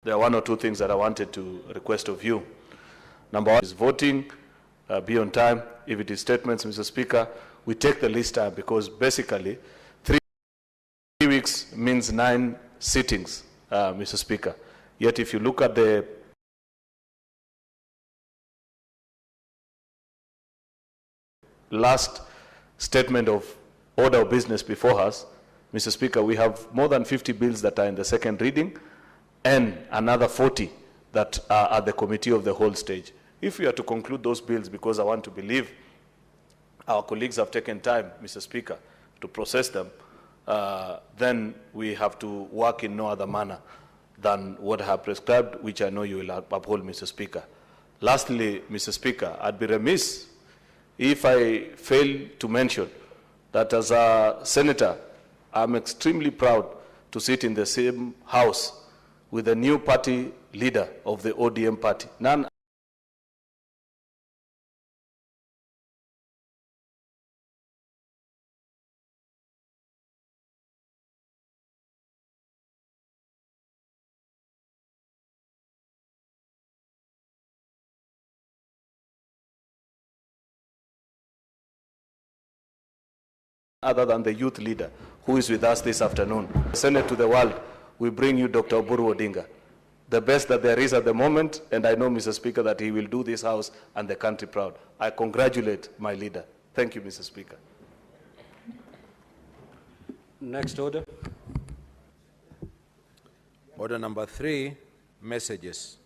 There are one or two things that I wanted to request of you. Number one is voting, be on time. If it is statements, Mr. Speaker, we take the least time because basically 3 weeks means 9 sittings, Mr. Speaker. Yet if you look at the last statement of order of business before us, Mr. Speaker, we have more than 50 bills that are in the second reading and another 40 that are at the committee of the whole stage. If we are to conclude those bills, because I want to believe our colleagues have taken time, Mr. Speaker, to process them, then we have to work in no other manner than what I have prescribed, which I know you will uphold, Mr. Speaker. Lastly, Mr. Speaker, I'd be remiss if I fail to mention that as a senator, I'm extremely proud to sit in the same house with the new party leader of the ODM party. None other than the youth leader who is with us this afternoon. Senate to the world, we bring you Dr. Uhuru Odinga, the best that there is at the moment, and I know, Mr. Speaker, that he will do this House and the country proud. I congratulate my leader. Thank you, Mr. Speaker. Next order. Order number 3, messages.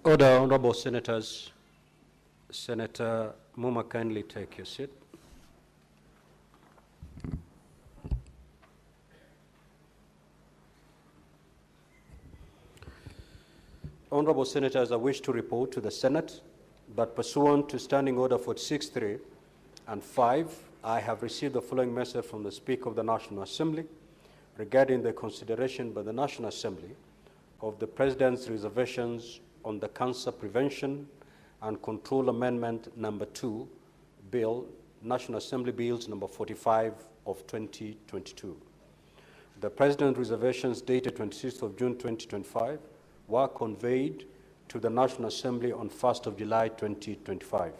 Order, honorable senators. Senator Muma, kindly take your seat. Honorable senators, I wish to report to the Senate that pursuant to Standing Order 46.3 and 5, I have received the following message from the Speaker of the National Assembly regarding the consideration by the National Assembly of the President's reservations on the Cancer Prevention and Control Amendment number 2, Bill, National Assembly Bills number 45 of 2022. The President's reservations dated 26th of June 2025 were conveyed to the National Assembly on 1st of July 2025.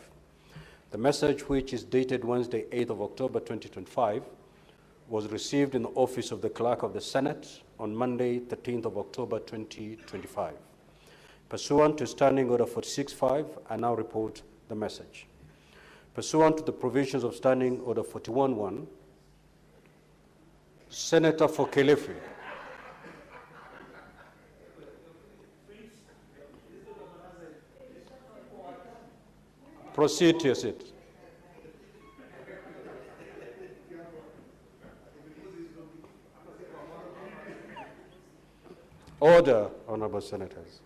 The message, which is dated Wednesday 8th of October 2025, was received in the office of the Clerk of the Senate on Monday 13th of October 2025. Pursuant to Standing Order 46.5, I now report the message. Pursuant to the provisions of Standing Order 41.1, Senator for Kilifi. Proceed to your seat. Order, honorable senators.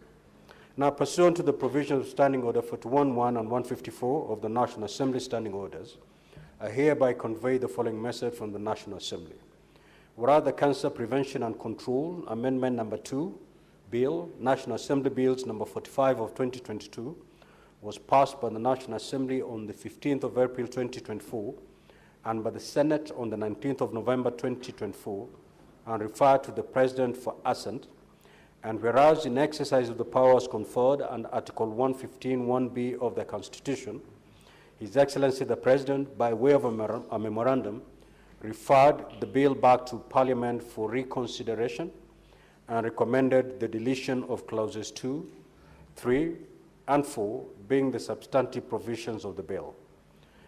Now, pursuant to the provisions of Standing Order 41.1 and 154 of the National Assembly Standing Orders, I hereby convey the following message from the National Assembly. Whereas the Cancer Prevention and Control Amendment number 2, Bill, National Assembly Bills number 45 of 2022, was passed by the National Assembly on the 15th of April 2024 and by the Senate on the 19th of November 2024 and referred to the President for assent. And whereas in exercise of the powers conferred under Article 115(1)(b) of the Constitution, His Excellency the President, by way of a memorandum, referred the bill back to Parliament for reconsideration and recommended the deletion of clauses 2, 3, and 4, being the substantive provisions of the bill.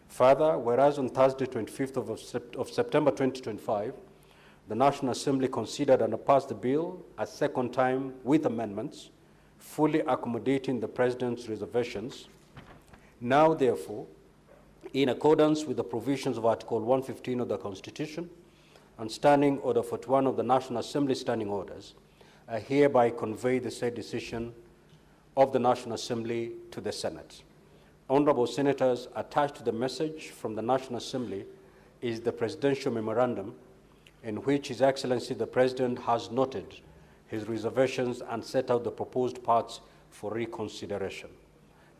Further, whereas on Thursday, 25th of September 2025, the National Assembly considered and passed the bill a second time with amendments, fully accommodating the President's reservations. Now, therefore, in accordance with the provisions of Article 115 of the Constitution and Standing Order 41 of the National Assembly Standing Orders, I hereby convey the said decision of the National Assembly to the Senate. Honorable Senators, attached to the message from the National Assembly is the Presidential Memorandum in which His Excellency the President has noted his reservations and set out the proposed parts for reconsideration.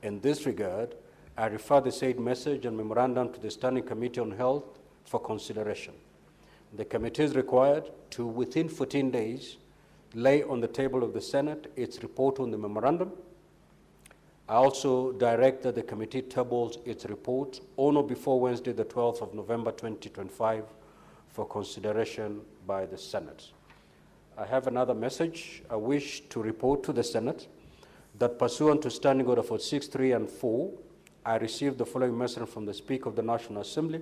In this regard, I refer the said message and memorandum to the Standing Committee on Health for consideration. The committee is required to, within 14 days, lay on the table of the Senate its report on the memorandum. I also direct that the committee tables its report on or before Wednesday, the 12th of November 2025 for consideration by the Senate. I have another message. I wish to report to the Senate that pursuant to Standing Order 46, 3, and 4, I received the following message from the Speaker of the National Assembly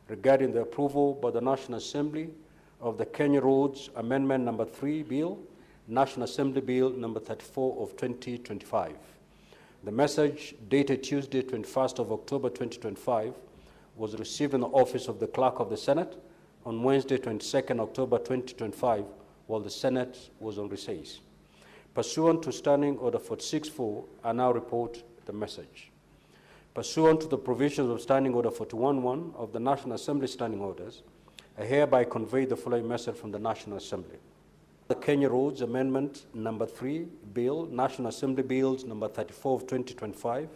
regarding the approval by the National Assembly of the Kenya Roads Amendment Number 3 Bill, National Assembly Bill Number 34 of 2025. The message, dated Tuesday, 21st of October 2025, was received in the office of the Clerk of the Senate on Wednesday, 22nd October 2025, while the Senate was on recess. Pursuant to Standing Order 46.4, I now report the message. Pursuant to the provisions of Standing Order 41.1 of the National Assembly Standing Orders, I hereby convey the following message from the National Assembly. The Kenya Roads Amendment Number 3 Bill, National Assembly Bills Number 34 of 2025,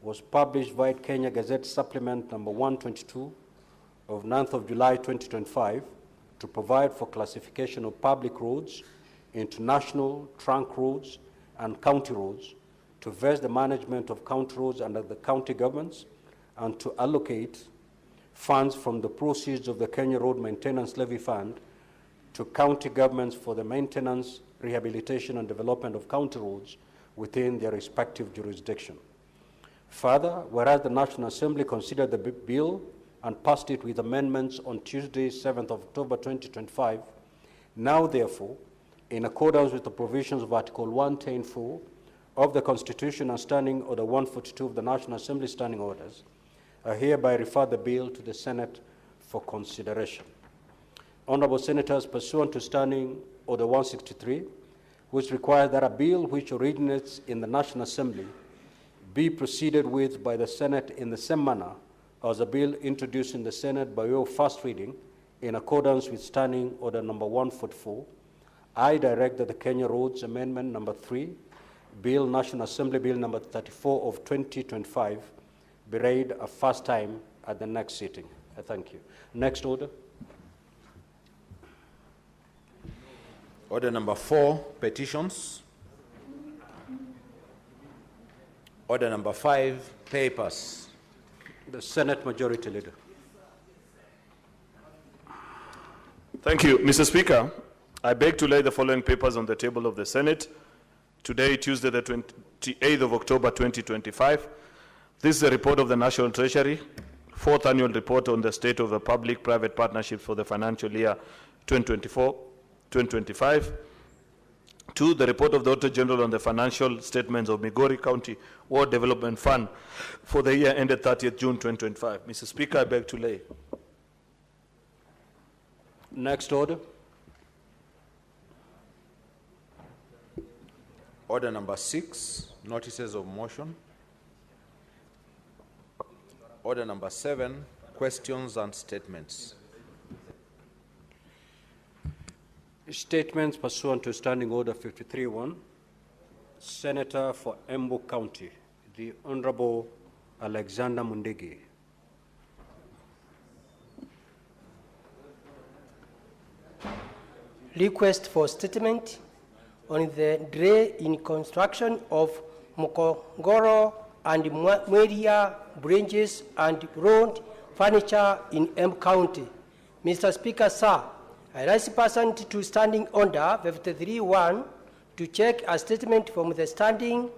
was published via Kenya Gazette Supplement Number 122 of 9th of July 2025 to provide for classification of public roads into national, trunk roads, and county roads, to vest the management of county roads under the county governments, and to allocate funds from the proceeds of the Kenya Road Maintenance Levy Fund to county governments for the maintenance, rehabilitation, and development of county roads within their respective jurisdiction. Further, whereas the National Assembly considered the bill and passed it with amendments on Tuesday, 7th of October 2025, now therefore, in accordance with the provisions of Article 110(4) of the Constitution and Standing Order 142 of the National Assembly Standing Orders, I hereby refer the bill to the Senate for consideration. Honorable Senators, pursuant to Standing Order 163, which requires that a bill which originates in the National Assembly be proceeded with by the Senate in the same manner as a bill introduced in the Senate by way of first reading, in accordance with Standing Order number 144, I direct that the Kenya Roads Amendment Number 3, Bill, National Assembly Bill Number 34 of 2025, be read a first time at the next sitting. I thank you. Next order. Order number 4, petitions. Order number 5, papers. The Senate Majority Leader. Thank you, Mr. Speaker. I beg to lay the following papers on the table of the Senate. Today, Tuesday, the 28th of October, 2025. This is a report of the National Treasury, 4th annual report on the state of the public-private partnership for the financial year 2024-2025. 2, the report of the Auditor General on the financial statements of Migori County Ward Development Fund for the year ended 30th June 2025. Mr. Speaker, I beg to lay. Next order. Order number 6, notices of motion. Order number 7, questions and statements. Statements pursuant to Standing Order 53.1. Senator for Embu County, the Honorable Alexander Mundigi. Request for statement on the delay in construction of Mukongoro and Manyora bridges and road furniture in Embu County. Mr. Speaker, sir, I rise pursuant to Standing Order 53.1 to check a statement from the Standing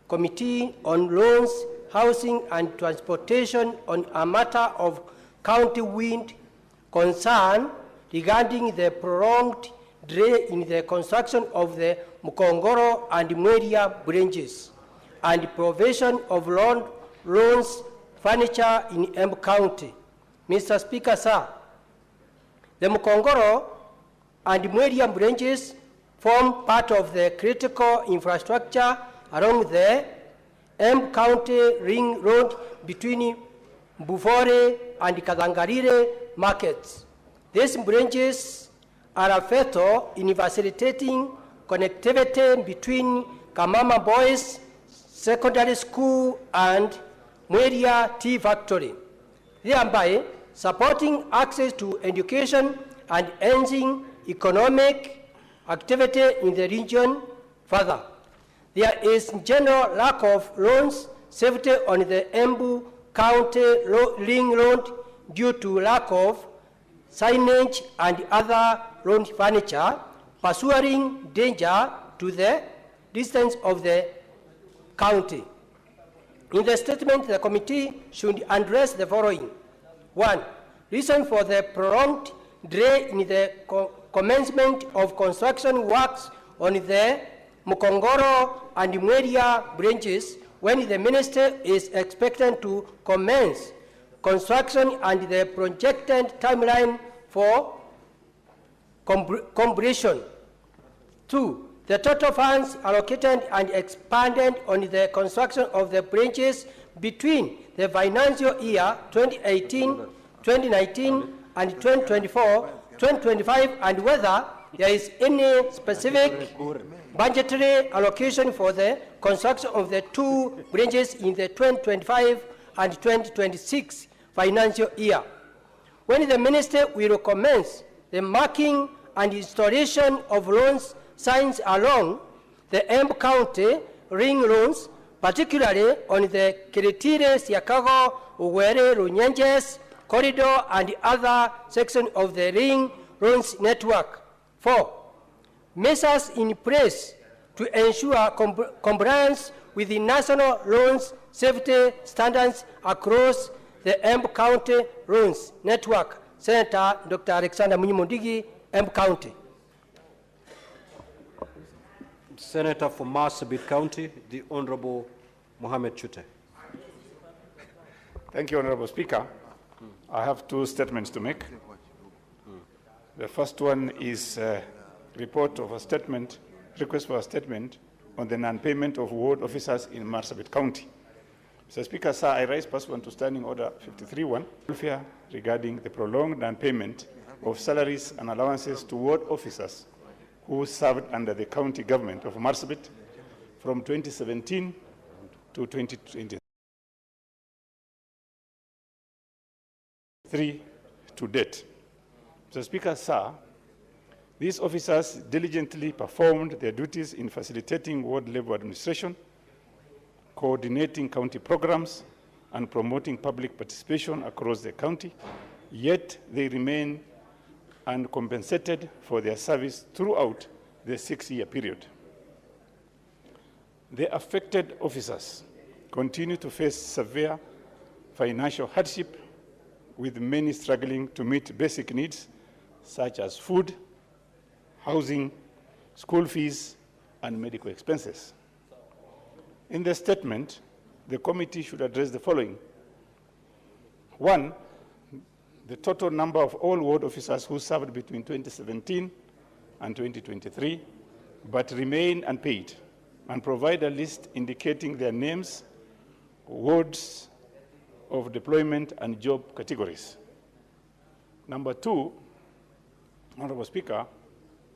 Committee on Loans, Housing and Transportation on a matter of county wind concern regarding the prolonged delay in the construction of the Mukongoro and Manyora bridges and provision of loans furniture in Embu County. Mr. Speaker, sir, the Mukongoro and Manyora bridges form part of the critical infrastructure along the Embu County Ring Road between Bufore and Kadangarire markets. These bridges are vital in facilitating connectivity between Kamama Boys Secondary School and Manyora Tea Factory, thereby supporting access to education and enhancing economic activity in the region further. There is general lack of loans safety on the Embu County ring road due to lack of signage and other road furniture, pursuing danger to the distance of the county. In the statement, the committee should address the following. 1. Reason for the prolonged delay in the commencement of construction works on the Mukongoro and Mweria branches when the minister is expected to commence construction and the projected timeline for completion. 2. The total funds allocated and expanded on the construction of the branches between the financial year 2018, 2019, and 2024, 2025, and whether there is any specific budgetary allocation for the construction of the two branches in the 2025 and 2026 financial year. When the minister will commence the marking and installation of loans signs along the Embu County ring roads, particularly on the Kiritire, Siakago, Uwere, Runyenjes corridor and other sections of the ring roads network. 4. Measures in place to ensure compliance with the national roads safety standards across the Embu County roads network. Senator Dr. Alexander Munyimondigi, Embu County. Senator for Marsabit County, the Honorable Mohammed Chute. Thank you, Honorable Speaker. I have two statements to make. The first one is a report of a statement, request for a statement on the non-payment of ward officers in Marsabit County. Mr. Speaker, sir, I rise pursuant to Standing Order 53-1 regarding the prolonged non-payment of salaries and allowances to ward officers who served under the county government of Marsabit from 2017 to 2023 to date. Mr. Speaker, sir, these officers diligently performed their duties in facilitating ward-level administration, coordinating county programs, and promoting public participation across the county, yet they remain uncompensated for their service throughout the 6-year period. The affected officers continue to face severe financial hardship, with many struggling to meet basic needs such as food, housing, school fees, and medical expenses. In the statement, the committee should address the following. 1, the total number of all ward officers who served between 2017 and 2023 but remain unpaid, and provide a list indicating their names, wards of deployment, and job categories. Number 2, Honorable Speaker,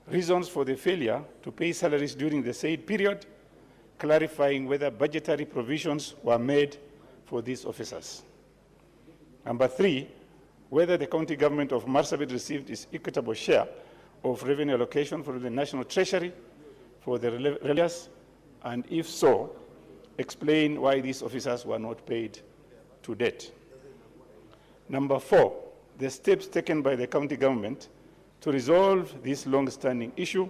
reasons for the failure to pay salaries during the said period, clarifying whether budgetary provisions were made for these officers. Number 3, whether the county government of Marsabit received its equitable share of revenue allocation from the National Treasury for the religious, and if so, explain why these officers were not paid to date. Number 4, the steps taken by the county government to resolve this long-standing issue,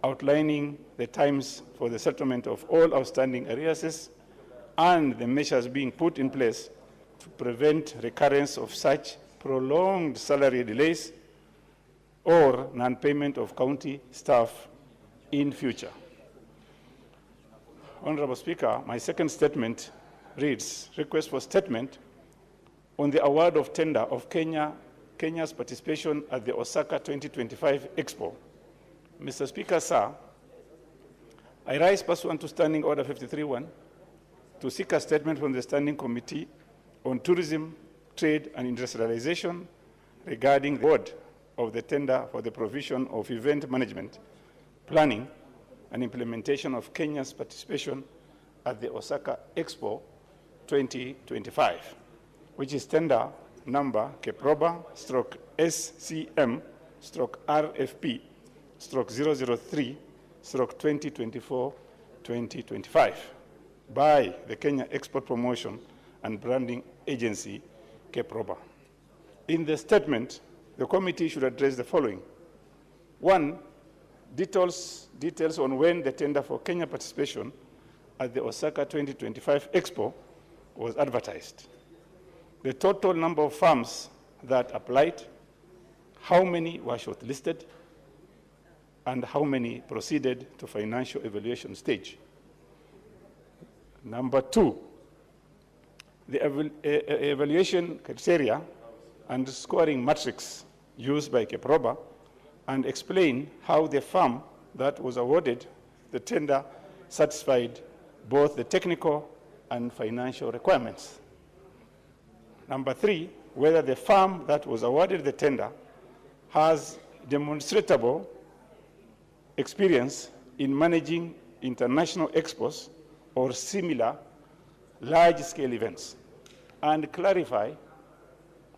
outlining the times for the settlement of all outstanding arrears and the measures being put in place to prevent recurrence of such prolonged salary delays or non-payment of county staff in future. Honorable Speaker, my second statement reads, request for statement on the award of tender of Kenya's participation at the Osaka 2025 Expo. Mr. Speaker, sir, I rise pursuant to Standing Order 53-1 to seek a statement from the Standing Committee on Tourism, Trade and Industrialization regarding the award of the tender for the provision of event management, planning and implementation of Kenya's participation at the Osaka Expo 2025, which is tender number KEPROBA/SCM RFP/003/2024-2025 by the Kenya Export Promotion and Branding Agency, KEPROBA. In the statement, the committee should address the following. 1, details on when the tender for Kenya participation at the Osaka 2025 Expo was advertised, the total number of firms that applied, how many were shortlisted, and how many proceeded to financial evaluation stage. Number 2, the evaluation criteria and scoring matrix used by KEPROBA, and explain how the firm that was awarded the tender satisfied both the technical and financial requirements. Number 3, whether the firm that was awarded the tender has demonstrable experience in managing international expos or similar large-scale events, and clarify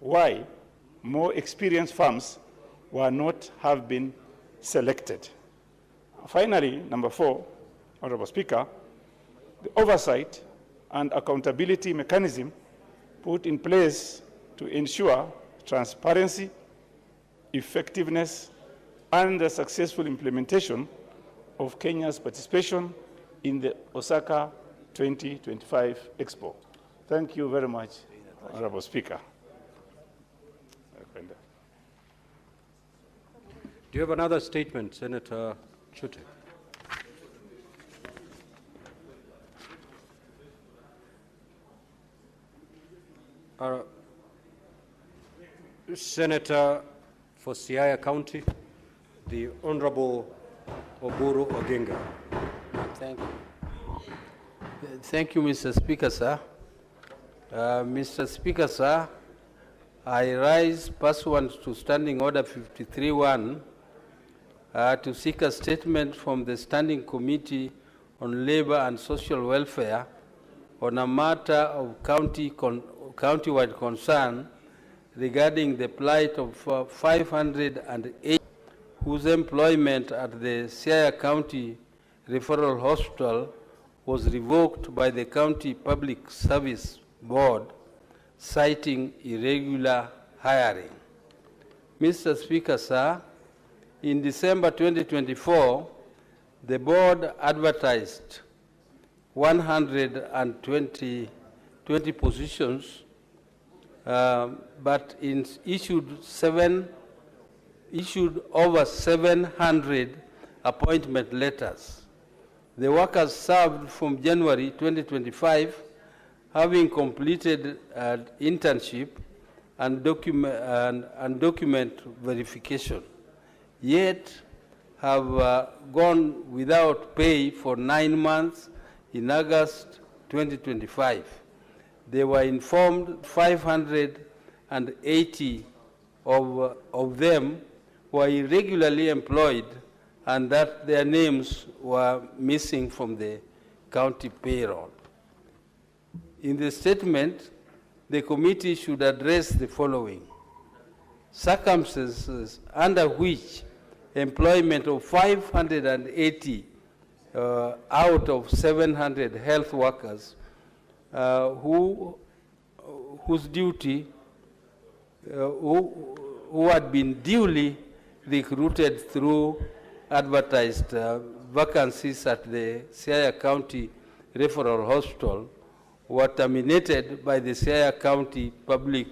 why more experienced firms were not have been selected. Finally, number 4, Honorable Speaker, the oversight and accountability mechanism put in place to ensure transparency, effectiveness, and the successful implementation of Kenya's participation in the Osaka 2025 Expo. Thank you very much, Honorable Speaker. Do you have another statement, Senator Chute? Senator for Siaya County, the Honorable Uhuru Odinga. Thank you. Thank you, Mr. Speaker, sir. Mr. Speaker, sir, I rise pursuant to Standing Order 53-1 to seek a statement from the Standing Committee on Labor and Social Welfare on a matter of county-wide concern regarding the plight of 508 whose employment at the Siaya County Referral Hospital was revoked by the County Public Service Board, citing irregular hiring. Mr. Speaker, sir, in December 2024, the board advertised 120 positions, but issued over 700 appointment letters. The workers served from January 2025, having completed an internship and document verification, yet have gone without pay for 9 months in August 2025. They were informed 580 of them were irregularly employed and that their names were missing from the county payroll. In the statement, the committee should address the following: circumstances under which employment of 580 out of 700 health workers whose duty, who had been duly recruited through advertised vacancies at the Siaya County Referral Hospital, were terminated by the Siaya County Public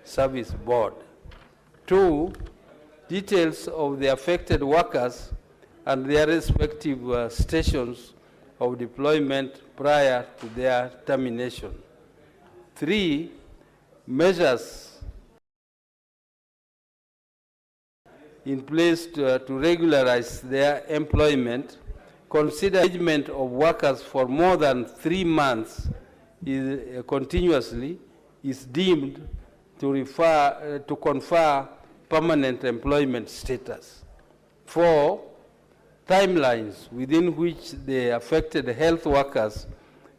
Service Board. 2, details of the affected workers and their respective stations of deployment prior to their termination. 3, measures in place to regularize their employment. Consider engagement of workers for more than 3 months continuously is deemed to confer permanent employment status. 4, timelines within which the affected health workers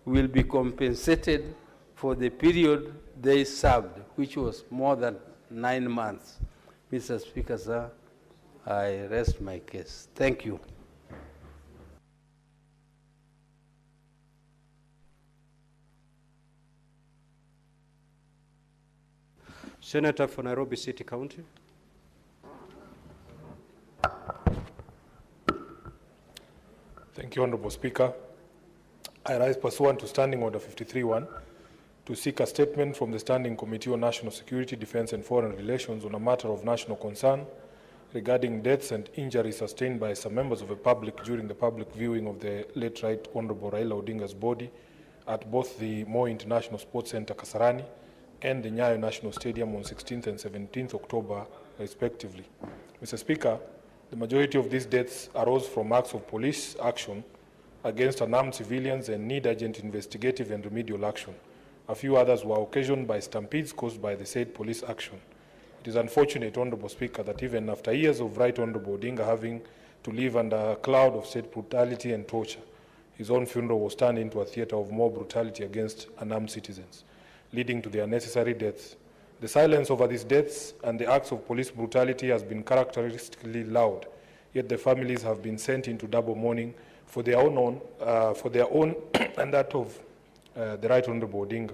will be compensated for the period they served, which was more than 9 months. Mr. Speaker, sir, I rest my case. Thank you. Senator for Nairobi City County. Thank you, Honorable Speaker. I rise pursuant to Standing Order 53-1 to seek a statement from the Standing Committee on National Security, Defense and Foreign Relations on a matter of national concern regarding deaths and injuries sustained by some members of the public during the public viewing of the late Right Honorable Raila Odinga's body at both the Moi International Sports Center, Kasarani, and the Nyayo National Stadium on 16th and 17th October, respectively. Mr. Speaker, the majority of these deaths arose from acts of police action against unarmed civilians and need urgent investigative and remedial action. A few others were occasioned by stampedes caused by the said police action. It is unfortunate, Honorable Speaker, that even after years of Right Honorable Odinga having to live under a cloud of state brutality and torture, his own funeral was turned into a theater of more brutality against unarmed citizens, leading to their unnecessary deaths. The silence over these deaths and the acts of police brutality has been characteristically loud, yet the families have been sent into double mourning for their own and that of the Right Honorable Odinga.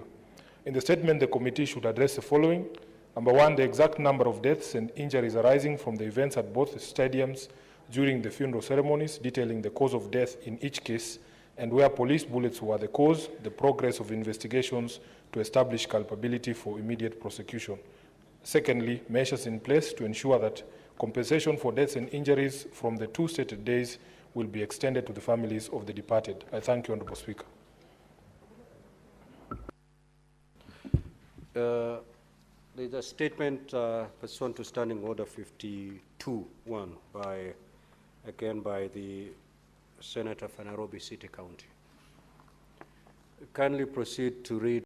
In the statement, the committee should address the following. Number one, the exact number of deaths and injuries arising from the events at both stadiums during the funeral ceremonies, detailing the cause of death in each case, and where police bullets were the cause, the progress of investigations to establish culpability for immediate prosecution. Secondly, measures in place to ensure that compensation for deaths and injuries from the two stated days will be extended to the families of the departed. I thank you, Honorable Speaker. There's a statement pursuant to Standing Order 52-1 by the Senator for Nairobi City County. Kindly proceed to read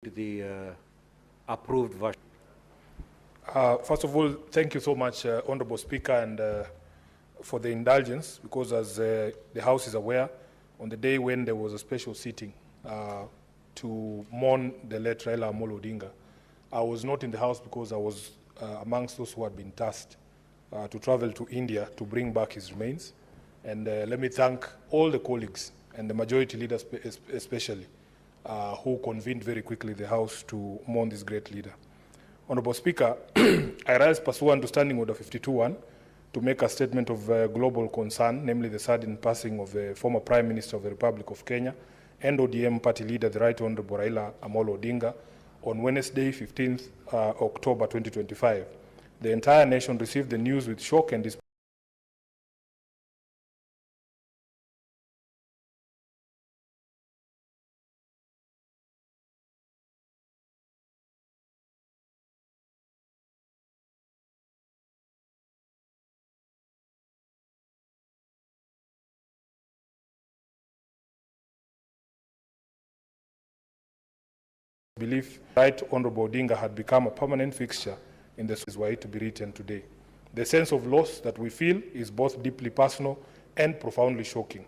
the approved version. First of all, thank you so much, Honorable Speaker, and for the indulgence, because as the House is aware, on the day when there was a special sitting to mourn the late Raila Amolo Odinga, I was not in the House because I was amongst those who had been tasked to travel to India to bring back his remains. And let me thank all the colleagues and the majority leaders especially who convened very quickly the House to mourn this great leader. Honorable Speaker, I rise pursuant to Standing Order 52-1 to make a statement of global concern, namely the sudden passing of the former Prime Minister of the Republic of Kenya and ODM party leader, the Right Honorable Raila Amolo Odinga, on Wednesday, 15th October 2025. The entire nation received the news with shock and belief Right Honorable Odinga had become a permanent fixture in the is why to be written today. The sense of loss that we feel is both deeply personal and profoundly shocking.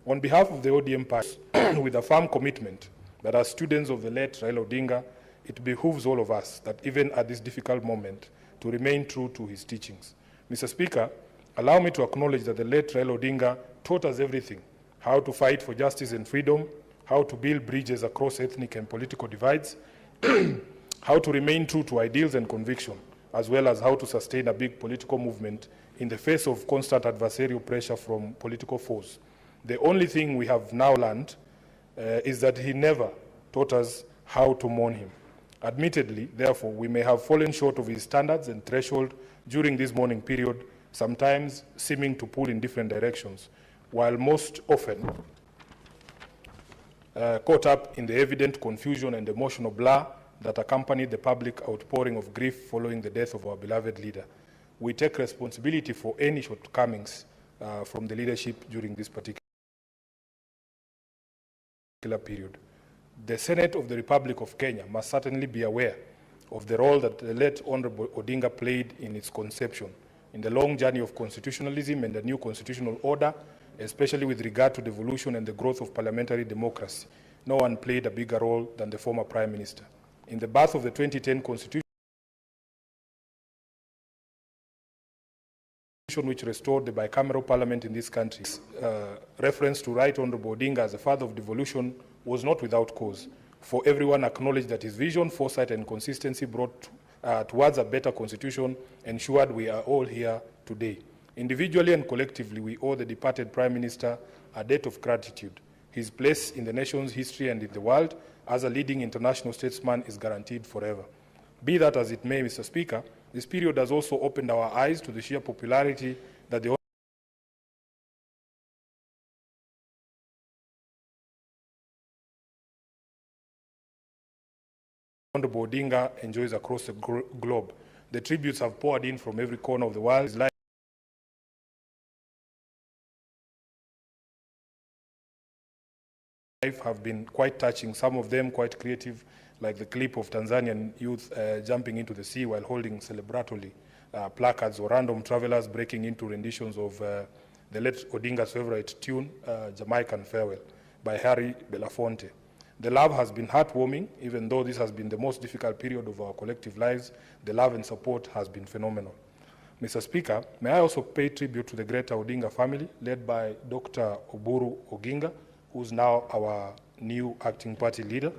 On behalf of the ODM party, with a firm commitment that as students of the late Raila Odinga, it behooves all of us that even at this difficult moment, to remain true to his teachings. Mr. Speaker, allow me to acknowledge that the late Raila Odinga taught us everything: how to fight for justice and freedom, how to build bridges across ethnic and political divides, how to remain true to ideals and conviction, as well as how to sustain a big political movement in the face of constant adversarial pressure from political foes. The only thing we have now learned is that he never taught us how to mourn him. Admittedly, therefore, we may have fallen short of his standards and threshold during this mourning period, sometimes seeming to pull in different directions, while most often caught up in the evident confusion and emotional blur that accompanied the public outpouring of grief following the death of our beloved leader. We take responsibility for any shortcomings from the leadership during this particular period. The Senate of the Republic of Kenya must certainly be aware of the role that the late Honorable Odinga played in its conception, in the long journey of constitutionalism and the new constitutional order, especially with regard to the evolution and the growth of parliamentary democracy. No one played a bigger role than the former Prime Minister. In the birth of the 2010 Constitution, which restored the bicameral parliament in this country, reference to Right Honorable Odinga as the father of devolution was not without cause, for everyone acknowledged that his vision, foresight, and consistency brought towards a better constitution ensured we are all here today. Individually and collectively, we owe the departed Prime Minister a debt of gratitude. His place in the nation's history and in the world as a leading international statesman is guaranteed forever. Be that as it may, Mr. Speaker, this period has also opened our eyes to the sheer popularity that the Honorable Odinga enjoys across the globe. The tributes have poured in from every corner of the world. His life have been quite touching, some of them quite creative, like the clip of Tanzanian youth jumping into the sea while holding celebratory placards, or random travelers breaking into renditions of the late Odinga's favorite tune, Jamaican Farewell, by Harry Belafonte. The love has been heartwarming, even though this has been the most difficult period of our collective lives. The love and support has been phenomenal. Mr. Speaker, may I also pay tribute to the greater Odinga family, led by Dr. Uhuru Oginga, who's now our new acting party leader,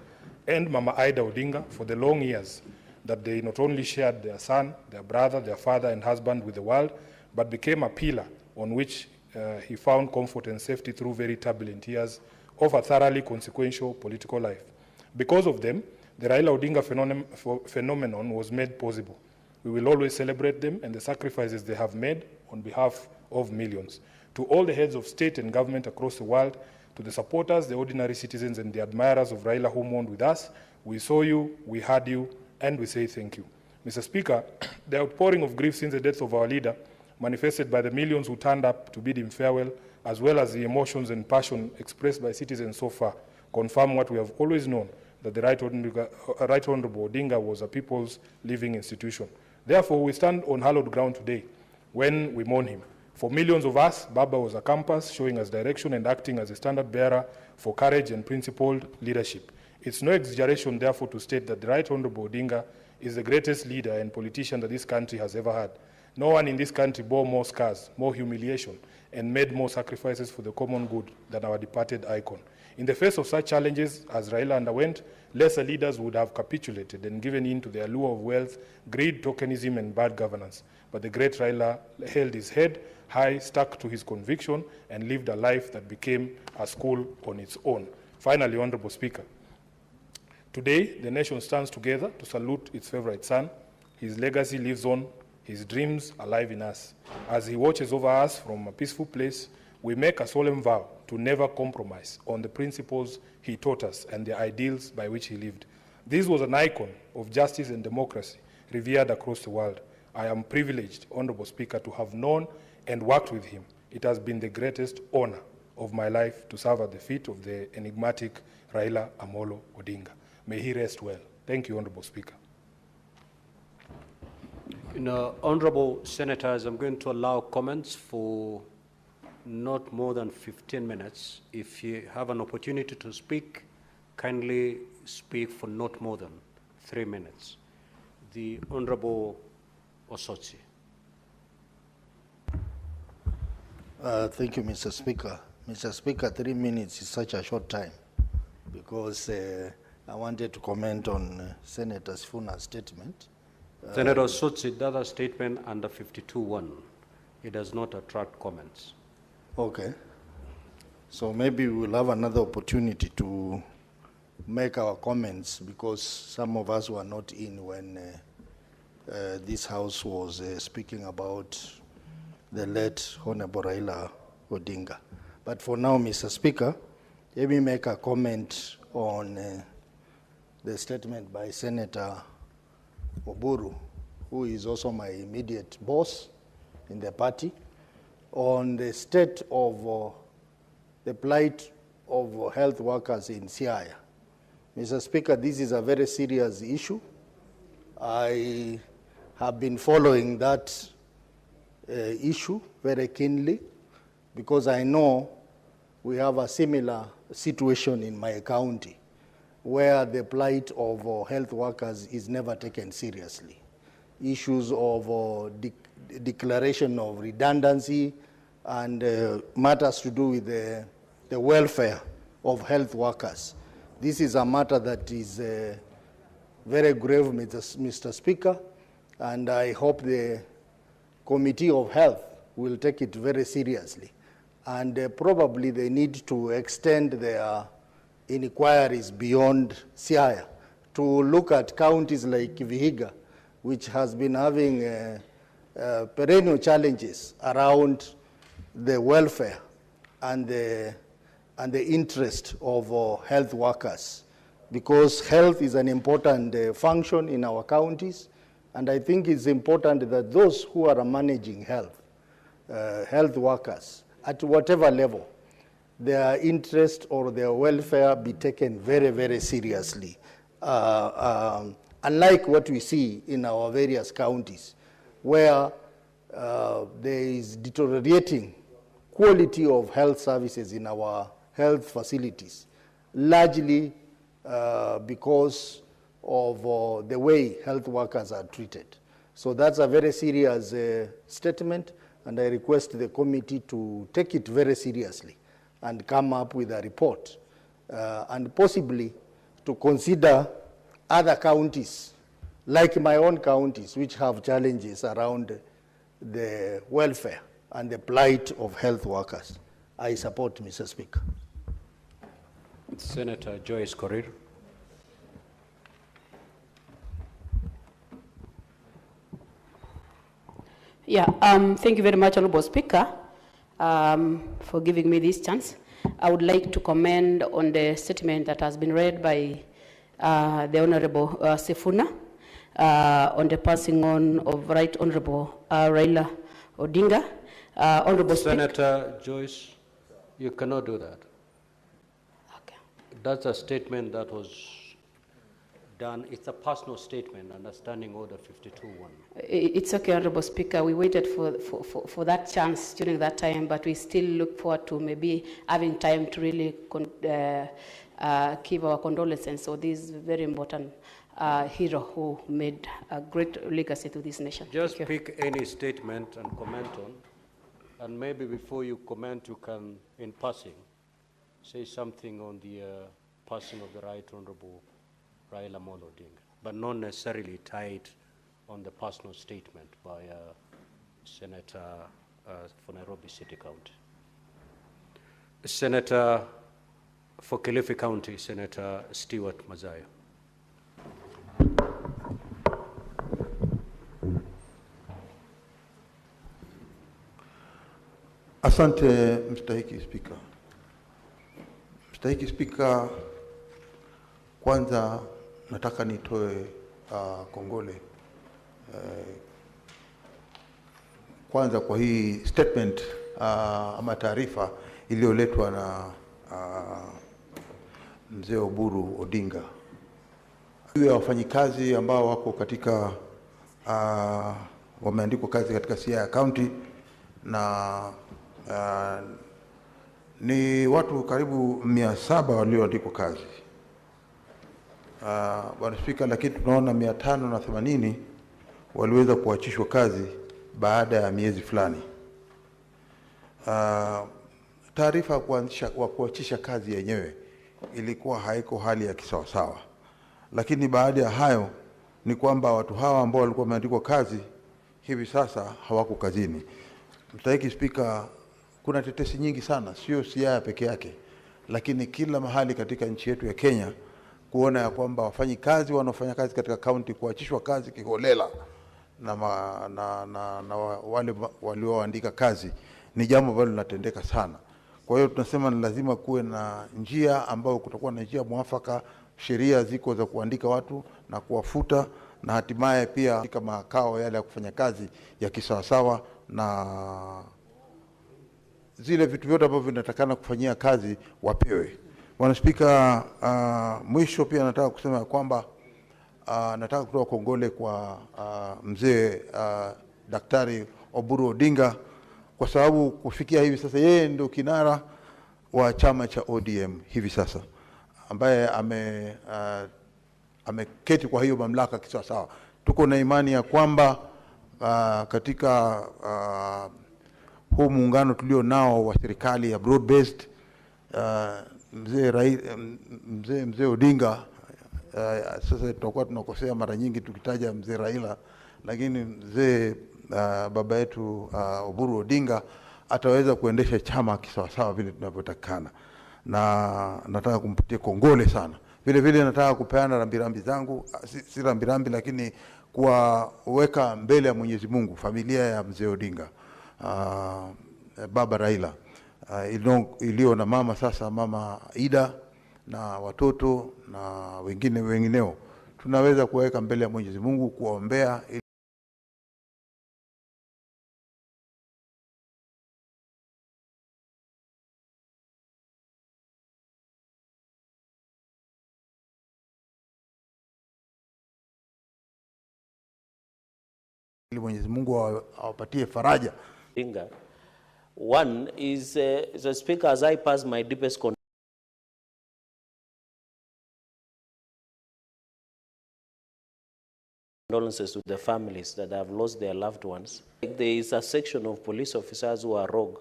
and Mama Ida Odinga for the long years that they not only shared their son, their brother, their father and husband with the world, but became a pillar on which he found comfort and safety through very turbulent years of a thoroughly consequential political life. Because of them, the Raila Odinga phenomenon was made possible. We will always celebrate them and the sacrifices they have made on behalf of millions. To all the heads of state and government across the world, to the supporters, the ordinary citizens, and the admirers of Raila who mourned with us, we saw you, we heard you, and we say thank you. Mr. Speaker, the outpouring of grief since the death of our leader, manifested by the millions who turned up to bid him farewell, as well as the emotions and passion expressed by citizens so far, confirm what we have always known, that the Right Honorable Odinga was a people's living institution. Therefore, we stand on hallowed ground today when we mourn him. For millions of us, Baba was a compass showing us direction and acting as a standard bearer for courage and principled leadership. It's no exaggeration, therefore, to state that the Right Honorable Odinga is the greatest leader and politician that this country has ever had. No one in this country bore more scars, more humiliation, and made more sacrifices for the common good than our departed icon. In the face of such challenges as Raila underwent, lesser leaders would have capitulated and given in to the allure of wealth, greed, tokenism, and bad governance. But the great Raila held his head high, stuck to his conviction, and lived a life that became a school on its own. Finally, Honorable Speaker, today the nation stands together to salute its favorite son. His legacy lives on, his dreams alive in us. As he watches over us from a peaceful place, we make a solemn vow to never compromise on the principles he taught us and the ideals by which he lived. This was an icon of justice and democracy revered across the world. I am privileged, Honorable Speaker, to have known and worked with him. It has been the greatest honor of my life to serve at the feet of the enigmatic Raila Amolo Odinga. May he rest well. Thank you, Honorable Speaker. Honorable Senators, I'm going to allow comments for not more than 15 minutes. If you have an opportunity to speak, kindly speak for not more than 3 minutes. The Honorable Osotsi. Thank you, Mr. Speaker. Mr. Speaker, 3 minutes is such a short time because I wanted to comment on Senator Sifuna's statement. Senator Osotsi, the other statement under 52.1. It does not attract comments. Okay. So maybe we'll have another opportunity to make our comments because some of us were not in when this House was speaking about the late Honorable Raila Odinga. But for now, Mr. Speaker, let me make a comment on the statement by Senator Oburu, who is also my immediate boss in the party, on the state of the plight of health workers in Siaya. Mr. Speaker, this is a very serious issue. I have been following that issue very keenly because I know we have a similar situation in my county where the plight of health workers is never taken seriously. Issues of declaration of redundancy and matters to do with the welfare of health workers. This is a matter that is very grave, Mr. Speaker, and I hope the Committee of Health will take it very seriously. And probably they need to extend their inquiries beyond Siaya to look at counties like Vihiga, which has been having perennial challenges around the welfare and the interest of health workers, because health is an important function in our counties, and I think it's important that those who are managing health workers at whatever level, their interest or their welfare be taken very, very seriously. Unlike what we see in our various counties, where there is deteriorating quality of health services in our health facilities, largely because of the way health workers are treated. So that's a very serious statement, and I request the committee to take it very seriously and come up with a report, and possibly to consider other counties, like my own counties, which have challenges around the welfare and the plight of health workers. I support, Mr. Speaker. Senator Joyce Korir. Yeah, thank you very much, Honorable Speaker, for giving me this chance. I would like to comment on the statement that has been read by the Honorable Sifuna on the passing on of Right Honorable Raila Odinga. Honorable Senator Joyce, you cannot do that. Okay. That's a statement that was done. It's a personal statement under Standing Order 52.1. It's okay, Honorable Speaker. We waited for that chance during that time, but we still look forward to maybe having time to really give our condolences. So this is a very important hero who made a great legacy to this nation. Just pick any statement and comment on, and maybe before you comment, you can, in passing, say something on the passing of the Right Honorable Raila Odinga, but not necessarily tied on the personal statement by Senator for Nairobi City County. Senator for Kilifi County, Senator Stewart Mazayo. Asante Mstahiki Speaker. Mstahiki Speaker, kwanza nataka nitoe kongole kwanza kwa hii statement ama taarifa iliyoletwa na mzee Uhuru Odinga. Hiyo wafanyikazi ambao wako katika wameandikwa kazi katika Siaya County na ni watu karibu 700 walioandikwa kazi. Bwana Spika, lakini tunaona 580 waliweza kuachishwa kazi baada ya miezi fulani. Taarifa ya kuachisha kazi yenyewe ilikuwa haiko hali ya kisawasawa, lakini baada ya hayo ni kwamba watu hawa ambao walikuwa wameandikwa kazi hivi sasa hawako kazini. Mstahiki Spika, kuna tetesi nyingi sana, sio Siaya peke yake, lakini kila mahali katika nchi yetu ya Kenya, kuona ya kwamba wafanyikazi wanaofanya kazi katika kaunti kuachishwa kazi kiholela na wale walioandika kazi ni jambo ambalo linatendeka sana. Kwa hiyo tunasema ni lazima kuwe na njia ambayo kutakuwa na njia mwafaka, sheria ziko za kuandika watu na kuwafuta, na hatimaye pia katika makao yale ya kufanya kazi ya kisawasawa, na zile vitu vyote ambavyo vinatakana kufanyia kazi wapewe. Bwana Spika, mwisho pia nataka kusema kwamba nataka kutoa kongole kwa mzee Daktari Oburu Odinga, kwa sababu kufikia hivi sasa yeye ndio kinara wa chama cha ODM hivi sasa, ambaye ameketi kwa hiyo mamlaka kisawa sawa. Tuko na imani ya kwamba katika huu muungano tulio nao wa serikali ya broad based, mzee Odinga, sasa tutakuwa tunakosea mara nyingi tukitaja mzee Raila, lakini mzee baba yetu Oburu Odinga ataweza kuendesha chama kisawa sawa vile tunavyotakana, na nataka kumpatia kongole sana. Vile vile nataka kupeana rambirambi zangu, si rambirambi lakini kuweka mbele ya Mwenyezi Mungu familia ya mzee Odinga, baba Raila, iliyo na mama sasa, mama Ida, na watoto na wengineo. Tunaweza kuweka mbele ya Mwenyezi Mungu kuombea ili Mwenyezi Mungu awapatie faraja. One is, the Speaker, as I pass my deepest condolences to the families that have lost their loved ones. There is a section of police officers who are rogue,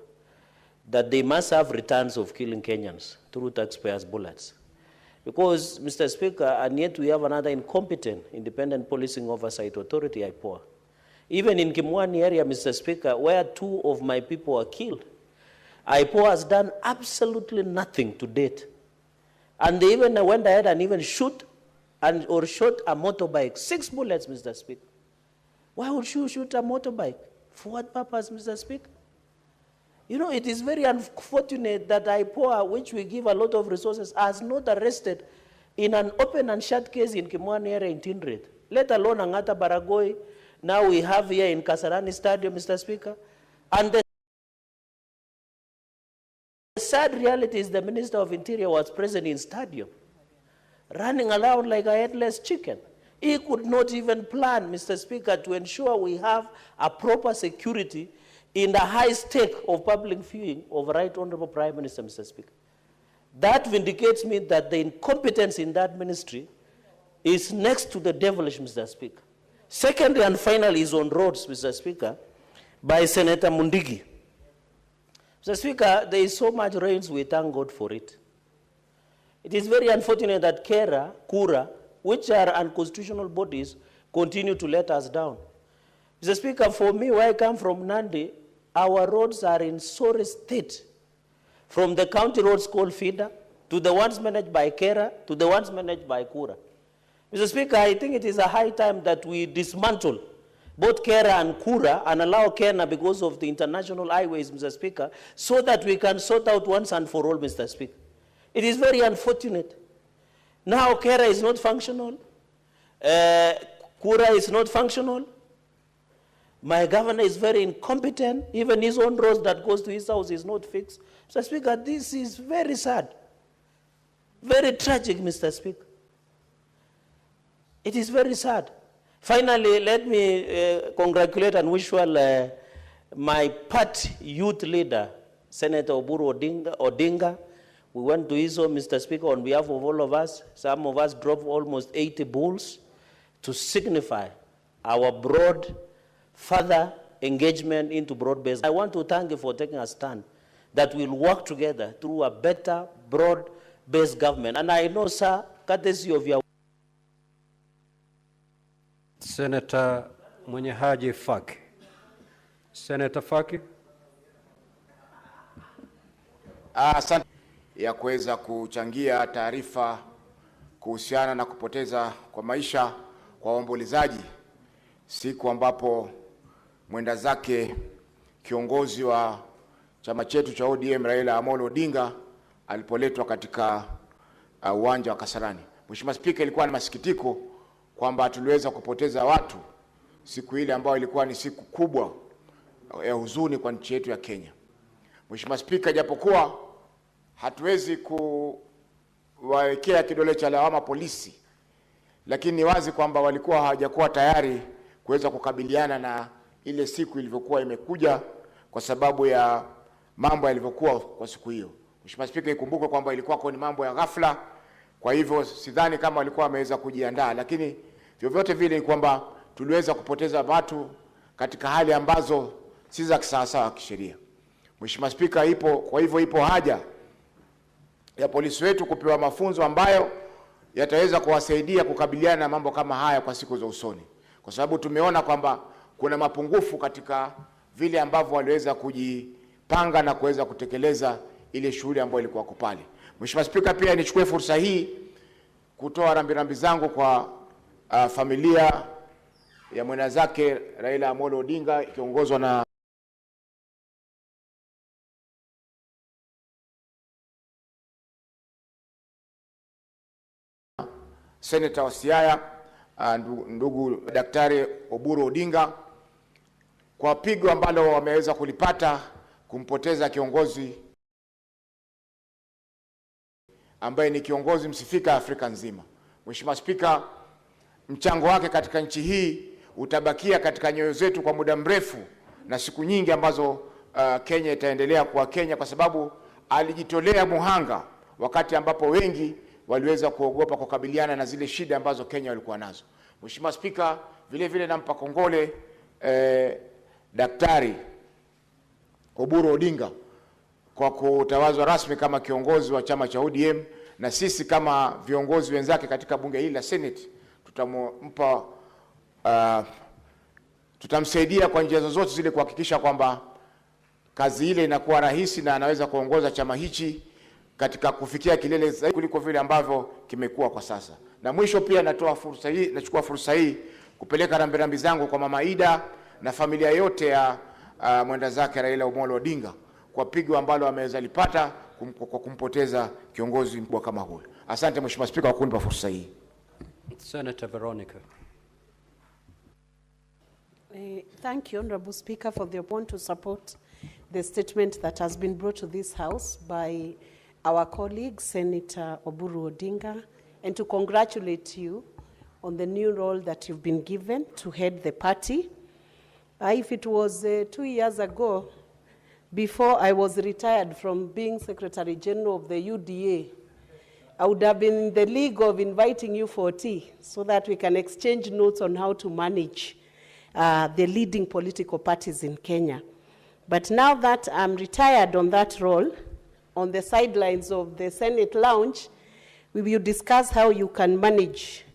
that they must have returns of killing Kenyans through taxpayers' bullets. Because, Mr. Speaker, and yet we have another incompetent independent policing oversight authority, IPOA. Even in Kimwani area, Mr. Speaker, where 2 of my people were killed, IPOA has done absolutely nothing to date. And they even went ahead and even shot a motorbike. 6 bullets, Mr. Speaker. Why would you shoot a motorbike? For what purpose, Mr. Speaker? You know, it is very unfortunate that IPOA, which we give a lot of resources, has not arrested in an open and shut case in Kimwani area in Tindred, let alone Angata Baragoi. Now we have here in Kasarani Stadium, Mr. Speaker. And the sad reality is the Minister of Interior was present in stadium, running around like a headless chicken. He could not even plan, Mr. Speaker, to ensure we have a proper security in the high stake of public viewing of Right Honorable Prime Minister, Mr. Speaker. That vindicates me that the incompetence in that ministry is next to the devilish, Mr. Speaker. Secondly and finally is on roads, Mr. Speaker, by Senator Mundigi. Mr. Speaker, there is so much rains, we thank God for it. It is very unfortunate that Kura, which are unconstitutional bodies, continue to let us down. Mr. Speaker, for me, where I come from, Nandi, our roads are in sorry state. From the county roads called FIDA, to the ones managed by Kera, to the ones managed by Kura. Mr. Speaker, I think it is a high time that we dismantle both Kera and Kura and allow Kenya because of the international highways, Mr. Speaker, so that we can sort out once and for all, Mr. Speaker. It is very unfortunate. Now Kera is not functional. Kura is not functional. My governor is very incompetent. Even his own roads that goes to his house is not fixed. Mr. Speaker, this is very sad. Very tragic, Mr. Speaker. It is very sad. Finally, let me congratulate and wish well my party youth leader, Senator Oburu Odinga. We went to his home, Mr. Speaker, on behalf of all of us. Some of us drove almost 80 bulls to signify our broad further engagement into broad-based. I want to thank you for taking a stand that we'll work together through a better broad-based government. And I know, sir, courtesy of your Senator Mwenyehaji Faki. Senator Faki. Asante ya kuweza kuchangia taarifa kuhusiana na kupoteza kwa maisha kwa waombolezaji siku ambapo mwenda zake kiongozi wa chama chetu cha ODM Raila Amolo Odinga alipoletwa katika uwanja wa Kasarani. Mheshimiwa Spika, ilikuwa ni masikitiko kwamba tuliweza kupoteza watu siku ile ambayo ilikuwa ni siku kubwa ya huzuni kwa nchi yetu ya Kenya. Mheshimiwa Spika, japokuwa hatuwezi kuwawekea kidole cha lawama polisi, lakini ni wazi kwamba walikuwa hawajakuwa tayari kuweza kukabiliana na ile siku ilivyokuwa imekuja kwa sababu ya mambo yalivyokuwa kwa siku hiyo. Mheshimiwa Spika, ikumbuke kwamba ilikuwa ni mambo ya ghafla, kwa hivyo sidhani kama walikuwa wameweza kujiandaa, lakini vyovyote vile ni kwamba tuliweza kupoteza watu katika hali ambazo si za kisawasawa kisheria. Mheshimiwa Spika, kwa hivyo ipo haja ya polisi wetu kupewa mafunzo ambayo yataweza kuwasaidia kukabiliana na mambo kama haya kwa siku za usoni, kwa sababu tumeona kwamba kuna mapungufu katika vile ambavyo waliweza kujipanga na kuweza kutekeleza ile shughuli ambayo ilikuwa pale. Mheshimiwa Spika, pia nichukue fursa hii kutoa rambirambi zangu kwa familia ya mwenzake Raila Amolo Odinga ikiongozwa na Senator wa Siaya ndugu Daktari Uhuru Odinga kwa pigo ambalo wameweza kulipata kumpoteza kiongozi ambaye ni kiongozi msifika Afrika nzima. Mheshimiwa Spika, mchango wake katika nchi hii utabakia katika nyoyo zetu kwa muda mrefu na siku nyingi ambazo Kenya itaendelea kuwa Kenya, kwa sababu alijitolea muhanga wakati ambapo wengi waliweza kuogopa kukabiliana na zile shida ambazo Kenya walikuwa nazo. Mheshimiwa Spika, vile vile nampa kongole Daktari Uhuru Odinga kwa kutawazwa rasmi kama kiongozi wa chama cha ODM, na sisi kama viongozi wenzake katika bunge hili la Senate tutamsaidia kwa njia zozote zile kuhakikisha kwamba kazi ile inakuwa rahisi na anaweza kuongoza chama hichi katika kufikia kilele zaidi kuliko vile ambavyo kimekuwa kwa sasa. Na mwisho pia nachukua fursa hii kupeleka rambirambi zangu kwa Mama Ida na familia yote ya mwenda zake Raila Amolo Odinga kwa pigo ambalo ameweza lipata kwa kumpoteza kiongozi mkubwa kama huyo. Asante Mheshimiwa Spika kwa kunipa fursa hii. Senator Veronica. Thank you, Honorable Speaker, for the opportunity to support the statement that has been brought to this House by our colleague, Senator Uhuru Odinga, and to congratulate you on the new role that you've been given to head the party. If it was 2 years ago, before I was retired from being Secretary General of the UDA, I would have been in the league of inviting you for tea so that we can exchange notes on how to manage the leading political parties in Kenya. But now that I'm retired on that role, on the sidelines of the Senate lounge, we will discuss how you can manage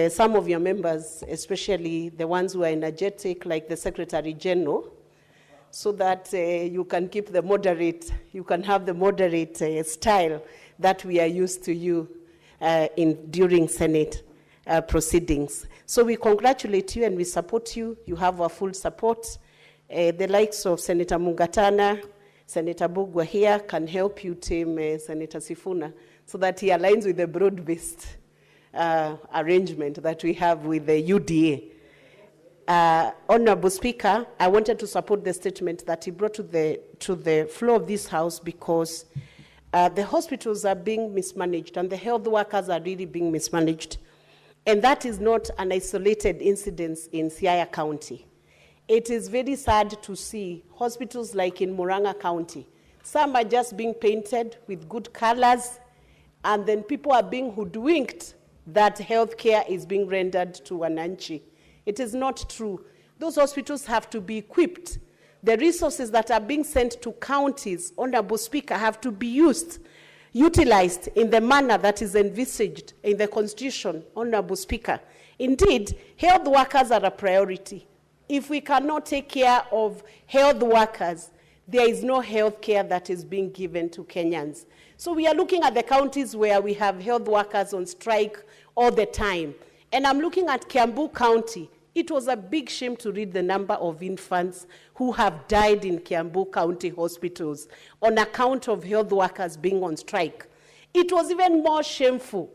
some of your members, especially the ones who are energetic, like the Secretary General, so that you can keep the moderate, you can have the moderate style that we are used to you during Senate proceedings. So we congratulate you and we support you. You have our full support. The likes of Senator Mungatana, Senator Bugwa here can help you team Senator Sifuna so that he aligns with the broad-based arrangement that we have with the UDA. Honorable Speaker, I wanted to support the statement that he brought to the floor of this House because the hospitals are being mismanaged and the health workers are really being mismanaged. And that is not an isolated incident in Siaya County. It is very sad to see hospitals like in Murang'a County. Some are just being painted with good colors, and then people are being hoodwinked that healthcare is being rendered to wananchi. It is not true. Those hospitals have to be equipped. The resources that are being sent to counties, Honorable Speaker, have to be utilized in the manner that is envisaged in the Constitution, Honorable Speaker. Indeed, health workers are a priority. If we cannot take care of health workers, there is no health care that is being given to Kenyans. So we are looking at the counties where we have health workers on strike all the time. And I'm looking at Kiambu County. It was a big shame to read the number of infants who have died in Kiambu County hospitals on account of health workers being on strike. It was even more shameful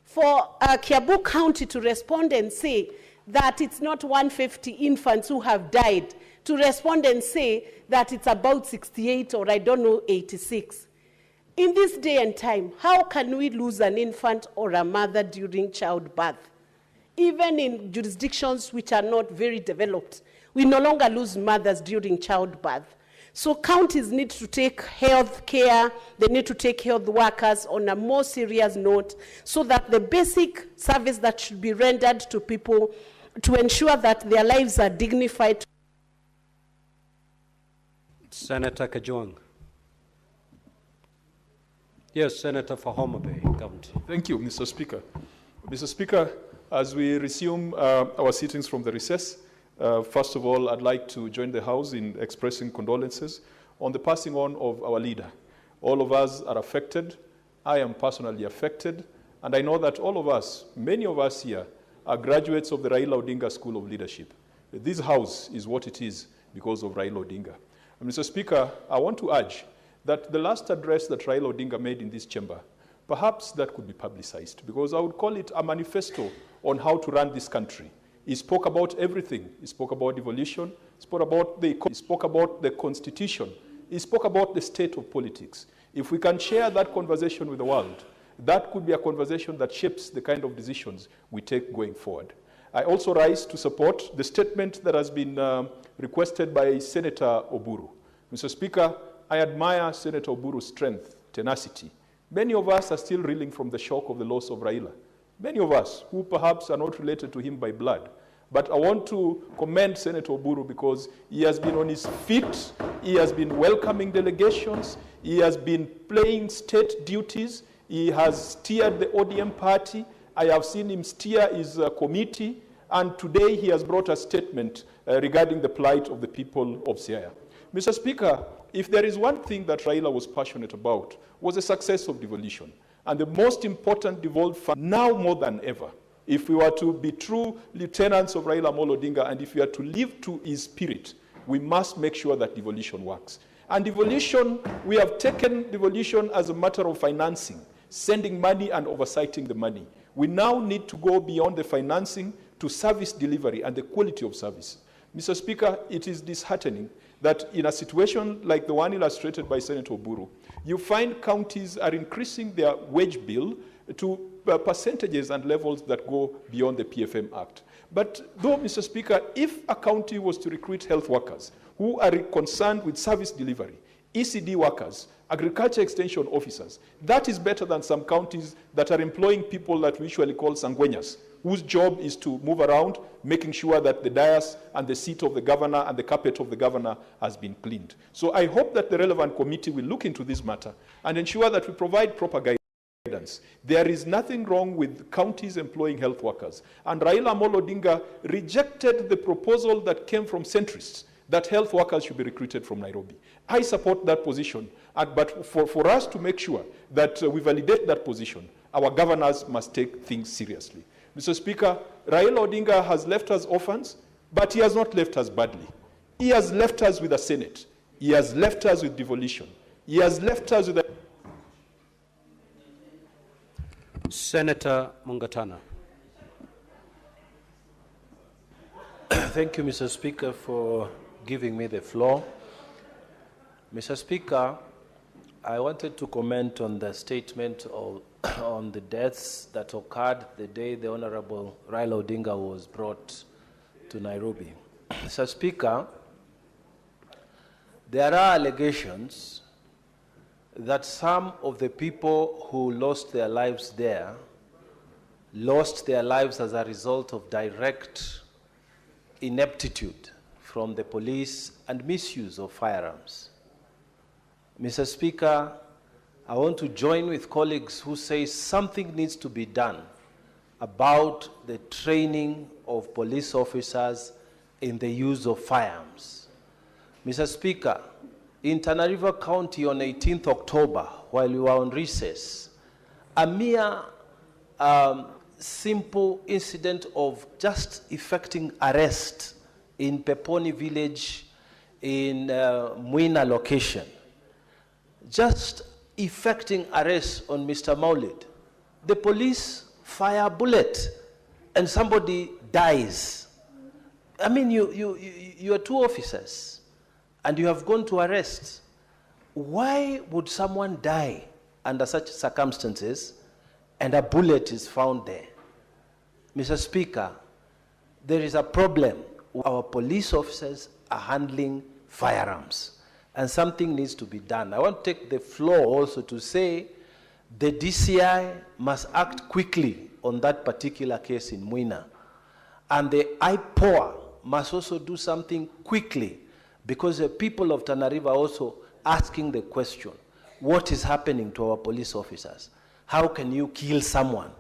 for Kiambu County to respond and say that it's not 150 infants who have died, to respond and say that it's about 68 or I don't know, 86. In this day and time, how can we lose an infant or a mother during childbirth? Even in jurisdictions which are not very developed, we no longer lose mothers during childbirth. So counties need to take health care, they need to take health workers on a more serious note, so that the basic service that should be rendered to people to ensure that their lives are dignified. Senator Kajwang. Yes, Senator for Homa Bay County. Thank you, Mr. Speaker. Mr. Speaker, as we resume our sittings from the recess, first of all, I'd like to join the House in expressing condolences on the passing on of our leader. All of us are affected. I am personally affected. And I know that all of us, many of us here, are graduates of the Raila Odinga School of Leadership. This House is what it is because of Raila Odinga. And Mr. Speaker, I want to urge that the last address that Raila Odinga made in this chamber, perhaps that could be publicized, because I would call it a manifesto on how to run this country. He spoke about everything. He spoke about devolution, he spoke about the Constitution, he spoke about the state of politics. If we can share that conversation with the world, that could be a conversation that shapes the kind of decisions we take going forward. I also rise to support the statement that has been requested by Senator Oburu. Mr. Speaker, I admire Senator Oburu's strength, tenacity. Many of us are still reeling from the shock of the loss of Raila. Many of us who perhaps are not related to him by blood. But I want to commend Senator Oburu because he has been on his feet, he has been welcoming delegations, he has been playing state duties, he has steered the ODM party, I have seen him steer his committee, and today he has brought a statement regarding the plight of the people of Siaya. Mr. Speaker, if there is one thing that Raila was passionate about, was the success of devolution. And the most important devolved fund, now more than ever, if we were to be true lieutenants of Raila Amolo Odinga, and if we are to live to his spirit, we must make sure that devolution works. And devolution, we have taken devolution as a matter of financing, sending money and oversighting the money. We now need to go beyond the financing to service delivery and the quality of service. Mr. Speaker, it is disheartening that in a situation like the one illustrated by Senator Oburu, you find counties are increasing their wage bill to percentages and levels that go beyond the PFM Act. But though, Mr. Speaker, if a county was to recruit health workers who are concerned with service delivery, ECD workers, agriculture extension officers, that is better than some counties that are employing people that we usually call sangueñas, whose job is to move around, making sure that the dais and the seat of the governor and the carpet of the governor has been cleaned. So I hope that the relevant committee will look into this matter and ensure that we provide proper guidance. There is nothing wrong with counties employing health workers. And Raila Amolo Odinga rejected the proposal that came from centrists that health workers should be recruited from Nairobi. I support that position, but for us to make sure that we validate that position, our governors must take things seriously. Mr. Speaker, Raila Odinga has left us orphans, but he has not left us badly. He has left us with a Senate. He has left us with devolution. He has left us with a... Senator Mungatana. Thank you, Mr. Speaker, for giving me the floor. Mr. Speaker, I wanted to comment on the statement on the deaths that occurred the day the Honorable Raila Odinga was brought to Nairobi. Mr. Speaker, there are allegations that some of the people who lost their lives there lost their lives as a result of direct ineptitude from the police and misuse of firearms. Mr. Speaker, I want to join with colleagues who say something needs to be done about the training of police officers in the use of firearms. Mr. Speaker, in Tana River County on 18th October, while we were on recess, a mere simple incident of just effecting arrest in Peponi village in Mwina location, just effecting arrest on Mr. Maulid, the police fire a bullet and somebody dies. I mean, you are two officers and you have gone to arrest. Why would someone die under such circumstances and a bullet is found there. Mr. Speaker, there is a problem. Our police officers are handling firearms, and something needs to be done. I want to take the floor also to say the DCI must act quickly on that particular case in Mwina, and the IPOA must also do something quickly, because the people of Tana River are also asking the question, what is happening to our police officers? How can you kill someone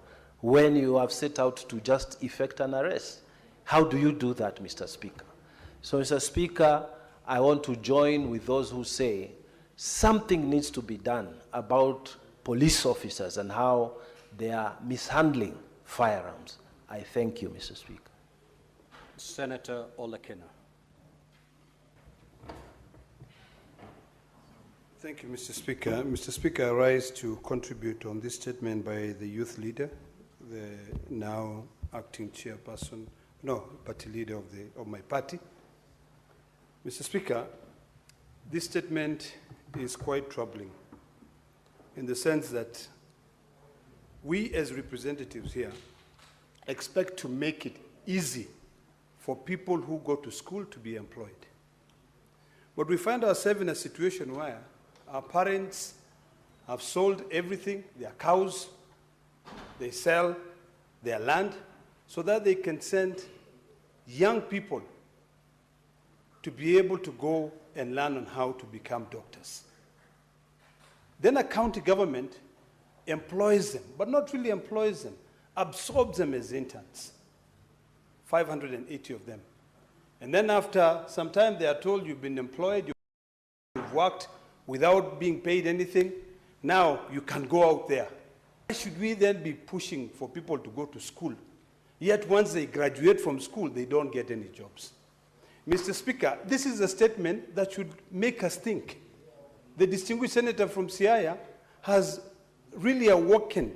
when you have set out to just effect an arrest? How do you do that, Mr. Speaker? So, Mr. Speaker, I want to join with those who say something needs to be done about police officers and how they are mishandling firearms. I thank you, Mr. Speaker. Senator Olekina. Thank you, Mr. Speaker. Mr. Speaker, I rise to contribute on this statement by the youth leader, the now acting chairperson, party leader of my party. Mr. Speaker, this statement is quite troubling in the sense that we as representatives here expect to make it easy for people who go to school to be employed. But we find ourselves in a situation where our parents have sold everything, their cows, they sell their land, so that they can send young people to be able to go and learn on how to become doctors. Then a county government employs them, but not really employs them, absorbs them as interns, 580 of them. And then after some time, they are told you've been employed, you've worked without being paid anything, now you can go out there. Why should we then be pushing for people to go to school? Yet once they graduate from school, they don't get any jobs. Mr. Speaker, this is a statement that should make us think. The distinguished senator from Siaya has really awoken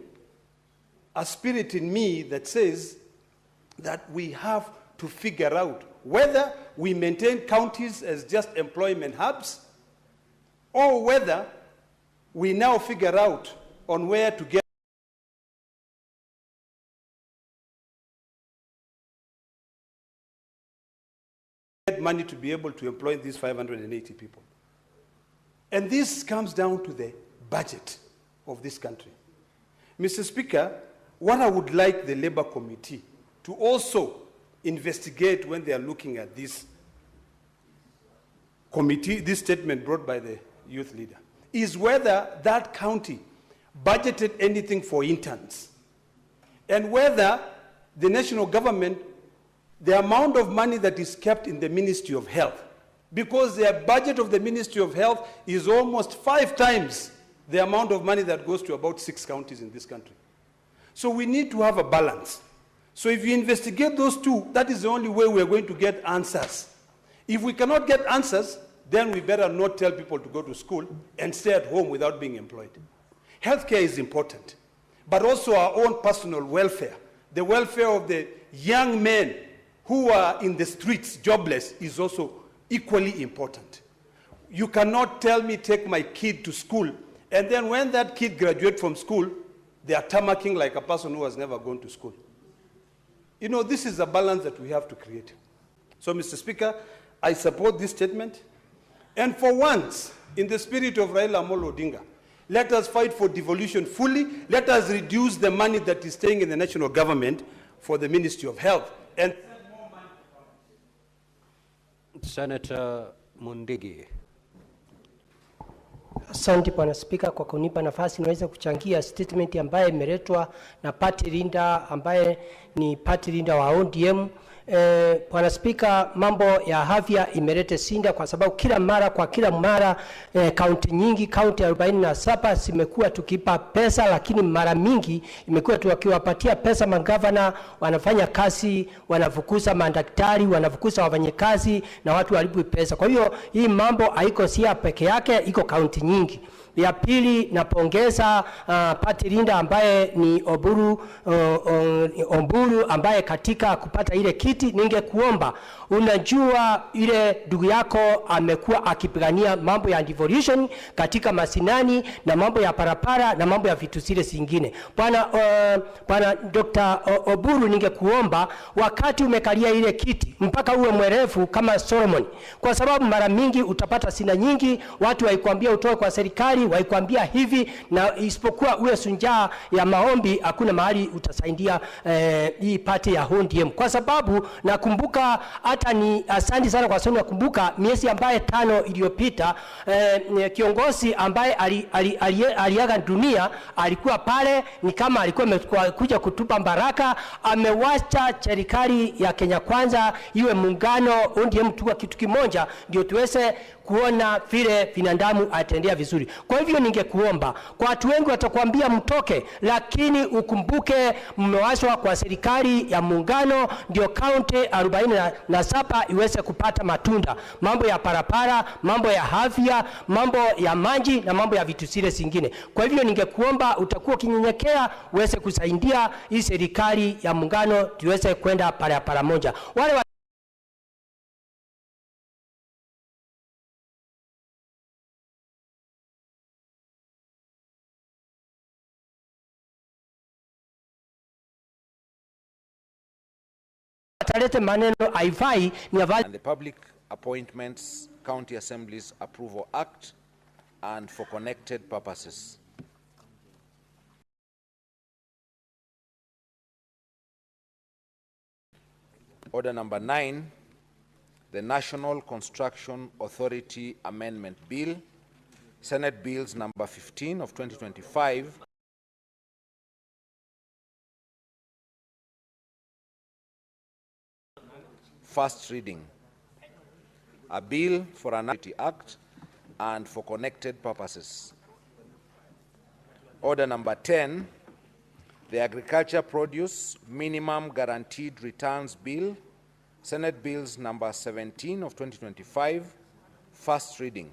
a spirit in me that says that we have to figure out whether we maintain counties as just employment hubs, or whether we now figure out on where to get money to be able to employ these 580 people. And this comes down to the budget of this country. Mr. Speaker, what I would like the Labour Committee to also investigate when they are looking at this committee, this statement brought by the youth leader, is whether that county budgeted anything for interns, and whether the national government, the amount of money that is kept in the Ministry of Health, because the budget of the Ministry of Health is almost 5 times the amount of money that goes to about 6 counties in this country. So we need to have a balance. So if you investigate those two, that is the only way we are going to get answers. If we cannot get answers, then we better not tell people to go to school and stay at home without being employed. Healthcare is important, but also our own personal welfare. The welfare of the young men who are in the streets jobless is also equally important. You cannot tell me take my kid to school, and then when that kid graduates from school, they are tamarking like a person who has never gone to school. You know, this is a balance that we have to create. So, Mr. Speaker, I support this statement. And for once, in the spirit of Raila Amolo Odinga, let us fight for devolution fully. Let us reduce the money that is staying in the national government for the Ministry of Health. And Senator Mundigi. Asante Bwana Spika kwa kunipa nafasi niweze kuchangia statement ambaye imeletwa na party leader ambaye ni party leader wa ODM. Bwana Spika, mambo ya afya imeleta sinda kwa sababu kila mara kaunti nyingi, kaunti 47 zimekuwa tukipa pesa, lakini mara mingi imekuwa tukiwapatia pesa magavana, wanafanya kazi, wanafukuza madaktari, wanafukuza wafanyakazi na watu walipwe pesa. Kwa hiyo hii mambo haiko Siaya peke yake, iko kaunti nyingi. Ya pili, napongeza party leader ambaye ni Oburu ambaye katika kupata ile kiti. Ningekuomba, unajua ile ndugu yako amekuwa akipigania mambo ya devolution katika masinani na mambo ya parapara na mambo ya vitu zile zingine. Bwana Dr. Oburu, ningekuomba wakati umekalia ile kiti mpaka uwe mwerefu kama Solomon, kwa sababu mara mingi utapata sina nyingi, watu waikwambia utoe kwa serikali, waikwambia hivi, na isipokuwa uwe sunjaa ya maombi hakuna mahali utasaidia hii party ya ODM. Kwa sababu nakumbuka, hata ni asante sana kwa sababu nakumbuka miezi ambaye 5 iliyopita kiongozi ambaye aliaga dunia alikuwa pale, ni kama alikuwa amekuja kutupa baraka. Amewacha serikali ya Kenya Kwanza iwe muungano ODM tuwa kitu kimoja, ndio tuweze kuona vile binadamu atendea vizuri. Kwa hivyo ningekuomba, kwa watu wengi watakwambia mtoke, lakini ukumbuke mmewashwa kwa serikali ya muungano, ndio kaunti 47 iweze kupata matunda. Mambo ya parapara, mambo ya afya, mambo ya maji na mambo ya vitu zile zingine. Kwa hivyo ningekuomba utakuwa kinyenyekea uweze kusaidia hii serikali ya muungano tuweze kwenda para moja. Wale and the Public Appointments County Assemblies Approval Act and for connected purposes. Order number 9, the National Construction Authority Amendment Bill, Senate Bills number 15 of 2025. First reading. A bill for an act and for connected purposes. Order number 10, the Agriculture Produce Minimum Guaranteed Returns Bill, Senate Bills number 17 of 2025, first reading.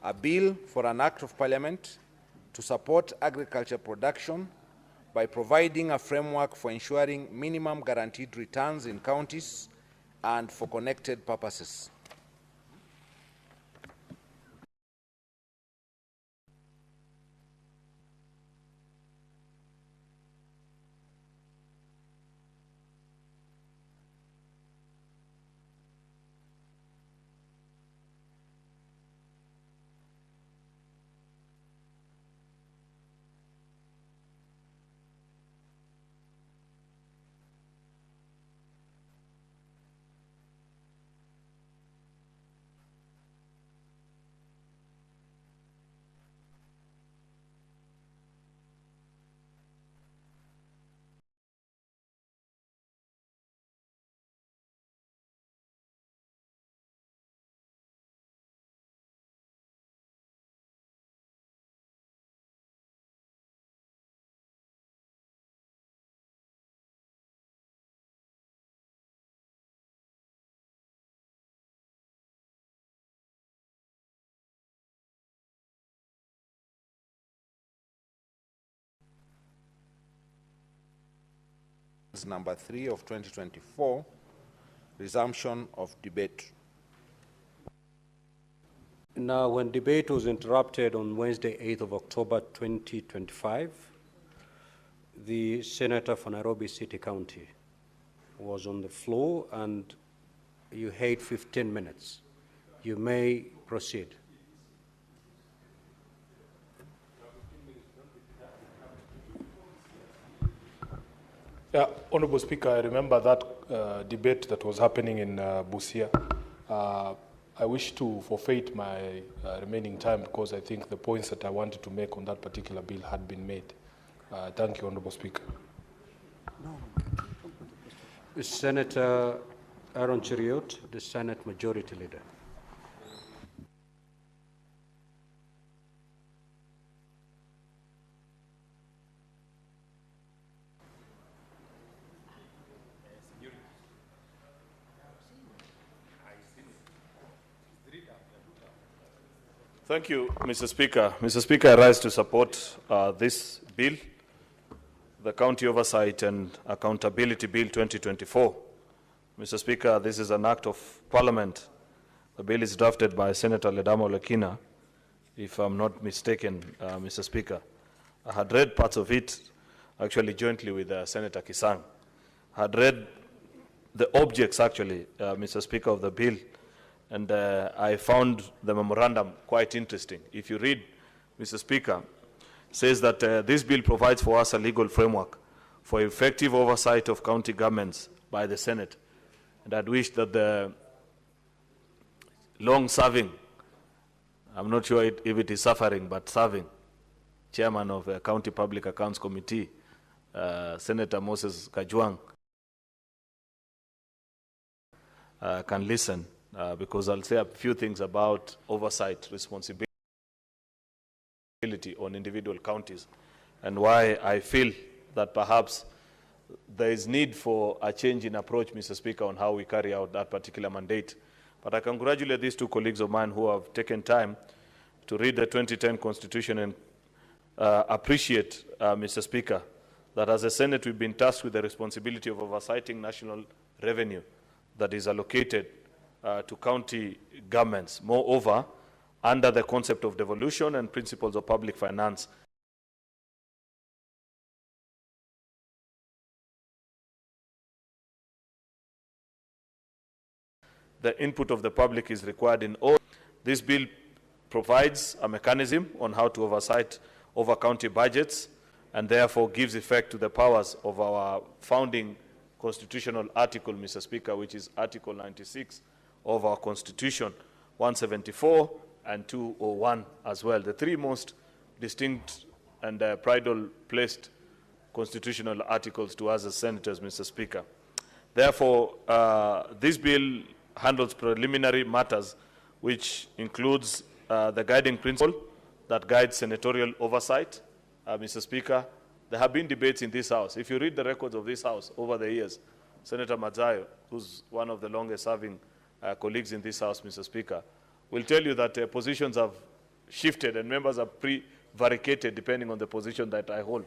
A bill for an act of parliament to support agriculture production by providing a framework for ensuring minimum guaranteed returns in counties and for connected purposes. Number 3 of 2024, resumption of debate. Now, when debate was interrupted on Wednesday, 8th of October 2025, the Senator for Nairobi City County was on the floor and you had 15 minutes. You may proceed. Yeah, Honorable Speaker, I remember that debate that was happening in Busia. I wish to forfeit my remaining time because I think the points that I wanted to make on that particular bill had been made. Thank you, Honorable Speaker. Senator Aaron Cheriot, the Senate Majority Leader. Thank you, Mr. Speaker. Mr. Speaker, I rise to support this bill, the County Oversight and Accountability Bill 2024. Mr. Speaker, this is an act of Parliament. The bill is drafted by Senator Ledamo Lekina, if I'm not mistaken, Mr. Speaker. I had read parts of it, actually jointly with Senator Kisang. I had read the objects, actually, Mr. Speaker, of the bill, and I found the memorandum quite interesting. If you read, Mr. Speaker, it says that this bill provides for us a legal framework for effective oversight of county governments by the Senate. And I'd wish that the long-serving, I'm not sure if it is suffering, but serving, chairman of the County Public Accounts Committee, Senator Moses Kajwang, can listen, because I'll say a few things about oversight responsibility on individual counties and why I feel that perhaps there is need for a change in approach, Mr. Speaker, on how we carry out that particular mandate. But I congratulate these two colleagues of mine who have taken time to read the 2010 Constitution and appreciate, Mr. Speaker, that as a Senate we've been tasked with the responsibility of oversighting national revenue that is allocated to county governments. Moreover, under the concept of devolution and principles of public finance, the input of the public is required in all. This bill provides a mechanism on how to oversight over county budgets and therefore gives effect to the powers of our founding constitutional article, Mr. Speaker, which is Article 96 of our Constitution, 174 and 201 as well, the three most distinct and prideful placed constitutional articles to us as senators, Mr. Speaker. Therefore, this bill handles preliminary matters, which includes the guiding principle that guides senatorial oversight. Mr. Speaker, there have been debates in this House. If you read the records of this House over the years, Senator Mazayo, who's one of the longest-serving colleagues in this House, Mr. Speaker, will tell you that positions have shifted and members are prevaricated depending on the position that I hold.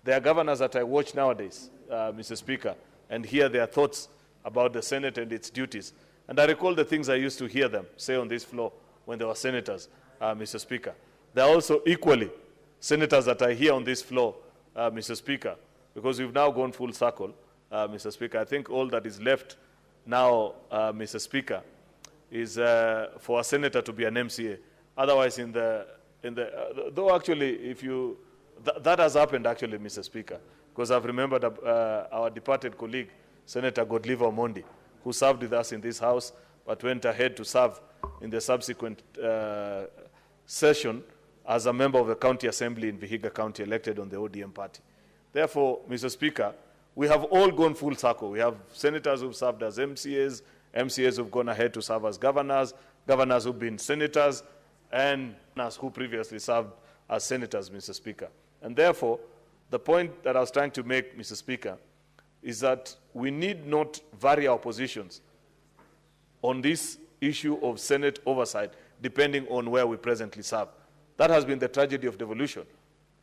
There are governors that I watch nowadays, Mr. Speaker, and hear their thoughts about the Senate and its duties. And I recall the things I used to hear them say on this floor when they were senators, Mr. Speaker. There are also equally senators that I hear on this floor, Mr. Speaker, because we've now gone full circle, Mr. Speaker. I think all that is left now, Mr. Speaker, is for a senator to be an MCA. Otherwise, though actually, if you, that has happened actually, Mr. Speaker, because I've remembered our departed colleague, Senator Godliver Omondi, who served with us in this House, but went ahead to serve in the subsequent session as a member of the County Assembly in Vihiga County, elected on the ODM party. Therefore, Mr. Speaker, we have all gone full circle. We have senators who've served as MCAs, MCAs who've gone ahead to serve as governors, governors who've been senators, and us who previously served as senators, Mr. Speaker. And therefore, the point that I was trying to make, Mr. Speaker, is that we need not vary our positions on this issue of Senate oversight depending on where we presently serve. That has been the tragedy of devolution.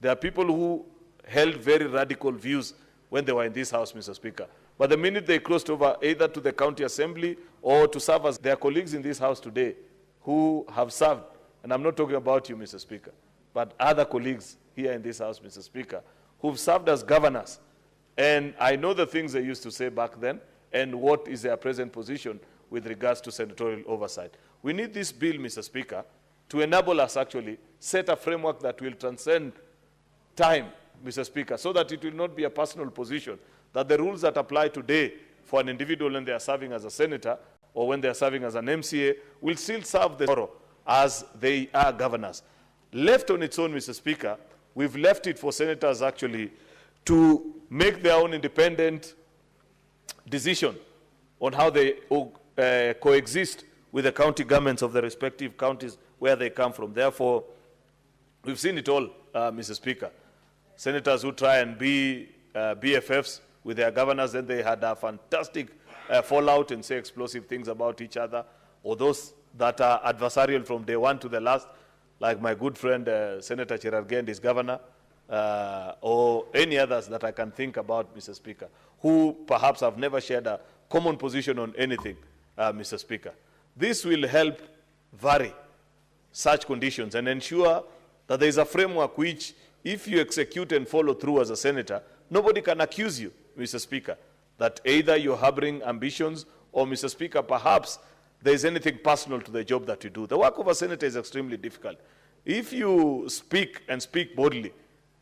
There are people who held very radical views when they were in this House, Mr. Speaker. But the minute they crossed over either to the County Assembly or to serve as their colleagues in this House today who have served, and I'm not talking about you, Mr. Speaker, but other colleagues here in this House, Mr. Speaker, who've served as governors. And I know the things they used to say back then and what is their present position with regards to senatorial oversight. We need this bill, Mr. Speaker, to enable us actually set a framework that will transcend time, Mr. Speaker, so that it will not be a personal position, that the rules that apply today for an individual when they are serving as a senator or when they are serving as an MCA will still serve the tomorrow as they are governors. Left on its own, Mr. Speaker, we've left it for senators actually to make their own independent decision on how they coexist with the county governments of the respective counties where they come from. Therefore, we've seen it all, Mr. Speaker. Senators who try and be BFFs with their governors, then they had a fantastic fallout and say explosive things about each other, or those that are adversarial from day one to the last. like my good friend Senator Cherargend is governor, or any others that I can think about, Mr. Speaker, who perhaps have never shared a common position on anything, Mr. Speaker. This will help vary such conditions and ensure that there is a framework which, if you execute and follow through as a senator, nobody can accuse you, Mr. Speaker, that either you're harboring ambitions or, Mr. Speaker, perhaps there is anything personal to the job that you do. The work of a senator is extremely difficult. If you speak and speak boldly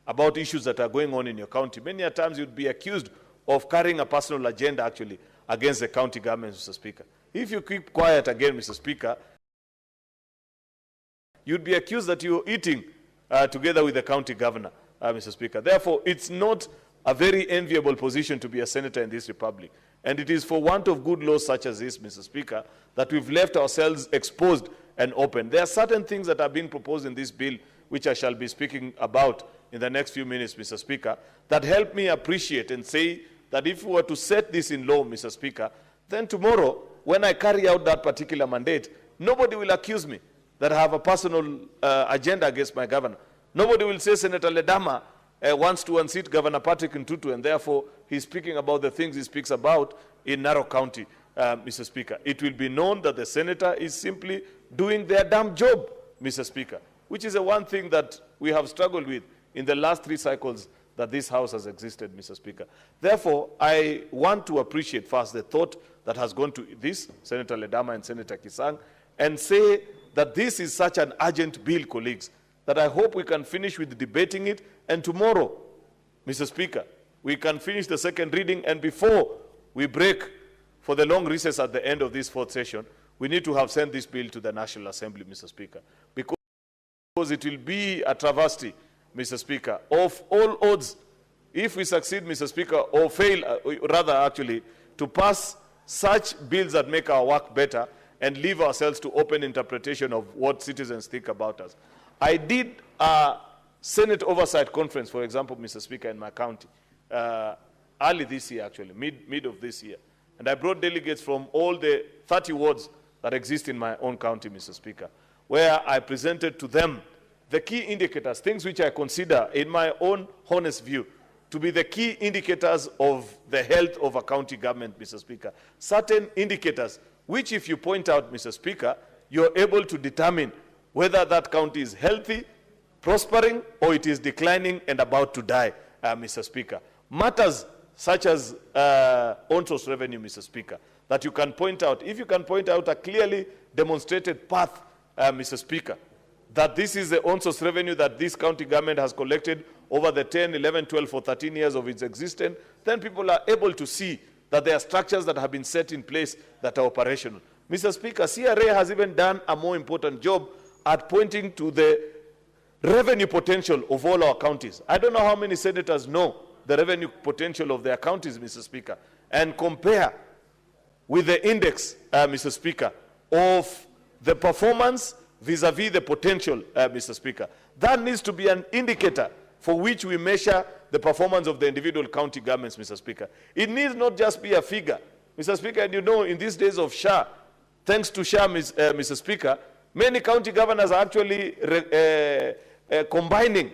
about issues that are going on in your county, many a times you'd be accused of carrying a personal agenda actually against the county government, Mr. Speaker. If you keep quiet again, Mr. Speaker, you'd be accused that you're eating together with the county governor, Mr. Speaker. Therefore, it's not a very enviable position to be a senator in this republic. And it is for want of good laws such as this, Mr. Speaker, that we've left ourselves exposed and open. There are certain things that are being proposed in this bill, which I shall be speaking about in the next few minutes, Mr. Speaker, that help me appreciate and say that if we were to set this in law, Mr. Speaker, then tomorrow, when I carry out that particular mandate, nobody will accuse me that I have a personal agenda against my governor. Nobody will say Senator Ledama wants to unseat Governor Patrick Ntutu, and therefore he's speaking about the things he speaks about in Narok County, Mr. Speaker. It will be known that the senator is simply doing their damn job, Mr. Speaker, which is the one thing that we have struggled with in the last 3 cycles that this House has existed, Mr. Speaker. Therefore, I want to appreciate first the thought that has gone to this, Senator Ledama and Senator Kisang, and say that this is such an urgent bill, colleagues, that I hope we can finish with debating it, and tomorrow, Mr. Speaker, we can finish the second reading, and before we break for the long recess at the end of this 4th session, we need to have sent this bill to the National Assembly, Mr. Speaker, because it will be a travesty, Mr. Speaker, of all odds, if we succeed, Mr. Speaker, or fail, rather actually, to pass such bills that make our work better and leave ourselves to open interpretation of what citizens think about us. I did a Senate Oversight Conference, for example, Mr. Speaker, in my county, early this year, actually, mid of this year. And I brought delegates from all the 30 wards that exist in my own county, Mr. Speaker, where I presented to them the key indicators, things which I consider, in my own honest view, to be the key indicators of the health of a county government, Mr. Speaker. Certain indicators which, if you point out, Mr. Speaker, you're able to determine whether that county is healthy, prospering, or it is declining and about to die, Mr. Speaker. Matters such as on-source revenue, Mr. Speaker, that you can point out. If you can point out a clearly demonstrated path, Mr. Speaker, that this is the on-source revenue that this county government has collected over the 10, 11, 12, or 13 years of its existence, then people are able to see that there are structures that have been set in place that are operational. Mr. Speaker, CRA has even done a more important job at pointing to the revenue potential of all our counties. I don't know how many senators know the revenue potential of their counties, Mr. Speaker, and compare with the index, Mr. Speaker, of the performance vis-a-vis the potential, Mr. Speaker. That needs to be an indicator for which we measure the performance of the individual county governments, Mr. Speaker. It needs not just be a figure. Mr. Speaker, and you know, in these days of SHA, thanks to SHA, Mr. Speaker, many county governors are actually combining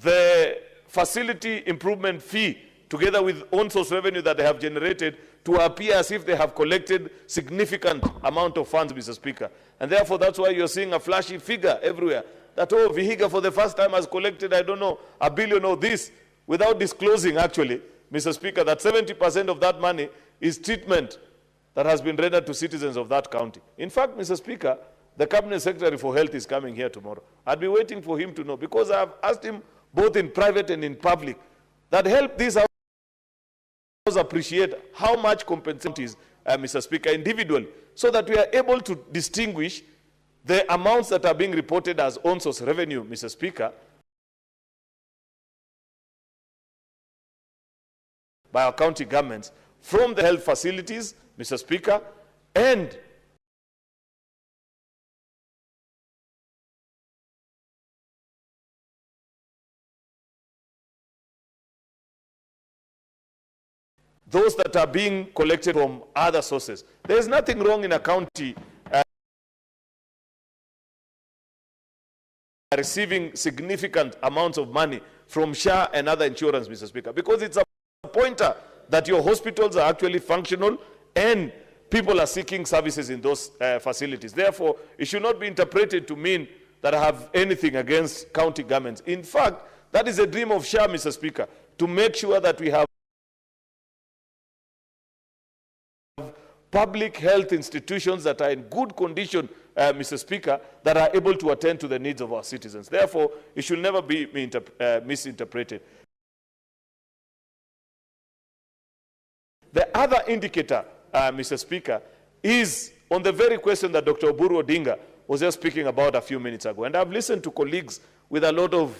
the facility improvement fee together with on-source revenue that they have generated to appear as if they have collected significant amount of funds, Mr. Speaker. And therefore, that's why you're seeing a flashy figure everywhere that, oh, Vihiga for the first time has collected, I don't know, $1 billion or this, without disclosing, actually, Mr. Speaker, that 70% of that money is treatment that has been rendered to citizens of that county. In fact, Mr. Speaker, the Cabinet Secretary for Health is coming here tomorrow. I'd be waiting for him to know, because I've asked him both in private and in public, that help these houses appreciate how much compensation is, Mr. Speaker, individually, so that we are able to distinguish the amounts that are being reported as on-source revenue, Mr. Speaker, by our county governments from the health facilities, Mr. Speaker, and those that are being collected from other sources. There is nothing wrong in a county receiving significant amounts of money from SHA and other insurance, Mr. Speaker, because it's a pointer that your hospitals are actually functional and people are seeking services in those facilities. Therefore, it should not be interpreted to mean that I have anything against county governments. In fact, that is a dream of SHA, Mr. Speaker, to make sure that we have public health institutions that are in good condition, Mr. Speaker, that are able to attend to the needs of our citizens. Therefore, it should never be misinterpreted. The other indicator, Mr. Speaker, is on the very question that Dr. Uhuru Odinga was just speaking about a few minutes ago. And I've listened to colleagues with a lot of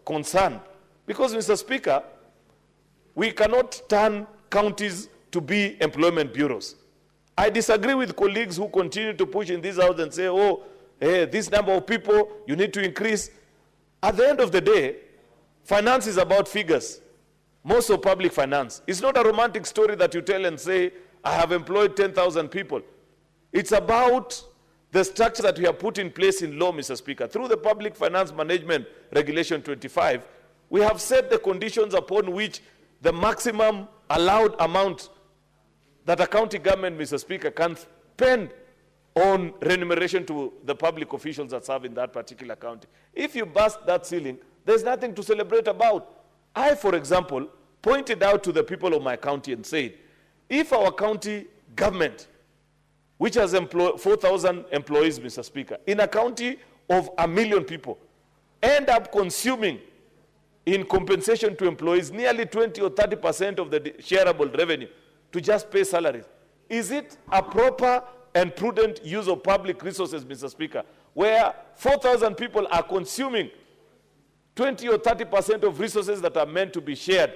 concern. Because, Mr. Speaker, we cannot turn counties to be employment bureaus. I disagree with colleagues who continue to push in this house and say, oh, this number of people, you need to increase. At the end of the day, finance is about figures. Most of public finance. It's not a romantic story that you tell and say, I have employed 10,000 people. It's about the structure that we have put in place in law, Mr. Speaker. Through the Public Finance Management Regulation 25, we have set the conditions upon which the maximum allowed amount that a county government, Mr. Speaker, can spend on remuneration to the public officials that serve in that particular county. If you bust that ceiling, there's nothing to celebrate about. I, for example, pointed out to the people of my county and said, if our county government, which has 4,000 employees, Mr. Speaker, in a county of 1 million people, end up consuming in compensation to employees nearly 20 or 30% of the shareable revenue to just pay salaries, is it a proper and prudent use of public resources, Mr. Speaker, where 4,000 people are consuming 20 or 30% of resources that are meant to be shared,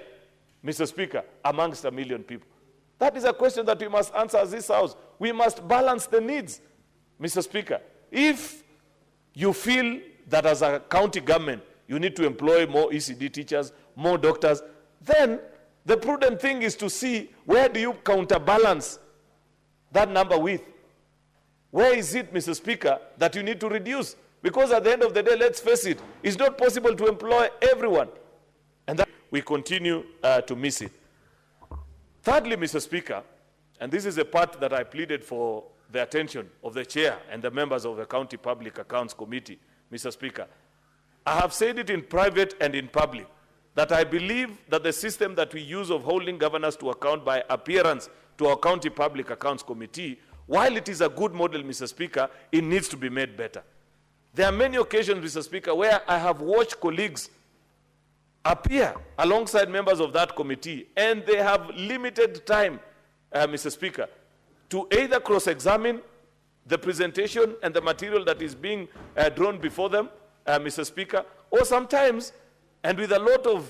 Mr. Speaker, amongst 1 million people? That is a question that we must answer as this House. We must balance the needs, Mr. Speaker. If you feel that as a county government, you need to employ more ECD teachers, more doctors, then the prudent thing is to see where do you counterbalance that number with. Where is it, Mr. Speaker, that you need to reduce? Because at the end of the day, let's face it, it's not possible to employ everyone. And that we continue to miss it. Thirdly, Mr. Speaker, and this is a part that I pleaded for the attention of the chair and the members of the County Public Accounts Committee, Mr. Speaker, I have said it in private and in public that I believe that the system that we use of holding governors to account by appearance to our County Public Accounts Committee, while it is a good model, Mr. Speaker, it needs to be made better. There are many occasions, Mr. Speaker, where I have watched colleagues appear alongside members of that committee, and they have limited time, Mr. Speaker, to either cross-examine the presentation and the material that is being drawn before them, Mr. Speaker, or sometimes, and with a lot of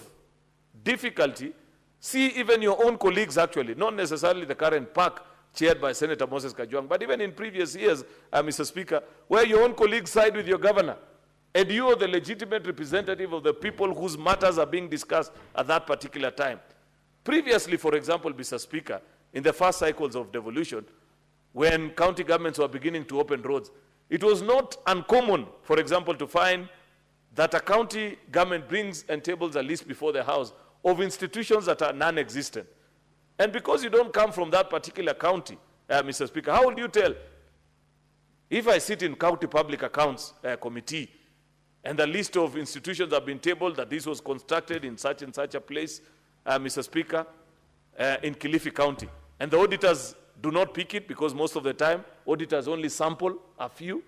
difficulty, see even your own colleagues actually, not necessarily the current PAC chaired by Senator Moses Kajwang, but even in previous years, Mr. Speaker, where your own colleagues side with your governor, and you are the legitimate representative of the people whose matters are being discussed at that particular time. Previously, for example, Mr. Speaker, in the first cycles of devolution, when county governments were beginning to open roads, it was not uncommon, for example, to find that a county government brings and tables a list before the House of institutions that are non-existent. And because you don't come from that particular county, Mr. Speaker, how will you tell? If I sit in County Public Accounts Committee and the list of institutions have been tabled that this was constructed in such and such a place, Mr. Speaker, in Kilifi County, and the auditors do not pick it because most of the time auditors only sample a few,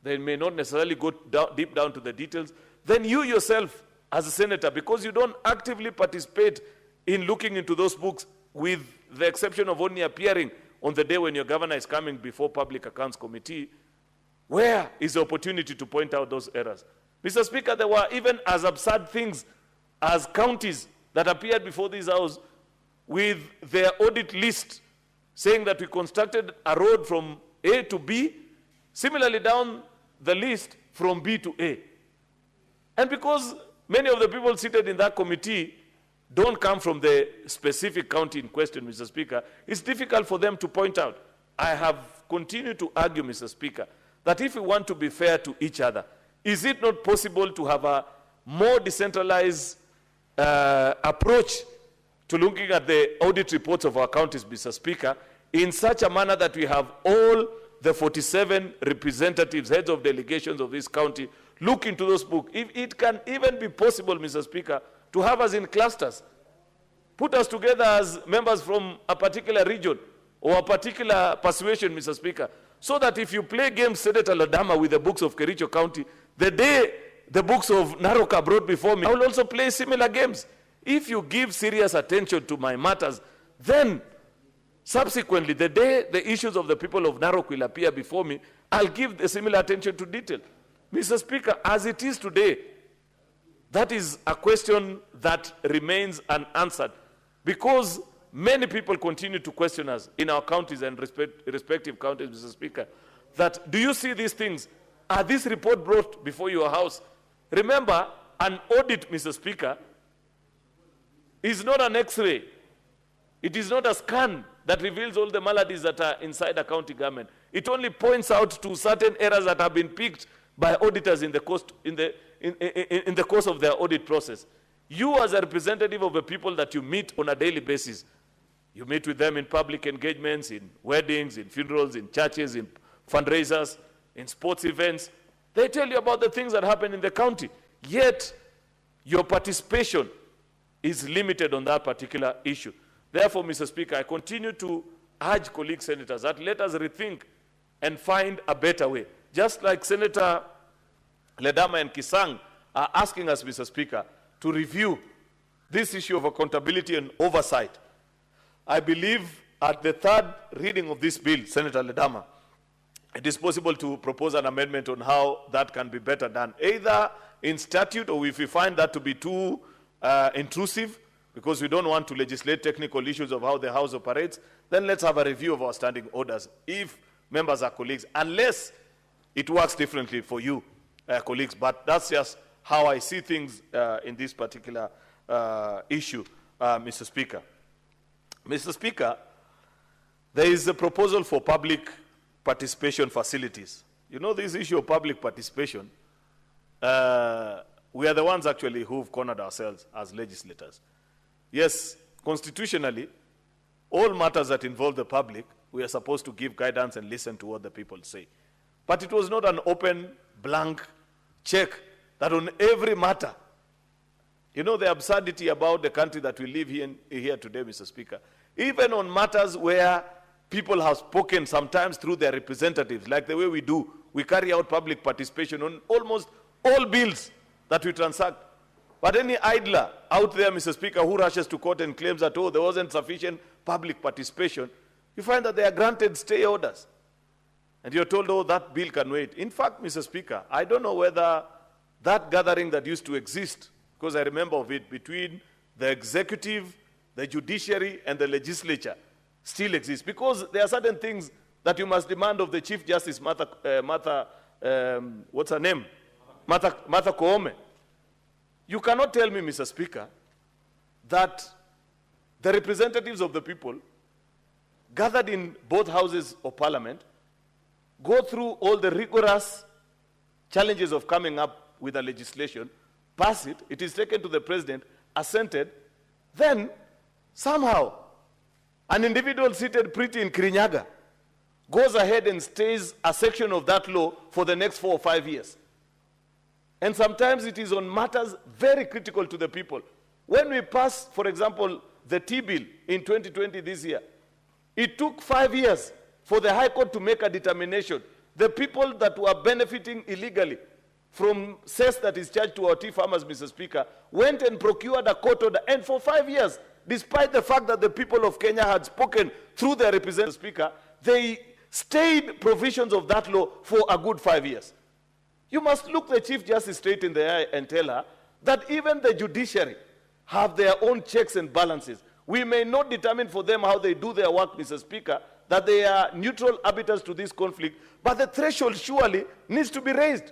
they may not necessarily go deep down to the details, then you yourself as a senator, because you don't actively participate in looking into those books, with the exception of only appearing on the day when your governor is coming before Public Accounts Committee, where is the opportunity to point out those errors? Mr. Speaker, there were even as absurd things as counties that appeared before this House with their audit list saying that we constructed a road from A to B, similarly down the list from B to A. And because many of the people seated in that committee don't come from the specific county in question, Mr. Speaker, it's difficult for them to point out. I have continued to argue, Mr. Speaker, that if we want to be fair to each other, is it not possible to have a more decentralized approach to looking at the audit reports of our counties, Mr. Speaker, in such a manner that we have all the 47 representatives, heads of delegations of this county, look into those books. If it can even be possible, Mr. Speaker, to have us in clusters, put us together as members from a particular region or a particular persuasion, Mr. Speaker, so that if you play games, Senator Ledama, with the books of Kericho County, the day the books of Narok are brought before me, I will also play similar games. If you give serious attention to my matters, then subsequently, the day the issues of the people of Narok will appear before me, I'll give the similar attention to detail. Mr. Speaker, as it is today, that is a question that remains unanswered because many people continue to question us in our counties and respective counties, Mr. Speaker, that do you see these things? Are this report brought before your house? Remember, an audit, Mr. Speaker, is not an X-ray. It is not a scan that reveals all the maladies that are inside a county government. It only points out to certain errors that have been picked by auditors in the course of their audit process. You, as a representative of the people that you meet on a daily basis, you meet with them in public engagements, in weddings, in funerals, in churches, in fundraisers, in sports events. They tell you about the things that happen in the county. Yet, your participation is limited on that particular issue. Therefore, Mr. Speaker, I continue to urge colleague senators that let us rethink and find a better way. Just like Senator Ledama and Kisang are asking us, Mr. Speaker, to review this issue of accountability and oversight. I believe at the third reading of this bill, Senator Ledama, it is possible to propose an amendment on how that can be better done, either in statute or if we find that to be too intrusive, because we don't want to legislate technical issues of how the House operates, then let's have a review of our standing orders if members are colleagues, unless it works differently for you, colleagues. But that's just how I see things in this particular issue, Mr. Speaker. Mr. Speaker, there is a proposal for public participation facilities. You know, this issue of public participation, we are the ones actually who've cornered ourselves as legislators. Yes, constitutionally, all matters that involve the public, we are supposed to give guidance and listen to what the people say. But it was not an open, blank check that on every matter. You know the absurdity about the country that we live here today, Mr. Speaker. Even on matters where people have spoken sometimes through their representatives, like the way we do, we carry out public participation on almost all bills that we transact. But any idler out there, Mr. Speaker, who rushes to court and claims that, oh, there wasn't sufficient public participation, you find that they are granted stay orders. And you're told, oh, that bill can wait. In fact, Mr. Speaker, I don't know whether that gathering that used to exist, because I remember of it, between the executive, the judiciary, and the legislature still exists. Because there are certain things that you must demand of the Chief Justice, Martha Koome. You cannot tell me, Mr. Speaker, that the representatives of the people gathered in both houses of parliament go through all the rigorous challenges of coming up with a legislation, pass it, it is taken to the president, assented, then somehow an individual seated pretty in Kirinyaga goes ahead and stays a section of that law for the next 4 or 5 years. And sometimes it is on matters very critical to the people. When we passed, for example, the T-bill in 2020 this year, it took 5 years for the High Court to make a determination. The people that were benefiting illegally from cess that is charged to our tea farmers, Mr. Speaker, went and procured a court order. And for 5 years, despite the fact that the people of Kenya had spoken through their representative Speaker, they stayed provisions of that law for a good 5 years. You must look the Chief Justice straight in the eye and tell her that even the judiciary have their own checks and balances. We may not determine for them how they do their work, Mr. Speaker, that they are neutral arbiters to this conflict, but the threshold surely needs to be raised.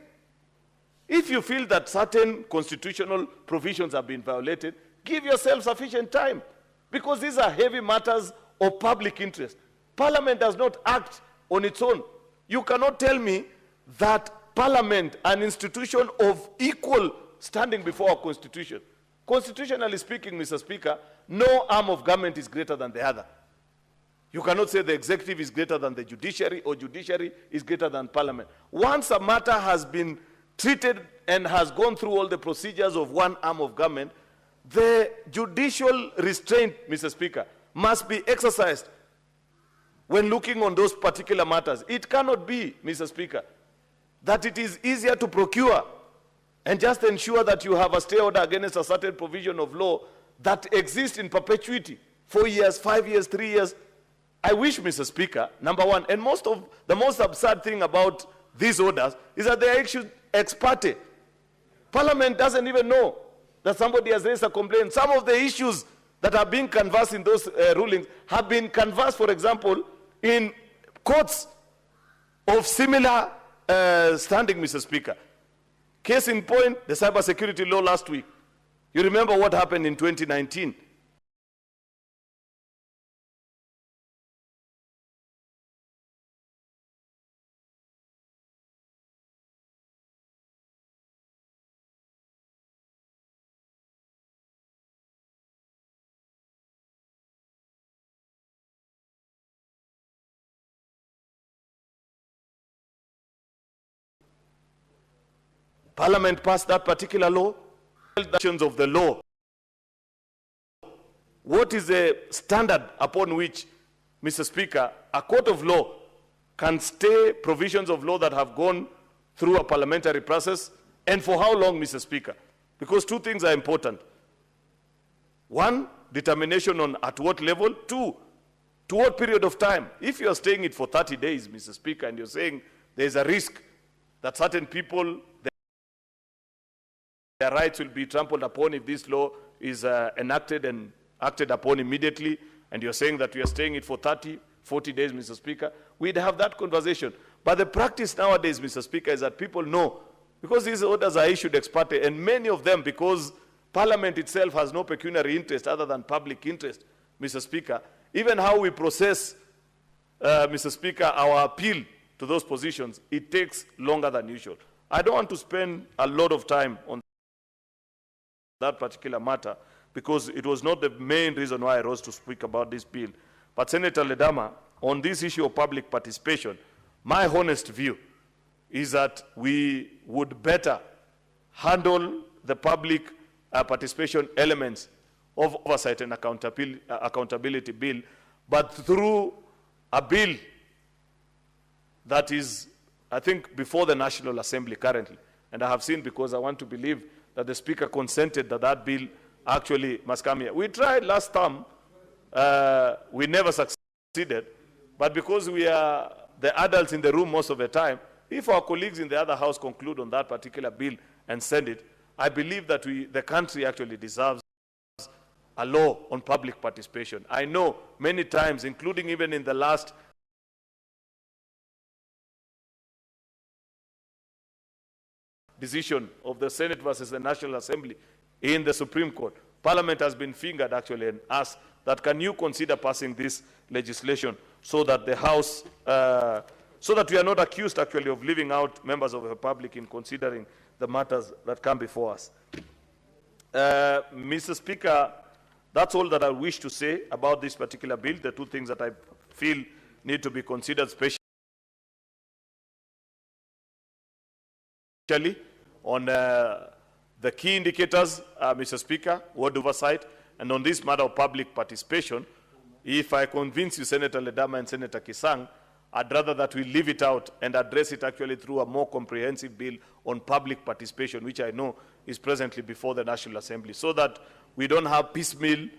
If you feel that certain constitutional provisions have been violated, give yourself sufficient time, because these are heavy matters of public interest. Parliament does not act on its own. You cannot tell me that Parliament, an institution of equal standing before our Constitution, constitutionally speaking, Mr. Speaker, no arm of government is greater than the other. You cannot say the executive is greater than the judiciary or judiciary is greater than Parliament. Once a matter has been treated and has gone through all the procedures of one arm of government, the judicial restraint, Mr. Speaker, must be exercised when looking on those particular matters. It cannot be, Mr. Speaker, that it is easier to procure and just ensure that you have a stay order against a certain provision of law that exists in perpetuity, 4 years, 5 years, 3 years. I wish, Mr. Speaker, number one, and the most absurd thing about these orders is that they are issued ex parte. Parliament doesn't even know that somebody has raised a complaint. Some of the issues that are being canvassed in those rulings have been canvassed, for example, in courts of similar standing, Mr. Speaker. Case in point, the cybersecurity law last week. You remember what happened in 2019. Parliament passed that particular law, of the law. What is the standard upon which, Mr. Speaker, a court of law can stay provisions of law that have gone through a parliamentary process, and for how long, Mr. Speaker? Because two things are important. One, determination on at what level. Two, to what period of time. If you are staying it for 30 days, Mr. Speaker, and you're saying there's a risk that certain people, their rights will be trampled upon if this law is enacted and acted upon immediately, and you're saying that we are staying it for 30, 40 days, Mr. Speaker, we'd have that conversation. But the practice nowadays, Mr. Speaker, is that people know, because these orders are issued ex parte, and many of them, because Parliament itself has no pecuniary interest other than public interest, Mr. Speaker, even how we process, Mr. Speaker, our appeal to those positions, it takes longer than usual. I don't want to spend a lot of time on that particular matter, because it was not the main reason why I rose to speak about this bill. But Senator Ledama, on this issue of public participation, my honest view is that we would better handle the public participation elements of oversight and accountability bill, but through a bill that is, I think, before the National Assembly currently. And I have seen, because I want to believe that the Speaker consented that that bill actually must come here. We tried last term, we never succeeded, but because we are the adults in the room most of the time, if our colleagues in the other house conclude on that particular bill and send it, I believe that the country actually deserves a law on public participation. I know many times, including even in the last decision of the Senate versus the National Assembly in the Supreme Court, Parliament has been fingered actually and asked that can you consider passing this legislation so that the House, so that we are not accused actually of leaving out members of the public in considering the matters that come before us. Mr. Speaker, that's all that I wish to say about this particular bill, the two things that I feel need to be considered especially on the key indicators, Mr. Speaker, ward oversight, and on this matter of public participation. If I convince you, Senator Ledama and Senator Kisang, I'd rather that we leave it out and address it actually through a more comprehensive bill on public participation, which I know is presently before the National Assembly, so that we don't have piecemeal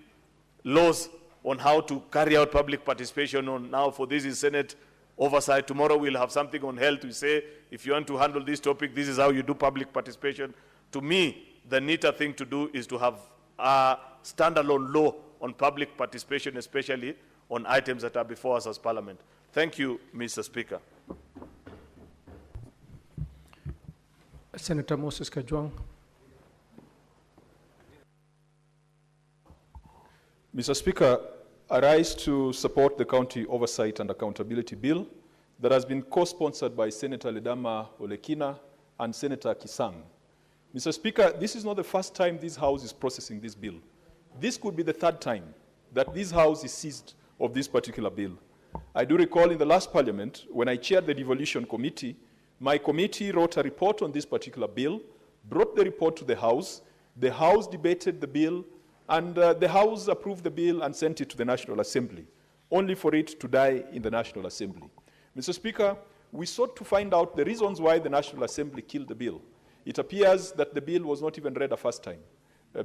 laws on how to carry out public participation. On now, for this is Senate oversight. Tomorrow we'll have something on health. We say, if you want to handle this topic, this is how you do public participation. To me, the neater thing to do is to have a standalone law on public participation, especially on items that are before us as Parliament. Thank you, Mr. Speaker. Senator Moses Kajwang. Mr. Speaker, I rise to support the County Oversight and Accountability Bill that has been co-sponsored by Senator Ledama Olekina and Senator Kisang. Mr. Speaker, this is not the first time this House is processing this bill. This could be the third time that this House is seized of this particular bill. I do recall in the last Parliament, when I chaired the Devolution Committee, my committee wrote a report on this particular bill, brought the report to the House debated the bill, and the House approved the bill and sent it to the National Assembly, only for it to die in the National Assembly. Mr. Speaker, we sought to find out the reasons why the National Assembly killed the bill. It appears that the bill was not even read a first time,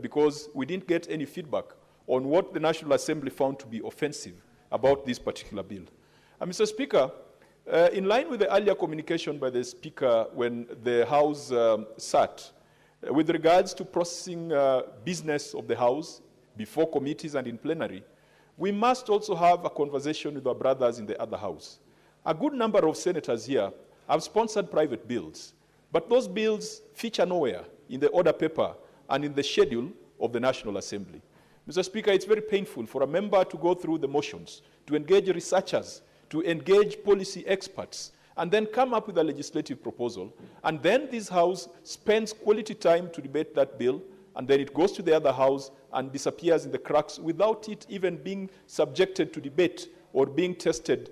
because we didn't get any feedback on what the National Assembly found to be offensive about this particular bill. And Mr. Speaker, in line with the earlier communication by the Speaker when the House sat, with regards to processing business of the House before committees and in plenary, we must also have a conversation with our brothers in the other House. A good number of senators here have sponsored private bills, but those bills feature nowhere in the order paper and in the schedule of the National Assembly. Mr. Speaker, it's very painful for a member to go through the motions, to engage researchers, to engage policy experts, and then come up with a legislative proposal. And then this House spends quality time to debate that bill, and then it goes to the other House and disappears in the cracks without it even being subjected to debate or being tested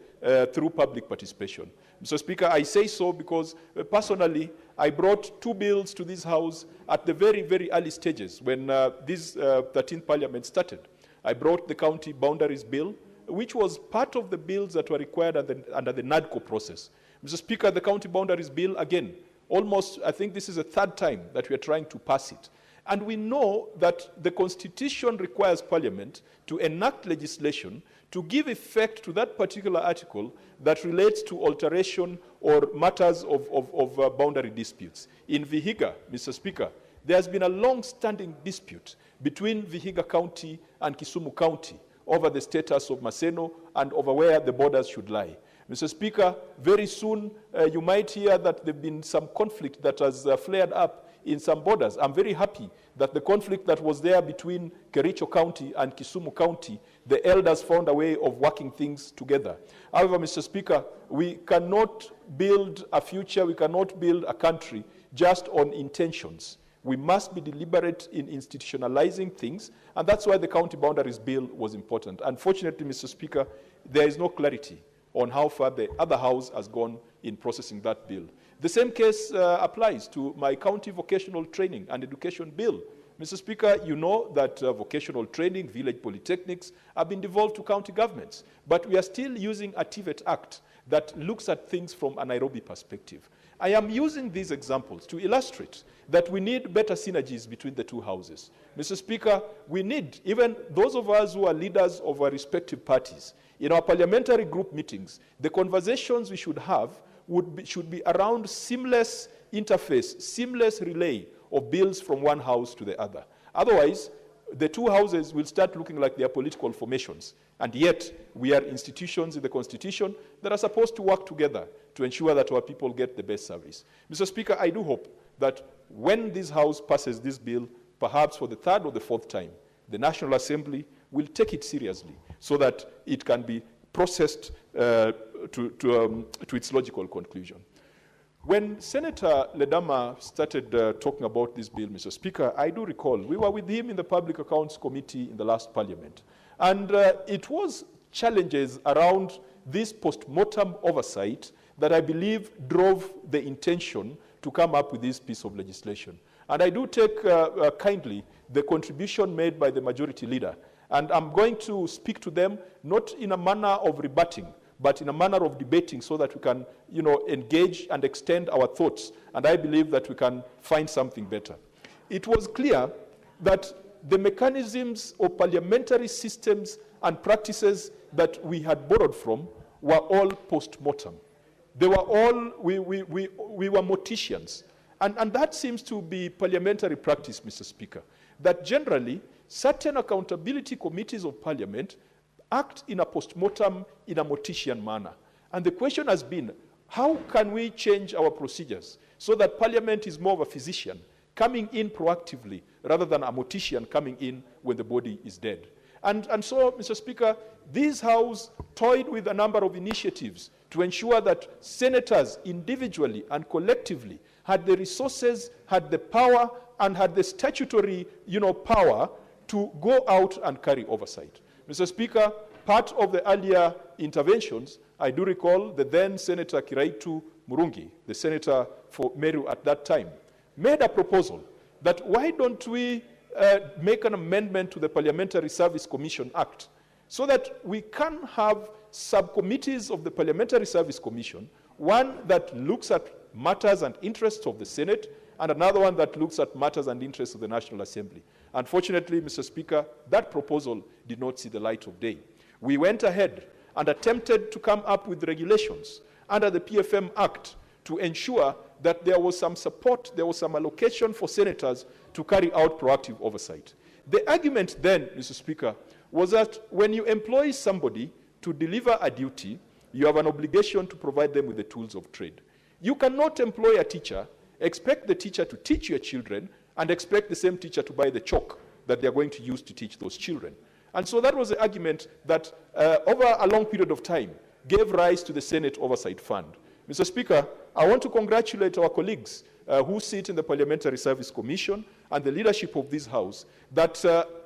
through public participation. Mr. Speaker, I say so because personally, I brought 2 bills to this House at the very, very early stages when this 13th Parliament started. I brought the County Boundaries Bill, which was part of the bills that were required under the NADCO process. Mr. Speaker, the County Boundaries Bill, again, almost, I think this is the 3rd time that we are trying to pass it. And we know that the Constitution requires Parliament to enact legislation to give effect to that particular article that relates to alteration or matters of boundary disputes. In Vihiga, Mr. Speaker, there has been a long-standing dispute between Vihiga County and Kisumu County over the status of Maseno and over where the borders should lie. Mr. Speaker, very soon you might hear that there have been some conflict that has flared up in some borders. I'm very happy that the conflict that was there between Kericho County and Kisumu County, the elders found a way of working things together. However, Mr. Speaker, we cannot build a future, we cannot build a country just on intentions. We must be deliberate in institutionalizing things, and that's why the County Boundaries Bill was important. Unfortunately, Mr. Speaker, there is no clarity on how far the other House has gone in processing that bill. The same case applies to my County Vocational Training and Education Bill. Mr. Speaker, you know that vocational training, village polytechnics have been devolved to county governments, but we are still using a TVET Act that looks at things from a Nairobi perspective. I am using these examples to illustrate that we need better synergies between the 2 houses. Mr. Speaker, we need, even those of us who are leaders of our respective parties, in our parliamentary group meetings, the conversations we should have should be around seamless interface, seamless relay of bills from one House to the other. Otherwise, the 2 houses will start looking like they are political formations, and yet we are institutions in the Constitution that are supposed to work together to ensure that our people get the best service. Mr. Speaker, I do hope that when this House passes this bill, perhaps for the 3rd or the 4th time, the National Assembly will take it seriously so that it can be processed to its logical conclusion. When Senator Ledama started talking about this bill, Mr. Speaker, I do recall we were with him in the Public Accounts Committee in the last Parliament. And it was challenges around this post-mortem oversight that I believe drove the intention to come up with this piece of legislation. And I do take kindly the contribution made by the majority leader. And I'm going to speak to them not in a manner of rebutting, but in a manner of debating so that we can, engage and extend our thoughts. And I believe that we can find something better. It was clear that the mechanisms of parliamentary systems and practices that we had borrowed from were all post-mortem. They were all, we were morticians. And that seems to be parliamentary practice, Mr. Speaker, that generally certain accountability committees of Parliament act in a post-mortem, in a mortician manner. And the question has been, how can we change our procedures so that Parliament is more of a physician, coming in proactively, rather than a mortician coming in when the body is dead? And so, Mr. Speaker, this House toyed with a number of initiatives to ensure that senators individually and collectively had the resources, had the power, and had the statutory, power to go out and carry oversight. Mr. Speaker, part of the earlier interventions, I do recall the then Senator Kiraitu Murungi, the senator for Meru at that time, made a proposal that why don't we make an amendment to the Parliamentary Service Commission Act so that we can have subcommittees of the Parliamentary Service Commission, one that looks at matters and interests of the Senate, and another one that looks at matters and interests of the National Assembly. Unfortunately, Mr. Speaker, that proposal did not see the light of day. We went ahead and attempted to come up with regulations under the PFM Act to ensure that there was some support, there was some allocation for senators to carry out proactive oversight. The argument then, Mr. Speaker, was that when you employ somebody to deliver a duty, you have an obligation to provide them with the tools of trade. You cannot employ a teacher, expect the teacher to teach your children, and expect the same teacher to buy the chalk that they're going to use to teach those children. And so that was the argument that over a long period of time gave rise to the Senate Oversight Fund. Mr. Speaker, I want to congratulate our colleagues who sit in the Parliamentary Service Commission and the leadership of this House that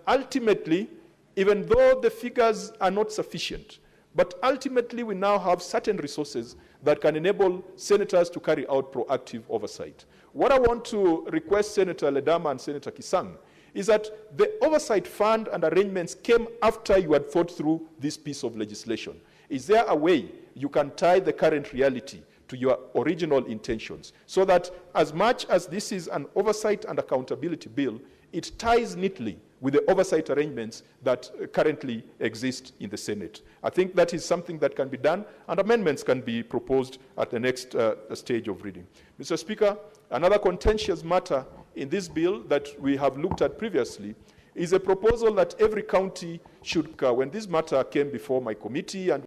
ultimately, even though the figures are not sufficient, but ultimately we now have certain resources that can enable senators to carry out proactive oversight. What I want to request Senator Ledama and Senator Kisang is that the oversight fund and arrangements came after you had thought through this piece of legislation. Is there a way you can tie the current reality to your original intentions so that as much as this is an oversight and accountability bill, it ties neatly with the oversight arrangements that currently exist in the Senate? I think that is something that can be done, and amendments can be proposed at the next stage of reading. Mr. Speaker, another contentious matter in this bill that we have looked at previously is a proposal that every county should, when this matter came before my committee and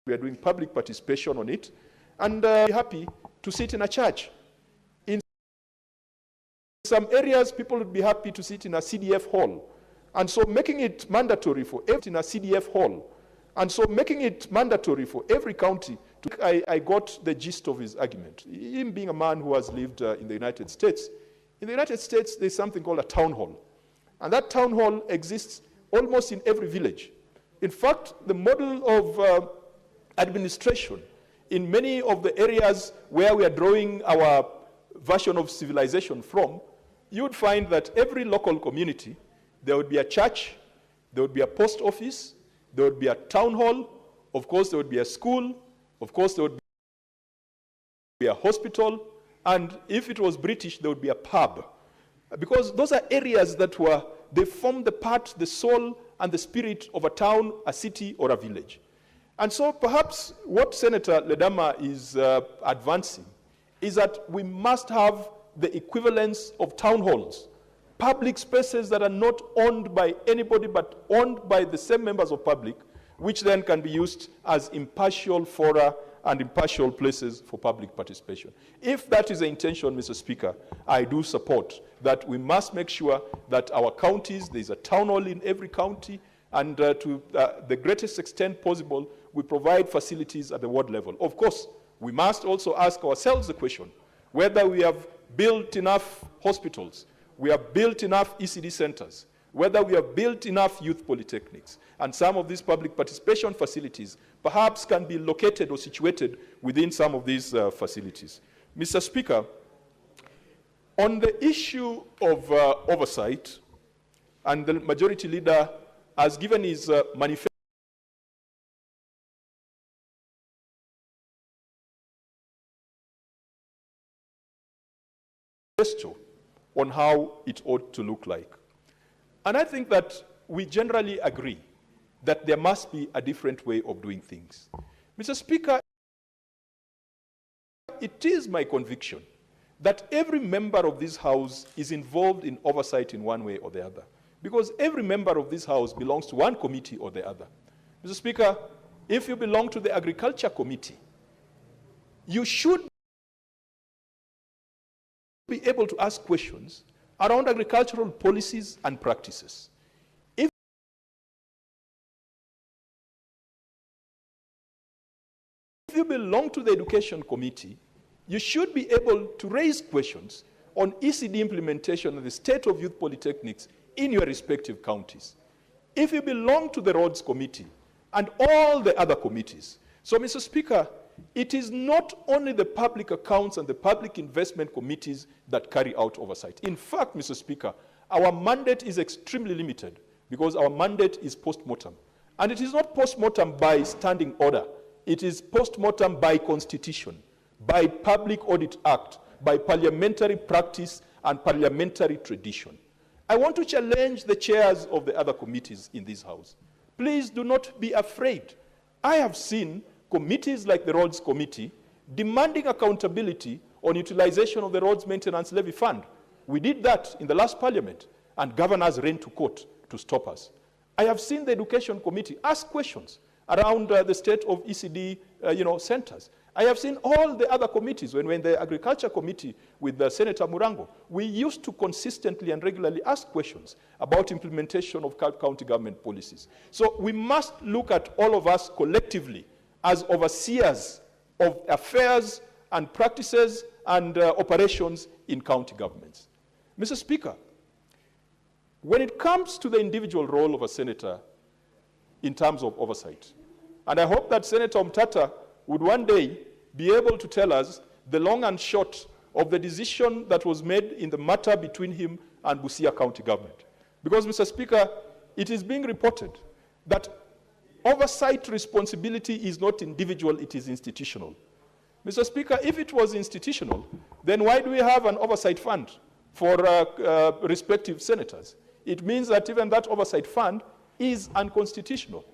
we are doing public participation on it, and happy to sit in a church. In some areas, people would be happy to sit in a CDF hall, and so making it mandatory for every in a CDF hall, and so making it mandatory for every county. I got the gist of his argument. Him being a man who has lived in the United States. In the United States, there's something called a town hall, and that town hall exists almost in every village. In fact, the model of administration in many of the areas where we are drawing our version of civilization from, you would find that every local community, there would be a church, there would be a post office, there would be a town hall, of course there would be a school, of course there would be a hospital, and if it was British, there would be a pub. Because those are areas that they form the part, the soul, and the spirit of a town, a city, or a village. And so perhaps what Senator Ledama is advancing is that we must have the equivalence of town halls, public spaces that are not owned by anybody but owned by the same members of public, which then can be used as impartial fora and impartial places for public participation. If that is the intention, Mr. Speaker, I do support that we must make sure that our counties, there's a town hall in every county, and to the greatest extent possible, we provide facilities at the ward level. Of course, we must also ask ourselves the question whether we have built enough hospitals, we have built enough ECD centers, whether we have built enough youth polytechnics, and some of these public participation facilities perhaps can be located or situated within some of these facilities. Mr. Speaker, on the issue of oversight, and the Majority Leader has given his manifesto on how it ought to look like. And I think that we generally agree that there must be a different way of doing things. Mr. Speaker, it is my conviction that every member of this House is involved in oversight in one way or the other, because every member of this House belongs to one committee or the other. Mr. Speaker, if you belong to the Agriculture Committee, you should be able to ask questions around agricultural policies and practices. If you belong to the Education Committee, you should be able to raise questions on ECD implementation and the state of youth polytechnics in your respective counties. If you belong to the Roads Committee and all the other committees. So, Mr. Speaker, it is not only the public accounts and the public investment committees that carry out oversight. In fact, Mr. Speaker, our mandate is extremely limited because our mandate is post-mortem. And it is not post-mortem by standing order. It is post-mortem by constitution, by Public Audit Act, by parliamentary practice and parliamentary tradition. I want to challenge the chairs of the other committees in this House. Please do not be afraid. I have seen committees like the Roads Committee demanding accountability on utilization of the Roads Maintenance Levy Fund. We did that in the last parliament, and governors ran to court to stop us. I have seen the Education Committee ask questions around the state of ECD centers. I have seen all the other committees. When we're in the Agriculture Committee with Senator Murango, we used to consistently and regularly ask questions about implementation of county government policies. So we must look at all of us collectively as overseers of affairs and practices and operations in county governments. Mr. Speaker, when it comes to the individual role of a senator in terms of oversight, and I hope that Senator Mutata would one day be able to tell us the long and short of the decision that was made in the matter between him and Busia County government. Because, Mr. Speaker, it is being reported that oversight responsibility is not individual, it is institutional. Mr. Speaker, if it was institutional, then why do we have an oversight fund for respective senators? It means that even that oversight fund is unconstitutional.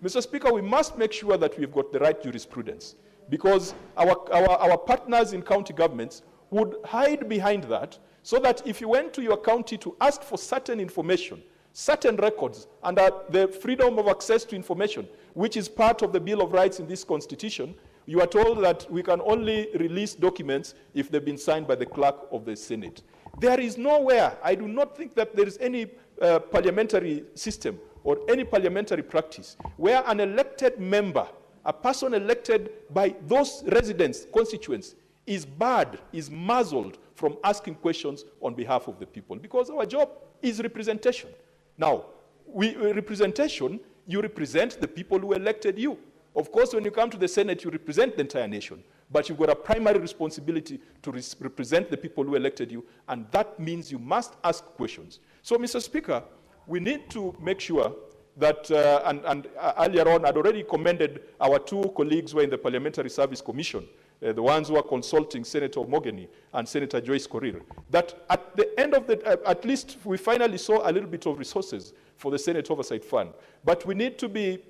Mr. Speaker, we must make sure that we've got the right jurisprudence, because our partners in county governments would hide behind that, so that if you went to your county to ask for certain information, certain records under the freedom of access to information, which is part of the Bill of Rights in this Constitution, you are told that we can only release documents if they've been signed by the clerk of the Senate. There is nowhere, I do not think that there is any parliamentary system or any parliamentary practice where an elected member, a person elected by those residents, constituents, is barred, is muzzled from asking questions on behalf of the people, because our job is representation. Now, representation, you represent the people who elected you. Of course, when you come to the Senate, you represent the entire nation, but you've got a primary responsibility to represent the people who elected you, and that means you must ask questions. So, Mr. Speaker, we need to make sure that, and earlier on, I'd already commended our two colleagues who were in the Parliamentary Service Commission, the ones who are consulting Senator Mogeni and Senator Joyce Korir, that at the end of the, at least we finally saw a little bit of resources for the Senate Oversight Fund. But we need to be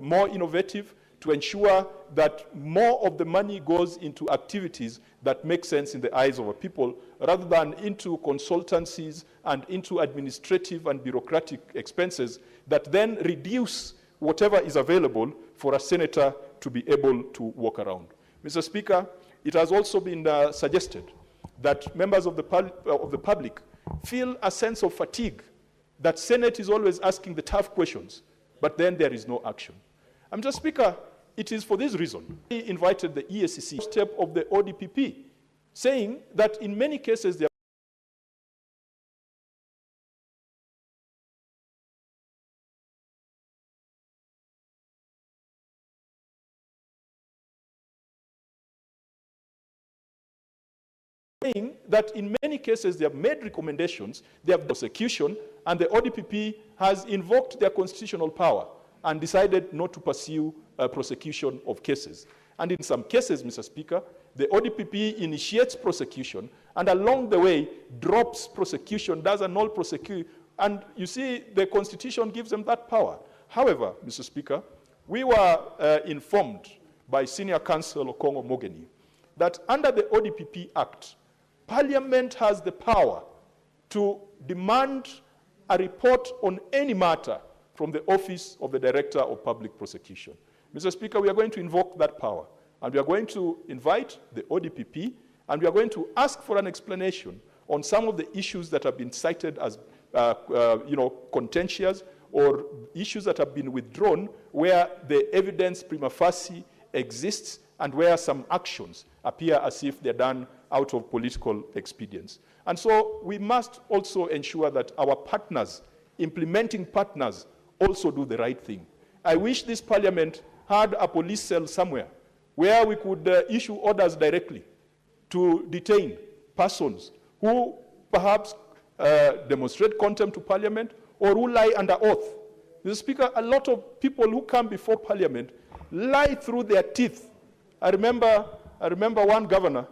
more innovative to ensure that more of the money goes into activities that make sense in the eyes of our people, rather than into consultancies and into administrative and bureaucratic expenses that then reduce whatever is available for a senator to be able to walk around. Mr. Speaker, it has also been suggested that members of the public feel a sense of fatigue, that Senate is always asking the tough questions, but then there is no action. Mr. Speaker, it is for this reason we invited the EACC step of the ODPP, saying that in many cases they are that in many cases they have made recommendations, they have prosecution, and the ODPP has invoked their constitutional power and decided not to pursue prosecution of cases. And in some cases, Mr. Speaker, the ODPP initiates prosecution and along the way drops prosecution, does a null And you see, the Constitution gives them that power. However, Mr. Speaker, we were informed by Senior Counsel Okongo Mogeni that under the ODPP Act, Parliament has the power to demand a report on any matter from the Office of the Director of Public Prosecution. Mr. Speaker, we are going to invoke that power, and we are going to invite the ODPP, and we are going to ask for an explanation on some of the issues that have been cited as contentious, or issues that have been withdrawn where the evidence prima facie exists and where some actions appear as if they're done out of political expedience. And so we must also ensure that our partners, implementing partners, also do the right thing. I wish this Parliament had a police cell somewhere where we could issue orders directly to detain persons who perhaps demonstrate contempt to Parliament or who lie under oath. Mr. Speaker, a lot of people who come before Parliament lie through their teeth. I remember one governor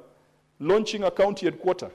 launching a county headquarters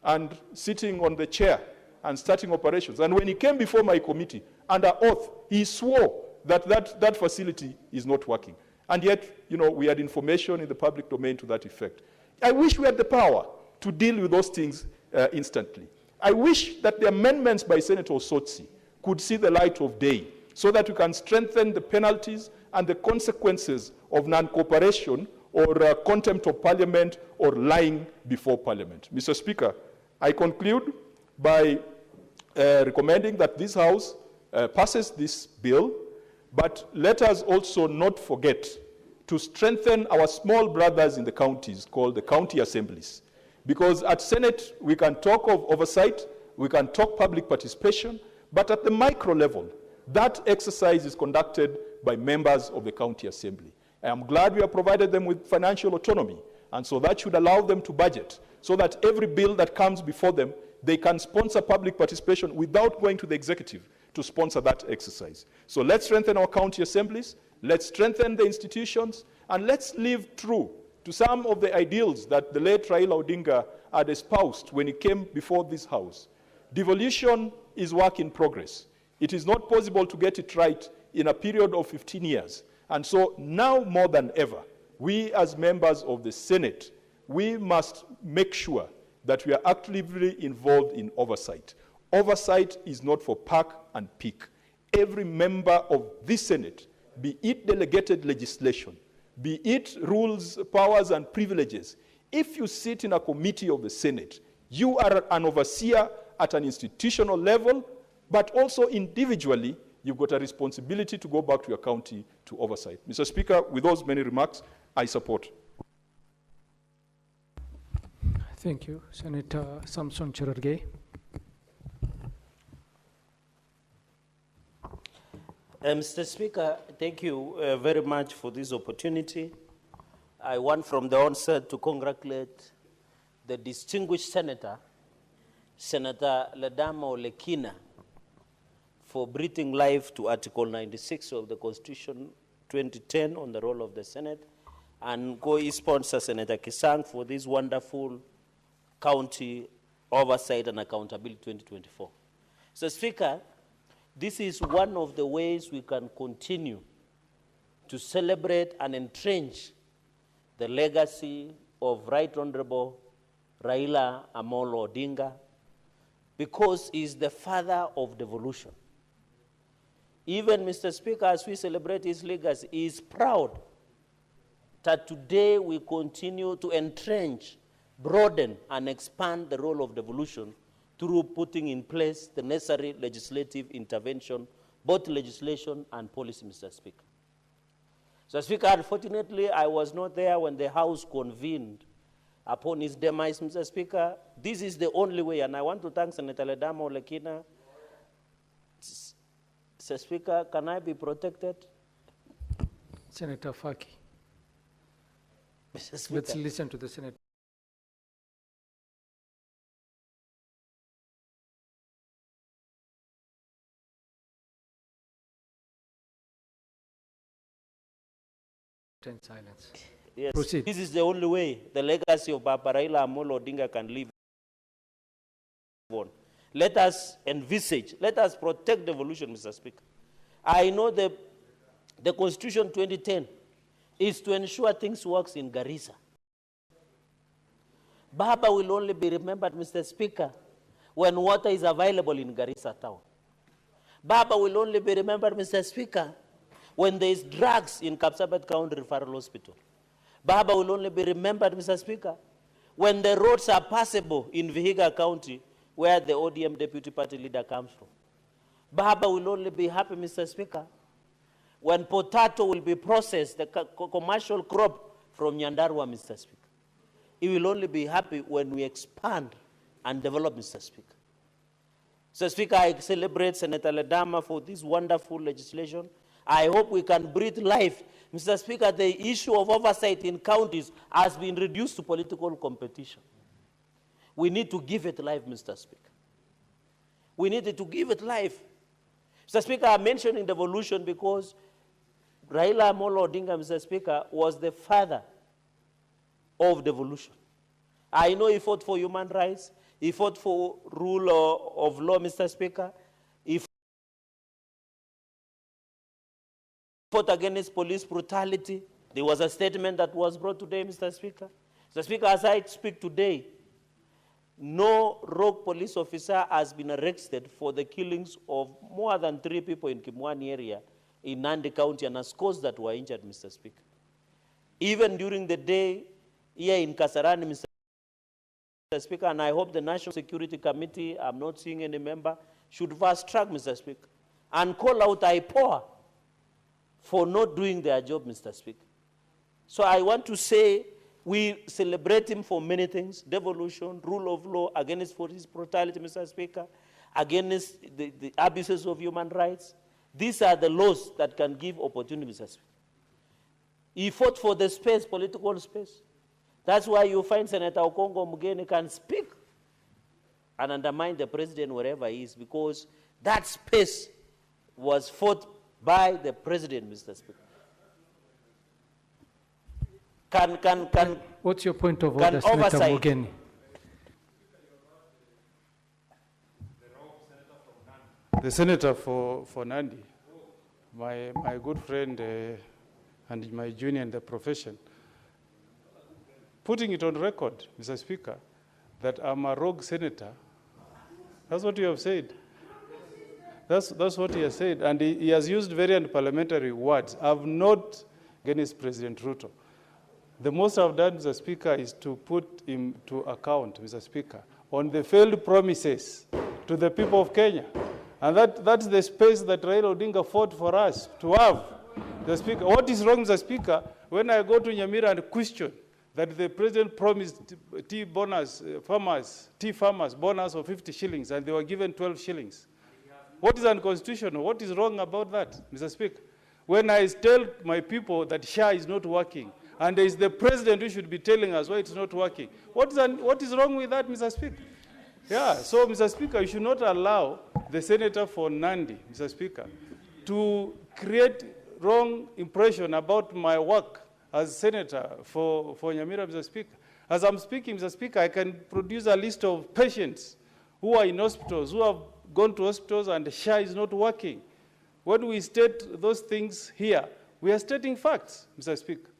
and sitting on the chair and starting operations. And when he came before my committee, under oath, he swore that facility is not working. And yet, we had information in the public domain to that effect. I wish we had the power to deal with those things instantly. I wish that the amendments by Senator Osotsi could see the light of day so that we can strengthen the penalties and the consequences of non-cooperation or contempt of Parliament or lying before Parliament. Mr. Speaker, I conclude by recommending that this House passes this bill, but let us also not forget to strengthen our small brothers in the counties called the county assemblies. Because at Senate, we can talk of oversight, we can talk public participation, but at the micro level, that exercise is conducted by members of the county assembly. I am glad we have provided them with financial autonomy, and so that should allow them to budget, so that every bill that comes before them, they can sponsor public participation without going to the executive to sponsor that exercise. So let's strengthen our county assemblies, let's strengthen the institutions, and let's live true to some of the ideals that the late Raila Odinga had espoused when he came before this House. Devolution is work in progress. It is not possible to get it right in a period of 15 years. And so now more than ever, we as members of the Senate, we must make sure that we are actively involved in oversight. Oversight is not for park and pick. Every member of this Senate, be it delegated legislation, be it rules, powers, and privileges, if you sit in a committee of the Senate, you are an overseer at an institutional level, but also individually, you've got a responsibility to go back to your county to oversight. Mr. Speaker, with those many remarks, I support. Thank you. Senator Samson Cherargei. Mr. Speaker, thank you very much for this opportunity. I want from the onset to congratulate the distinguished senator, Senator Ledamo Lekina, for breathing life to Article 96 of the Constitution 2010 on the role of the Senate, and co-sponsor Senator Kisang for this wonderful county oversight and accountability 2024. So, Speaker, this is one of the ways we can continue to celebrate and entrench the legacy of Right Honorable Raila Amolo Odinga, because he is the father of devolution. Even, Mr. Speaker, as we celebrate his legacy, he is proud that today we continue to entrench, broaden, and expand the role of devolution through putting in place the necessary legislative intervention, both legislation and policy, Mr. Speaker. So, Speaker, unfortunately, I was not there when the House convened upon his demise, Mr. Speaker. This is the only way, and I want to thank Senator Ledamo Lekina. Mr. Speaker, can I be protected? Senator Faki. Mr. Speaker. Let's listen to the Senator. Silence. Yes. Proceed. This is the only way the legacy of Baba Raila Amolo Odinga can live on. Let us envisage, let us protect devolution, Mr. Speaker. I know the Constitution 2010 is to ensure things works in Garissa. Baba will only be remembered, Mr. Speaker, when water is available in Garissa town. Baba will only be remembered, Mr. Speaker, when there is drugs in Kapsabet County Referral Hospital. Baba will only be remembered, Mr. Speaker, when the roads are passable in Vihiga County, where the ODM deputy party leader comes from. Baba will only be happy, Mr. Speaker, when potato will be processed, the commercial crop from Nyandarua, Mr. Speaker. He will only be happy when we expand and develop, Mr. Speaker. Mr. Speaker, I celebrate Senator Ledama for this wonderful legislation. I hope we can breathe life. Mr. Speaker, the issue of oversight in counties has been reduced to political competition. We need to give it life, Mr. Speaker. We need to give it life. Mr. Speaker, I'm mentioning devolution because Raila Amolo Odinga, Mr. Speaker, was the father of devolution. I know he fought for human rights. He fought for rule of law, Mr. Speaker. He fought against police brutality. There was a statement that was brought today, Mr. Speaker. Mr. Speaker, as I speak today, no rogue police officer has been arrested for the killings of more than 3 people in Kimwani area in Nandi County and scores that were injured, Mr. Speaker. Even during the day here in Kasarani, Mr. Speaker, and I hope the National Security Committee, I'm not seeing any member, should fast track, Mr. Speaker, and call out IPOA for not doing their job, Mr. Speaker. So I want to say we celebrate him for many things: devolution, rule of law, against police brutality, Mr. Speaker, against the abuses of human rights. These are the laws that can give opportunity, Mr. Speaker. He fought for the space, political space. That's why you find Senator Okongo Mugeni can speak and undermine the president wherever he is, because that space was fought by the president, Mr. Speaker. What's your point of order, Senator Mugeni? The senator for Nandi, my good friend and my junior in the profession, putting it on record, Mr. Speaker, that I'm a rogue senator. That's what you have said. That's what he has said. And he has used very unparliamentary words. I've not against President Ruto. The most I've done, Mr. Speaker, is to put him to account, Mr. Speaker, on the failed promises to the people of Kenya. And that's the space that Raila Odinga fought for us to have. Mr. Speaker, what is wrong, Mr. Speaker, when I go to Nyamira and question that the president promised tea farmers bonus of 50 shillings and they were given 12 shillings. What is unconstitutional? What is wrong about that, Mr. Speaker? When I tell my people that SHA is not working, and it is the president who should be telling us why it's not working, what is wrong with that, Mr. Speaker? Yeah, so, Mr. Speaker, you should not allow the senator for Nandi, Mr. Speaker, to create wrong impression about my work as senator for Nyamira, Mr. Speaker. As I'm speaking, Mr. Speaker, I can produce a list of patients who are in hospitals, who have gone to hospitals and SHA is not working. When we state those things here, we are stating facts, Mr. Speaker.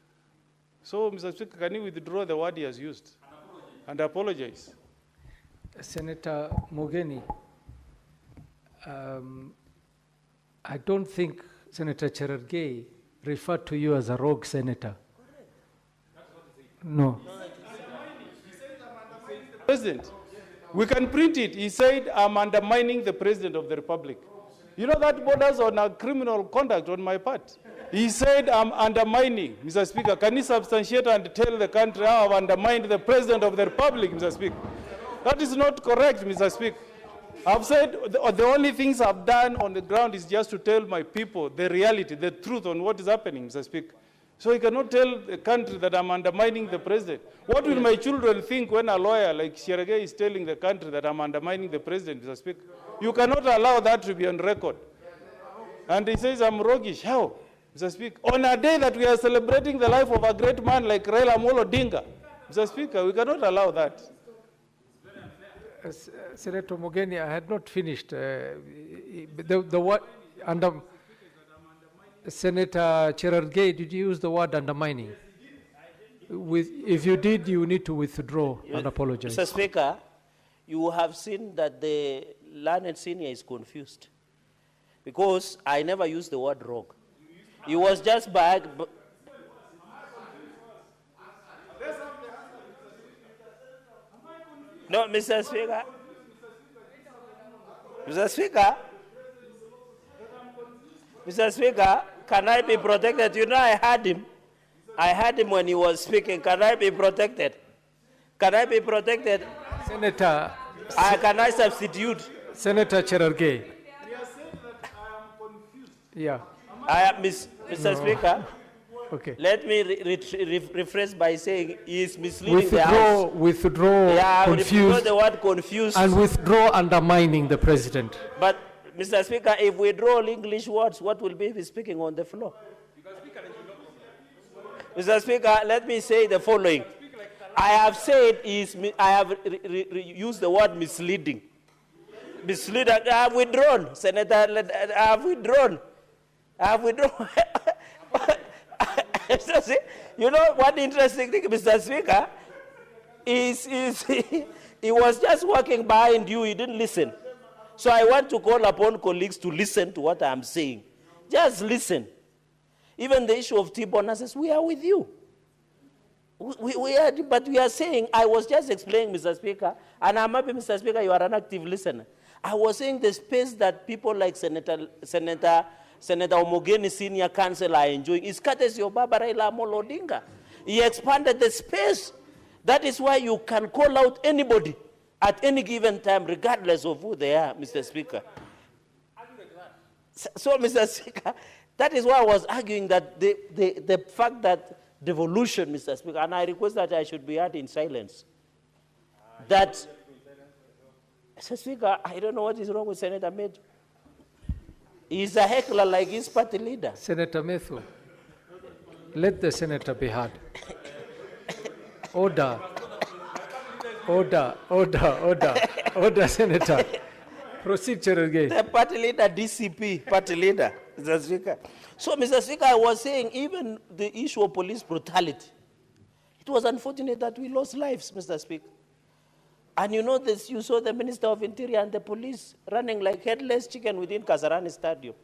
So, Mr. Speaker, can you withdraw the word he has used and apologize? Senator Mugeni, I don't think Senator Cherargei referred to you as a rogue senator. No. President, we can print it. He said, I'm undermining the President of the Republic. You know, that borders on a criminal conduct on my part. He said, I'm undermining. Mr. Speaker, can you substantiate and tell the country how I've undermined the President of the Republic, Mr. Speaker? That is not correct, Mr. Speaker. I've said the only things I've done on the ground is just to tell my people the reality, the truth on what is happening, Mr. Speaker. So you cannot tell the country that I'm undermining the president. What will my children think when a lawyer like Cherargei is telling the country that I'm undermining the president, Mr. Speaker? You cannot allow that to be on record. And he says I'm roguish. How, Mr. Speaker? On a day that we are celebrating the life of a great man like Raila Amolo Odinga, Mr. Speaker, we cannot allow that. Senator Mogeni, I had not finished. The word under Senator Cherargei, did you use the word undermining? If you did, you need to withdraw and apologize. Mr. Speaker, you have seen that the learned senior is confused because I never used the word wrong. He was just by. No, Mr. Speaker. Mr. Speaker. Mr. Speaker, can I be protected? You know, I heard him. I heard him when he was speaking. Can I be protected? Can I be protected? Senator. Can I substitute? Senator Cherargei. Yeah. Mr. Speaker. Okay. Let me rephrase by saying he is misleading the House. Withdraw, yeah, confused. Withdraw the word confused. And withdraw undermining the president. But, Mr. Speaker, if we draw English words, what will be speaking on the floor? Mr. Speaker, let me say the following. I have said I have used the word misleading. Misleading. I have withdrawn, Senator. I have withdrawn. I have withdrawn. You know what interesting thing, Mr. Speaker, is he was just walking behind you. He didn't listen. So I want to call upon colleagues to listen to what I'm saying. Just listen. Even the issue of T-bonuses, we are with you. But we are saying, I was just explaining, Mr. Speaker, and I'm happy, Mr. Speaker, you are an active listener. I was saying the space that people like Senator Omogeni Senior Counsel are enjoying is courtesy of Baba Raila Amolo Odinga. He expanded the space. That is why you can call out anybody at any given time, regardless of who they are, Mr. Speaker. So, Mr. Speaker, that is why I was arguing that the fact that devolution, Mr. Speaker, and I request that I should be heard in silence, that, Mr. Speaker, I don't know what is wrong with Senator Medu. He's a heckler like his party leader. Senator Methu, let the senator be heard. Order. Order, Senator. Proceed, Cherargei. The party leader, DCP, party leader, Mr. Speaker. So, Mr. Speaker, I was saying even the issue of police brutality, it was unfortunate that we lost lives, Mr. Speaker. And you know this, you saw the Minister of Interior and the police running like headless chicken within Kasarani Stadium.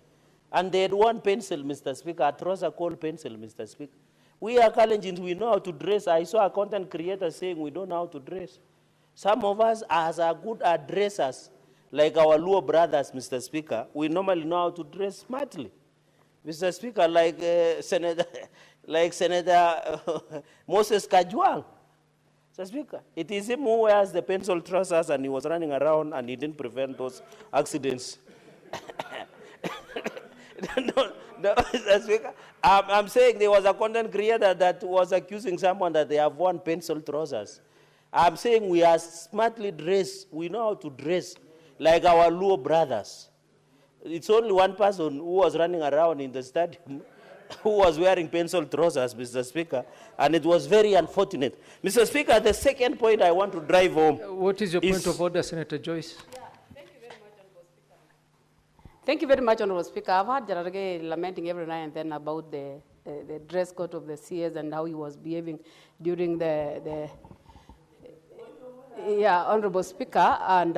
And they had one pencil, Mr. Speaker, a trouser called pencil, Mr. Speaker. We are Kalenjins, we know how to dress. I saw a content creator saying we don't know how to dress. Some of us are good at dressers, like our Luo brothers, Mr. Speaker. We normally know how to dress smartly. Mr. Speaker, like Senator Moses Kajwang. Mr. Speaker, it is him who wears the pencil trousers and he was running around and he didn't prevent those accidents. No, Mr. Speaker, I'm saying there was a content creator that was accusing someone that they have worn pencil trousers. I'm saying we are smartly dressed. We know how to dress like our Luo brothers. It's only one person who was running around in the stadium who was wearing pencil trousers, Mr. Speaker, and it was very unfortunate. Mr. Speaker, the second point I want to drive home. What is your point of order, Senator Joyce? Yeah, thank you very much, Honorable Speaker. Thank you very much, Honorable Speaker. I've heard Cherargei lamenting every now and then about the dress code of the CS and how he was behaving during yeah, Honorable Speaker, and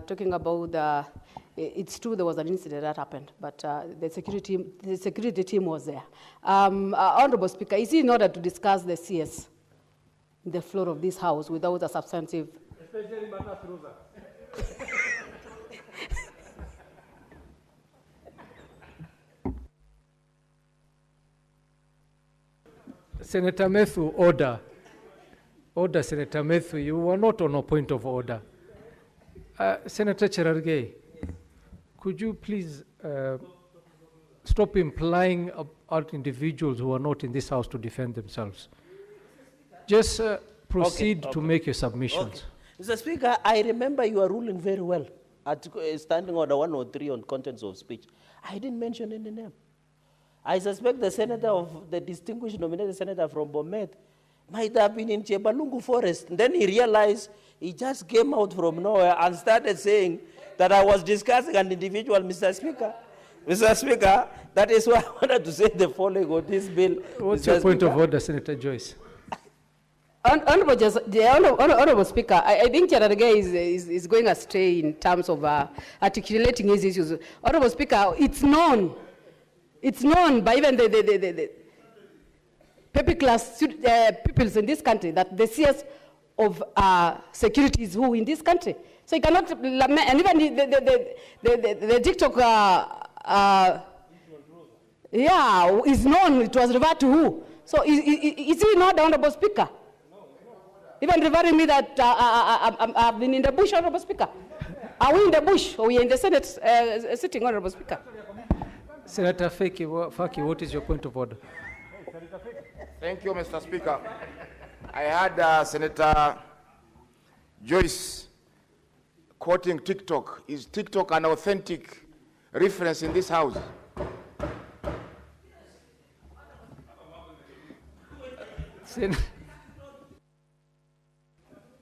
talking about it's true there was an incident that happened, but the security team was there. Honorable Speaker, is it in order to discuss the CS in the floor of this House without a substantive... Senator Methu, order. Order, Senator Methu. You were not on a point of order. Senator Cherargei, could you please stop implying about individuals who are not in this House to defend themselves? Just proceed to make your submissions. Okay. Mr. Speaker, I remember you are ruling very well at Standing Order 103 on contents of speech. I didn't mention any name. I suspect the senator of the distinguished nominated senator from Bomet might have been in Chebalungu Forest. And then he realized He just came out from nowhere and started saying that I was discussing an individual, Mr. Speaker. Mr. Speaker, that is why I wanted to say the following on this bill. What's Mr. your point Speaker? of order, Senator Joyce? Honorable Speaker, I think Cherargei is going astray in terms of articulating his issues. Honorable Speaker, it's known by even the paper class peoples in this country that the CS of security is who in this country. So you cannot, and even the TikTok, is known, it was referred to who. So is he not the Honorable Speaker? Even referring me that I've been in the bush, Honorable Speaker. Are we in the bush or we are in the Senate sitting, Honorable Speaker? Senator Faki, what is your point of order? Thank you, Mr. Speaker. I heard Senator Joyce quoting TikTok. Is TikTok an authentic reference in this house?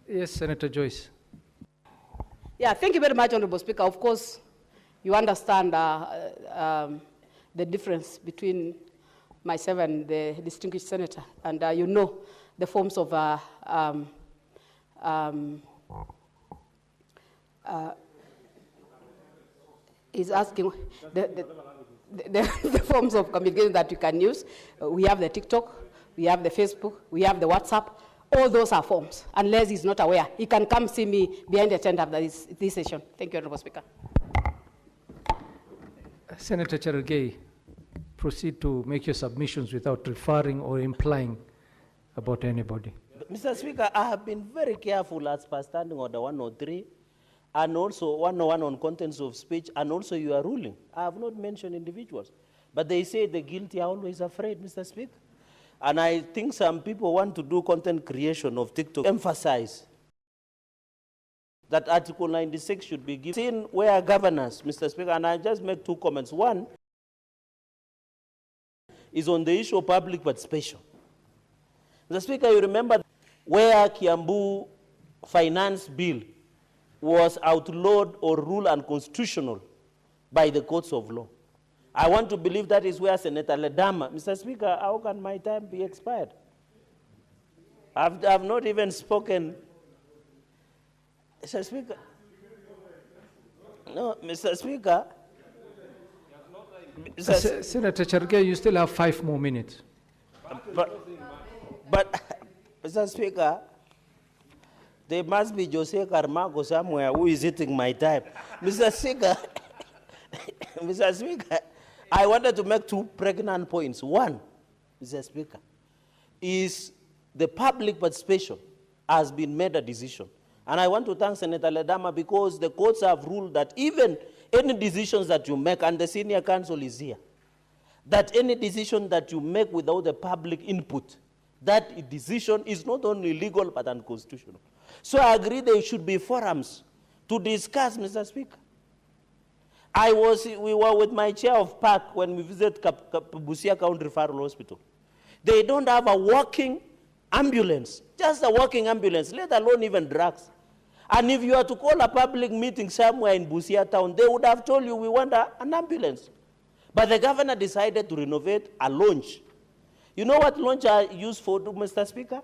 Yes, Senator Joyce. Yeah, thank you very much, Honorable Speaker. Of course, you understand the difference between myself and the distinguished senator, and you know the forms of is asking the forms of communication that you can use. We have the TikTok, we have the Facebook, we have the WhatsApp. All those are forms. Unless he's not aware, he can come see me behind the tent after this session. Thank you, Honorable Speaker. Senator Cherargei, proceed to make your submissions without referring or implying about anybody. Mr. Speaker, I have been very careful as per Standing Order 103 and also 101 on contents of speech, and also your ruling. I have not mentioned individuals. But they say the guilty are always afraid, Mr. Speaker. And I think some people want to do content creation of TikTok. Emphasize that Article 96 should be given where governance, Mr. Speaker, and I just make two comments. One is on the issue of public participation. Mr. Speaker, you remember where Kiambu finance bill was outlawed or ruled unconstitutional by the courts of law. I want to believe that is where Senator Ledama, Mr. Speaker, how can my time be expired? I've not even spoken. Mr. Speaker. No, Mr. Speaker. Senator Cherargei, you still have 5 more minutes. But Mr. Speaker, there must be Jose Carmago somewhere who is eating my time. Mr. Speaker, Mr. Speaker, I wanted to make 2 pregnant points. One, Mr. Speaker, is the public participation has been made a decision. And I want to thank Senator Ledama because the courts have ruled that even any decisions that you make, and the senior counsel is here, that any decision that you make without the public input, that decision is not only legal but unconstitutional. So I agree there should be forums to discuss, Mr. Speaker. We were with my chair of PAC when we visited Busia County Referral Hospital. They don't have a working ambulance, just a working ambulance, let alone even drugs. And if you are to call a public meeting somewhere in Busia town, they would have told you we want an ambulance. But the governor decided to renovate a launch. You know what launch are used for, Mr. Speaker?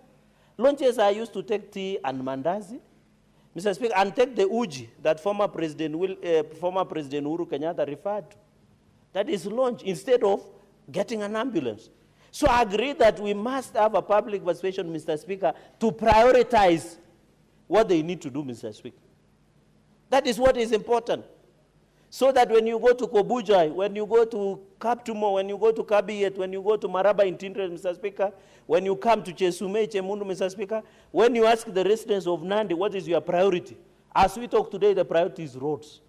Launches are used to take tea and mandazi, Mr. Speaker, and take the uji that former President Uhuru Kenyatta referred to. That is launch instead of getting an ambulance. So I agree that we must have a public participation, Mr. Speaker, to prioritize what they need to do, Mr. Speaker. That is what is important. So that when you go to Kobujai, when you go to Kaptumo, when you go to Kabiyet, when you go to Maraba in Tindre, Mr. Speaker, when you come to Chesume, Chemundu, Mr. Speaker, when you ask the residents of Nandi, what is your priority? As we talk today, the priority is roads.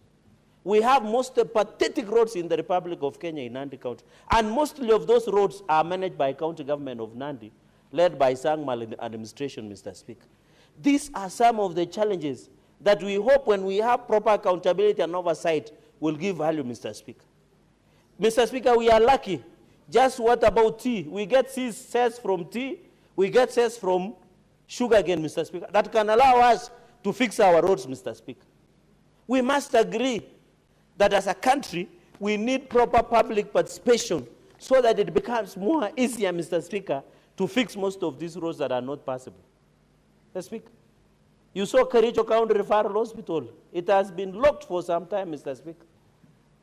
We have most pathetic roads in the Republic of Kenya in Nandi County. And mostly of those roads are managed by county government of Nandi, led by Sangmal administration, Mr. Speaker. These are some of the challenges that we hope when we have proper accountability and oversight will give value, Mr. Speaker. Mr. Speaker, we are lucky. Just what about tea? We get cess from tea. We get cess from sugar again, Mr. Speaker. That can allow us to fix our roads, Mr. Speaker. We must agree that as a country, we need proper public participation so that it becomes more easier, Mr. Speaker, to fix most of these roads that are not passable. Mr. Speaker, you saw Kericho County Referral Hospital. It has been locked for some time, Mr. Speaker.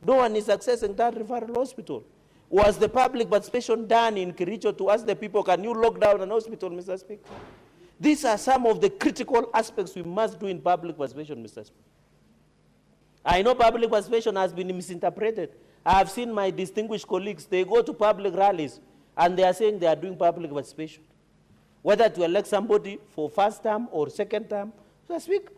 No one is accessing that referral hospital. Was the public participation done in Kericho to ask the people, can you lock down an hospital, Mr. Speaker? These are some of the critical aspects we must do in public participation, Mr. Speaker. I know public participation has been misinterpreted. I have seen my distinguished colleagues, they go to public rallies and they are saying they are doing public participation. Whether to elect somebody for first term or second term, Mr. Speaker,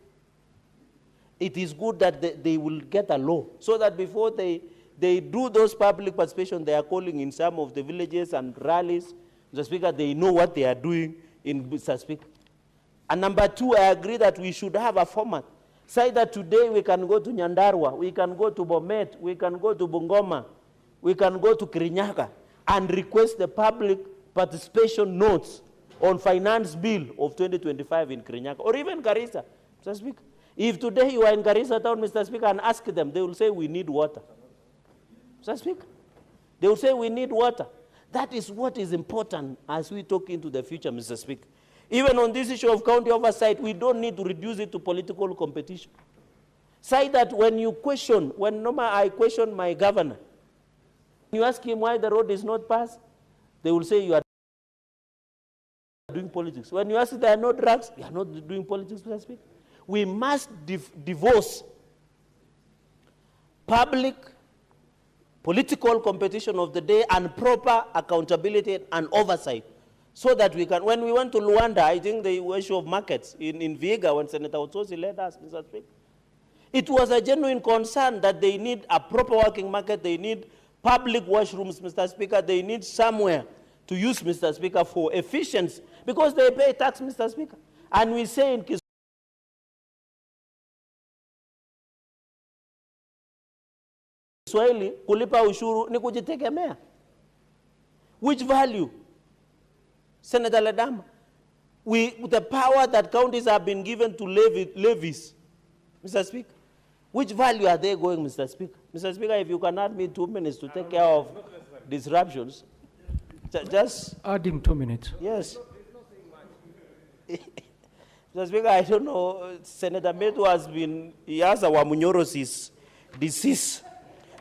it is good that they will get a law so that before they do those public participation they are calling in some of the villages and rallies, Mr. Speaker, they know what they are doing in Mr. Speaker. And number two, I agree that we should have a format. Say that today we can go to Nyandarua, we can go to Bomet, we can go to Bungoma, we can go to Kirinyaga and request the public participation notes on finance bill of 2025 in Kirinyaga or even Garissa, Mr. Speaker. If today you are in Garissa town, Mr. Speaker, and ask them, they will say we need water. Mr. Speaker, they will say we need water. That is what is important as we talk into the future, Mr. Speaker. Even on this issue of county oversight, we don't need to reduce it to political competition. Say that when you question, when I question my governor, you ask him why the road is not passed, they will say you are doing politics. When you ask if there are no drugs, you are not doing politics, Mr. Speaker. We must divorce public political competition of the day and proper accountability and oversight so that we can, when we went to Luanda, I think the issue of markets in Viega, when Senator Otosi led us, Mr. Speaker, it was a genuine concern that they need a proper working market, they need public washrooms, Mr. Speaker, they need somewhere to use, Mr. Speaker, for efficiency, because they pay tax, Mr. Speaker. And we say in Kiswahili, kulipa ushuru ni kujitegemea. Which value? Senator Ledama, the power that counties have been given to levies, Mr. Speaker, which value are they going, Mr. Speaker? Mr. Speaker, if you can add me 2 minutes to take care of disruptions, just... Add him 2 minutes. Yes. Mr. Speaker, I don't know, Senator Metu has a Wamunyoros's disease,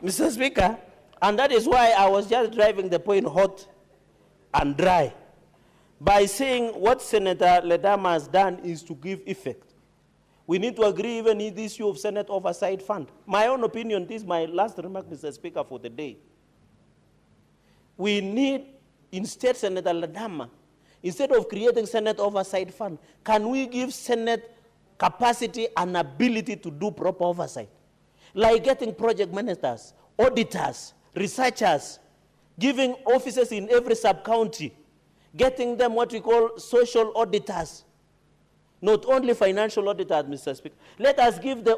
Mr. Speaker, and that is why I was just driving the point hot and dry by saying what Senator Ledama has done is to give effect. We need to agree even in the issue of Senate Oversight Fund. My own opinion, this is my last remark, Mr. Speaker, for the day. We need, instead, Senator Ledama, instead of creating Senate Oversight Fund, can we give Senate capacity and ability to do proper oversight? Like getting project managers, auditors, researchers, giving offices in every sub-county, getting them what we call social auditors, not only financial auditors, Mr. Speaker. Let us give the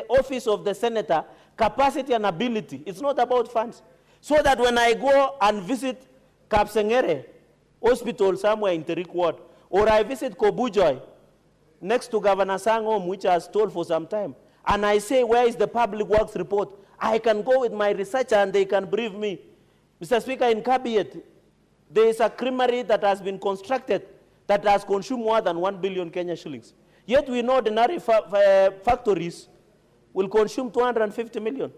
office of the senator capacity and ability. It's not about funds. So that when I go and visit Kapsengere Hospital somewhere in Terik Ward, or I visit Kobujoy, next to Governor Sangom, which I stole for some time, and I say, where is the public works report? I can go with my researcher and they can brief me. Mr. Speaker, in Kabiet, there is a creamery that has been constructed that has consumed more than 1 billion Kenya shillings. Yet we know ordinary factories will consume 250 million.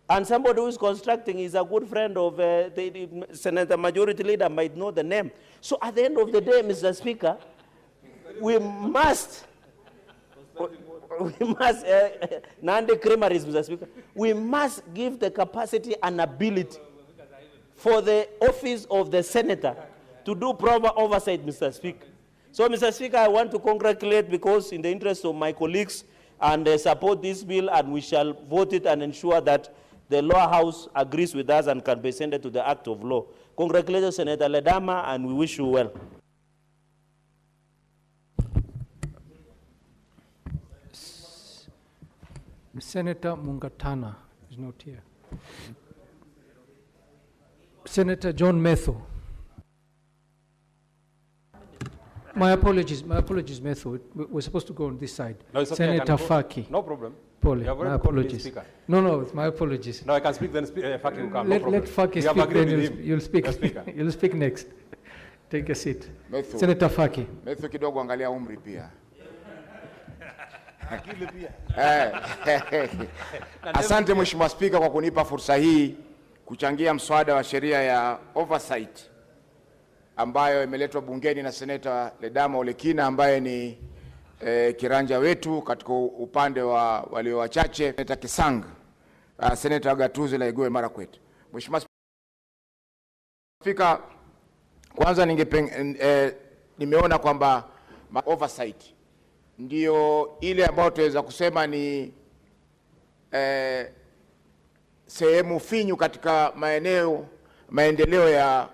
And somebody who is constructing is a good friend of the Senator Majority Leader, might know the name. So at the end of the day, Mr. Speaker, we must, Nandi creameries, Mr. Speaker, we must give the capacity and ability for the office of the senator to do proper oversight, Mr. Speaker. So, Mr. Speaker, I want to congratulate, because in the interest of my colleagues, and support this bill, and we shall vote it and ensure that the lower house agrees with us and can be sent to the act of law. Congratulations, Senator Ledama, and we wish you well. Senator Mungatana is not here. Senator John Methu. My apologies, Methu. We're supposed to go on this side. No, it's okay. Senator Faki. No problem. Pole, my apologies. No, my apologies. No, I can speak then. Faki will come. Let Faki speak, then you'll speak. Speaker. You'll speak next. Take a seat. Methu. Senator Faki. Methu kidogo angalia umri pia. Asante Mheshimiwa Spika kwa kunipa fursa hii kuchangia mswada wa sheria ya oversight ambayo imeletwa bungeni na Seneta Ledama Olekina ambaye ni kiranja wetu katika upande wa walio wachache, Seneta Kisang, Seneta Gatuzi la Igwe Marakwet. Mheshimiwa Spika, kwanza nimeona kwamba oversight ndio ile ambayo tuweza kusema ni sehemu finyu katika maendeleo ya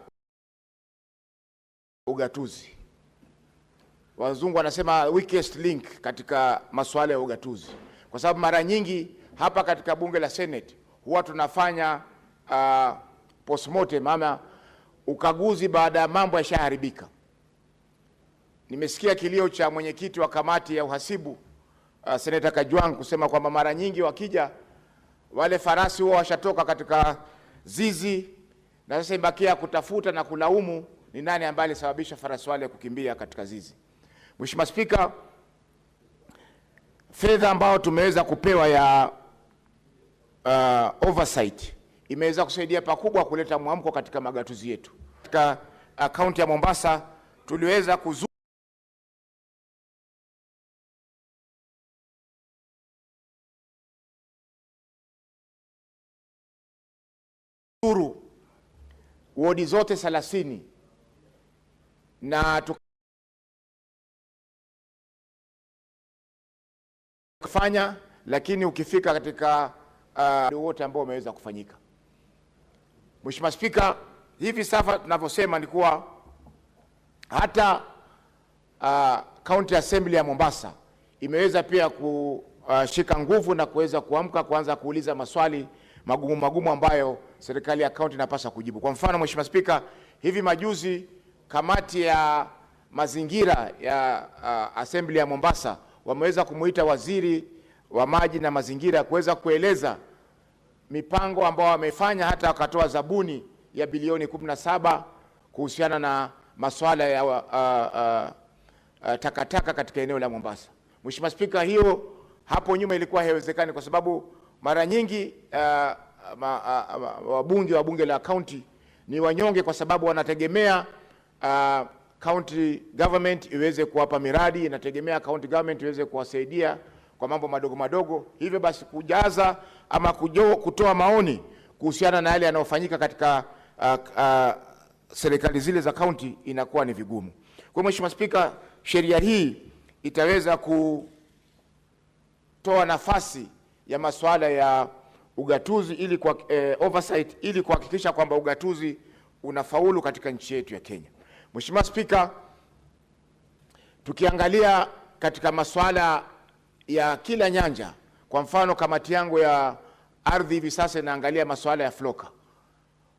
ugatuzi. Wazungu wanasema weakest link katika masuala ya ugatuzi, kwa sababu mara nyingi hapa katika bunge la Senate huwa tunafanya postmortem ama ukaguzi baada ya mambo yashaharibika. Nimesikia kilio cha mwenyekiti wa kamati ya uhasibu Senator Kajwang kusema kwamba mara nyingi wakija wale farasi huwa washatoka katika zizi na sasa ibakia kutafuta na kulaumu ni nani ambaye alisababisha farasi wale kukimbia katika zizi. Mheshimiwa Spika, fedha ambao tumeweza kupewa ya oversight imeweza kusaidia pakubwa kuleta mwamko katika magatuzi yetu. Katika kaunti ya Mombasa tuliweza kuzuru wodi zote 30 na tukafanya, lakini ukifika katika wote ambao wameweza kufanyika. Mheshimiwa Spika, hivi sasa tunavyosema ni kuwa hata County Assembly ya Mombasa imeweza pia kushika nguvu na kuweza kuamka kuanza kuuliza maswali magumu ambayo serikali ya kaunti inapaswa kujibu. Kwa mfano, Mheshimiwa Spika, hivi majuzi kamati ya mazingira ya Assembly ya Mombasa wameweza kumuita waziri wa maji na mazingira kuweza kueleza mipango ambao wamefanya, hata wakatoa zabuni ya bilioni 17 kuhusiana na masuala ya takataka katika eneo la Mombasa. Mheshimiwa Spika, hiyo hapo nyuma ilikuwa haiwezekani kwa sababu mara nyingi wabunge wa bunge la county ni wanyonge kwa sababu wanategemea county government iweze kuwapa miradi, inategemea county government iweze kuwasaidia kwa mambo madogo. Hivyo basi kujaza ama kutoa maoni kuhusiana na yale yanayofanyika katika serikali zile za county inakuwa ni vigumu. Kwa Mheshimiwa Spika, sheria hii itaweza kutoa nafasi ya masuala ya ugatuzi ili kwa oversight ili kuhakikisha kwamba ugatuzi unafaulu katika nchi yetu ya Kenya. Mheshimiwa Spika, tukiangalia katika masuala ya kila nyanja, kwa mfano kamati yangu ya ardhi hivi sasa inaangalia masuala ya floka.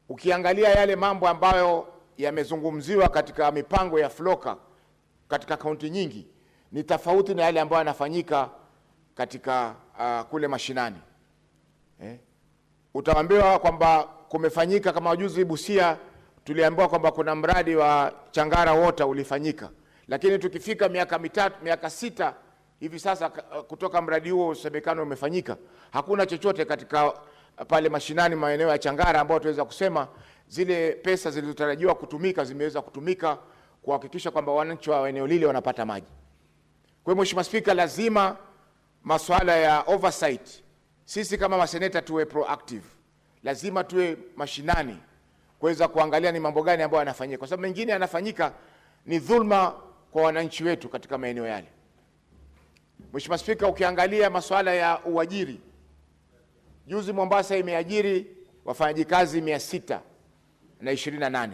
Ukiangalia yale mambo ambayo yamezungumziwa katika mipango ya floka katika kaunti nyingi ni tofauti na yale ambayo yanafanyika katika kule mashinani. Utaambiwa kwamba kumefanyika kama wajuzi Busia tuliambiwa kwamba kuna mradi wa Changara Water ulifanyika, lakini tukifika miaka 6 hivi sasa kutoka mradi huo usemekano umefanyika, hakuna chochote katika pale mashinani maeneo ya Changara ambao tuweza kusema zile pesa zilizotarajiwa kutumika zimeweza kutumika kuhakikisha kwamba wananchi wa eneo lile wanapata maji. Kwa hiyo Mheshimiwa Spika, lazima masuala ya oversight sisi kama maseneta tuwe proactive, lazima tuwe mashinani kuweza kuangalia ni mambo gani ambayo yanafanyika, kwa sababu mengine yanafanyika ni dhulma kwa wananchi wetu katika maeneo yale. Mheshimiwa Spika, ukiangalia masuala ya uajiri, juzi Mombasa imeajiri wafanyakazi 628,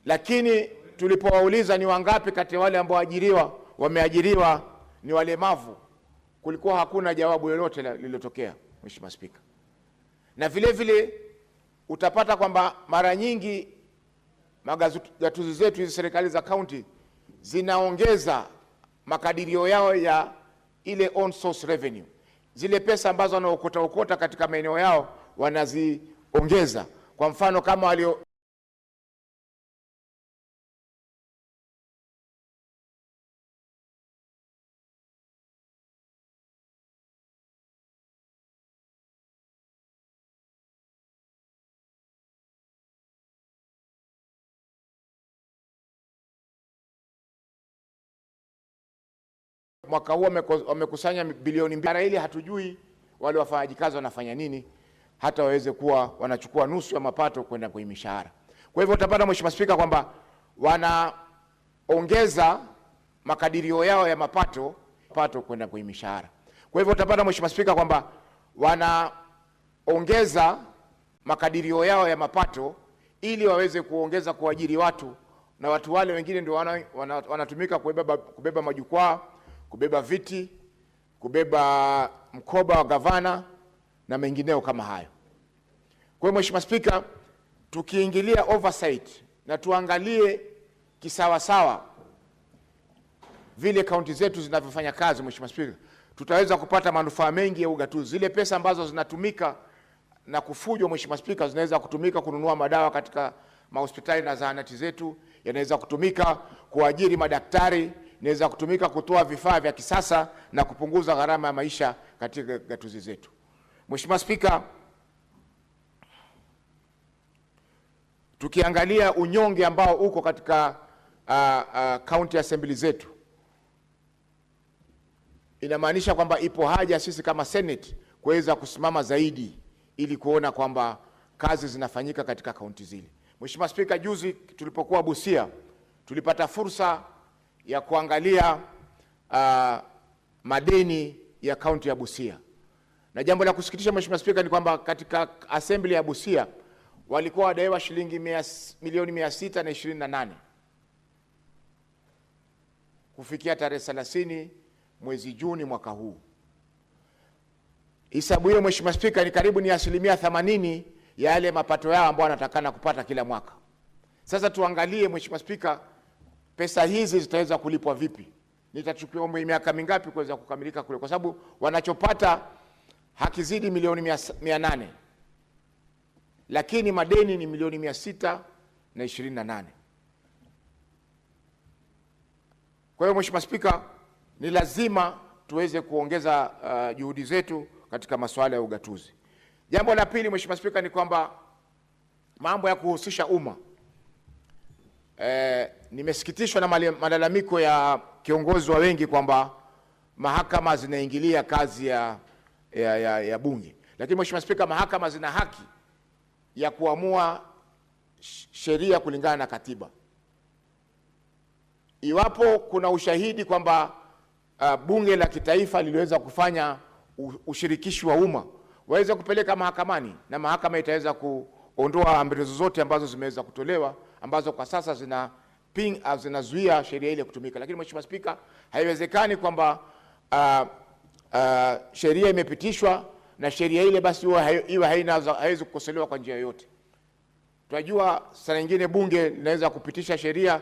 lakini tulipowauliza ni wangapi kati ya wale ambao wameajiriwa ni walemavu, kulikuwa hakuna jawabu lolote lililotokea. Mheshimiwa Spika, na vile vile utapata kwamba mara nyingi magatuzi zetu hizi serikali za county zinaongeza makadirio yao ya ile on source revenue. Zile pesa ambazo wanaokota katika maeneo yao wanaziongeza. Kwa mfano kama walio mwaka huu wamekusanya bilioni 2 ili hatujui wale wafanyaji kazi wanafanya nini hata waweze kuwa wanachukua nusu ya mapato kwenda kwenye mishahara. Kwa hivyo utapata Mheshimiwa Spika kwamba wanaongeza makadirio yao ya mapato kwenda kwenye mishahara. Kwa hivyo utapata Mheshimiwa Spika kwamba wanaongeza makadirio yao ya mapato ili waweze kuongeza kuajiri watu, na watu wale wengine ndio wanatumika kubeba majukwaa, kubeba viti, kubeba mkoba wa gavana na mengineo kama hayo. Kwa hiyo Mheshimiwa Spika, tukiingilia oversight na tuangalie kisawa sawa vile kaunti zetu zinavyofanya kazi, Mheshimiwa Spika, tutaweza kupata manufaa mengi ya ugatuzi. Zile pesa ambazo zinatumika na kufujwa, Mheshimiwa Spika, zinaweza kutumika kununua madawa katika mahospitali na zahanati zetu, yanaweza kutumika kuajiri madaktari, inaweza kutumika kutoa vifaa vya kisasa na kupunguza gharama ya maisha katika gatuzi zetu. Mheshimiwa Spika, tukiangalia unyonge ambao uko katika county assembly zetu, inamaanisha kwamba ipo haja sisi kama Senate kuweza kusimama zaidi ili kuona kwamba kazi zinafanyika katika kaunti zile. Mheshimiwa Spika, juzi tulipokuwa Busia tulipata fursa ya kuangalia madeni ya kaunti ya Busia. Na jambo la kusikitisha Mheshimiwa Spika ni kwamba katika assembly ya Busia walikuwa wadaiwa shilingi milioni 628 kufikia tarehe 30 mwezi Juni mwaka huu. Hesabu hiyo Mheshimiwa Spika ni karibu ni 80% ya yale mapato yao ambao wanatakana kupata kila mwaka. Sasa tuangalie Mheshimiwa Spika, pesa hizi zitaweza kulipwa vipi? Nitachukua miaka mingapi kuweza kukamilika kule, kwa sababu wanachopata hakizidi milioni 800, lakini madeni ni milioni 628. Kwa hiyo Mheshimiwa Spika, ni lazima tuweze kuongeza juhudi zetu katika masuala ya ugatuzi. Jambo la pili Mheshimiwa Spika ni kwamba mambo ya kuhusisha umma. Nimesikitishwa na malalamiko ya kiongozi wa wengi kwamba mahakama zinaingilia kazi ya bunge. Lakini Mheshimiwa Spika, mahakama zina haki ya kuamua sheria kulingana na katiba. Iwapo kuna ushahidi kwamba bunge la kitaifa liliweza kufanya ushirikishi wa umma, waweza kupeleka mahakamani na mahakama itaweza kuondoa amri zozote ambazo zimeweza kutolewa ambazo kwa sasa zinazuia sheria ile kutumika. Lakini Mheshimiwa Spika, haiwezekani kwamba sheria imepitishwa na sheria ile basi iwe haiwezi kukosolewa kwa njia yoyote. Tunajua saa nyingine bunge linaweza kupitisha sheria,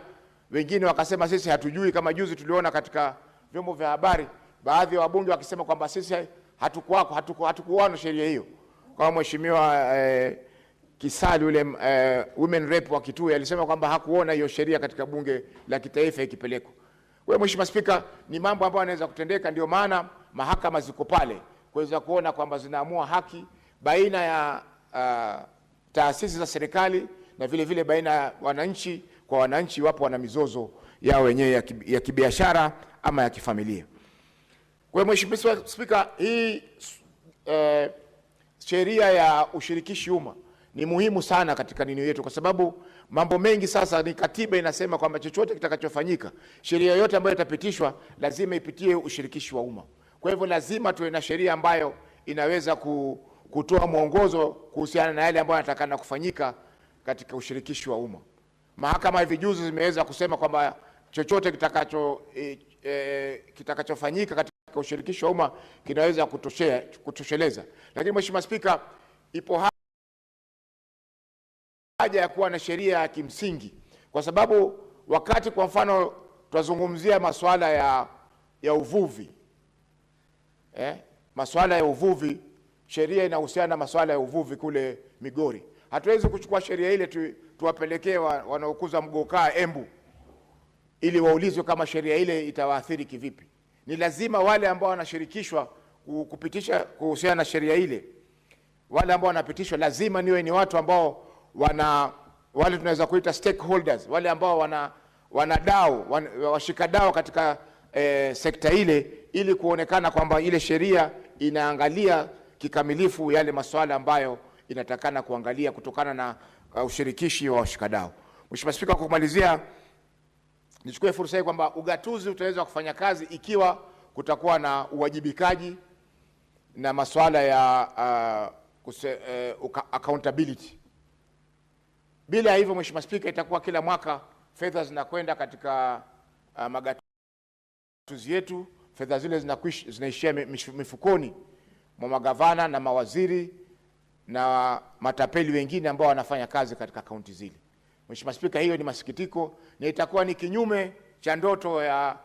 wengine wakasema sisi hatujui, kama juzi tuliona katika vyombo vya habari baadhi ya wabunge wakisema kwamba sisi hatukuona sheria hiyo. Kama Mheshimiwa Kisali ule women rep wa Kitui alisema kwamba hakuona hiyo sheria katika bunge la kitaifa ikipelekwa. Kwa hiyo Mheshimiwa Spika, ni mambo ambayo yanaweza kutendeka, ndio maana mahakama ziko pale kuweza kuona kwamba zinaamua haki baina ya taasisi za serikali na vile vile baina ya wananchi kwa wananchi wapo wana mizozo yao wenyewe ya kibiashara ama ya kifamilia. Kwa hiyo Mheshimiwa Spika, hii sheria ya ushirikishi umma ni muhimu sana katika nini yetu, kwa sababu mambo mengi sasa ni katiba inasema kwamba chochote kitakachofanyika, sheria yoyote ambayo itapitishwa lazima ipitie ushirikishi wa umma. Kwa hivyo lazima tuwe na sheria ambayo inaweza kutoa mwongozo kuhusiana na yale ambayo yanatakana kufanyika katika ushirikishi wa umma. Mahakama hivi juzi zimeweza kusema kwamba chochote kitakachofanyika katika ushirikishi wa umma kinaweza kutosheleza. Lakini Mheshimiwa Spika, ipo haja ya kuwa na sheria ya kimsingi kwa sababu wakati kwa mfano tunazungumzia masuala ya uvuvi, masuala ya uvuvi, sheria inahusiana na masuala ya uvuvi kule Migori. Hatuwezi kuchukua sheria ile tuwapelekee wanaokuza mgokaa Embu ili waulizwe kama sheria ile itawaathiri kivipi. Ni lazima wale ambao wanashirikishwa kupitisha kuhusiana na sheria ile, wale ambao wanapitishwa lazima ni watu ambao wale tunaweza kuita stakeholders, wale ambao wanadau, washikadau katika sekta ile, ili kuonekana kwamba ile sheria inaangalia kikamilifu yale masuala ambayo inatakana kuangalia kutokana na ushirikishi wa washikadau. Mheshimiwa Spika, kwa kumalizia, nichukue fursa hii kwamba ugatuzi utaweza kufanya kazi ikiwa kutakuwa na uwajibikaji na masuala ya accountability. Bila hivyo, Mheshimiwa Spika, itakuwa kila mwaka fedha zinakwenda katika magatuzi yetu, fedha zile zinaishia mifukoni mwa magavana na mawaziri na matapeli wengine ambao wanafanya kazi katika kaunti zile. Mheshimiwa Spika, hiyo ni masikitiko na itakuwa ni kinyume cha ndoto ya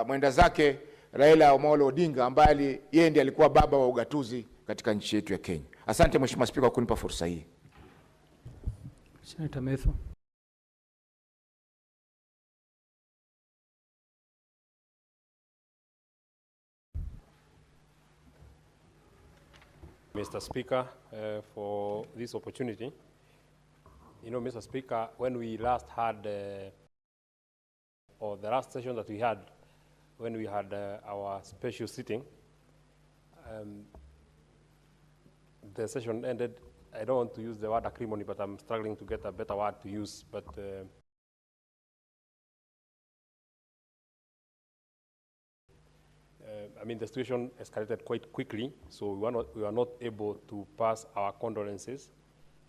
mwenda zake Raila Amolo Odinga ambaye yeye ndiye alikuwa baba wa ugatuzi katika nchi yetu ya Kenya. Asante Mheshimiwa Spika kwa kunipa fursa hii. Senator Methu. Mr. Speaker, for this opportunity. You know, Mr. Speaker, when we last had, or the last session that we had, when we had our special sitting, the session ended. I don't want to use the word acrimony, but I'm struggling to get a better word to use. But I mean, the situation escalated quite quickly, so we were not able to pass our condolences.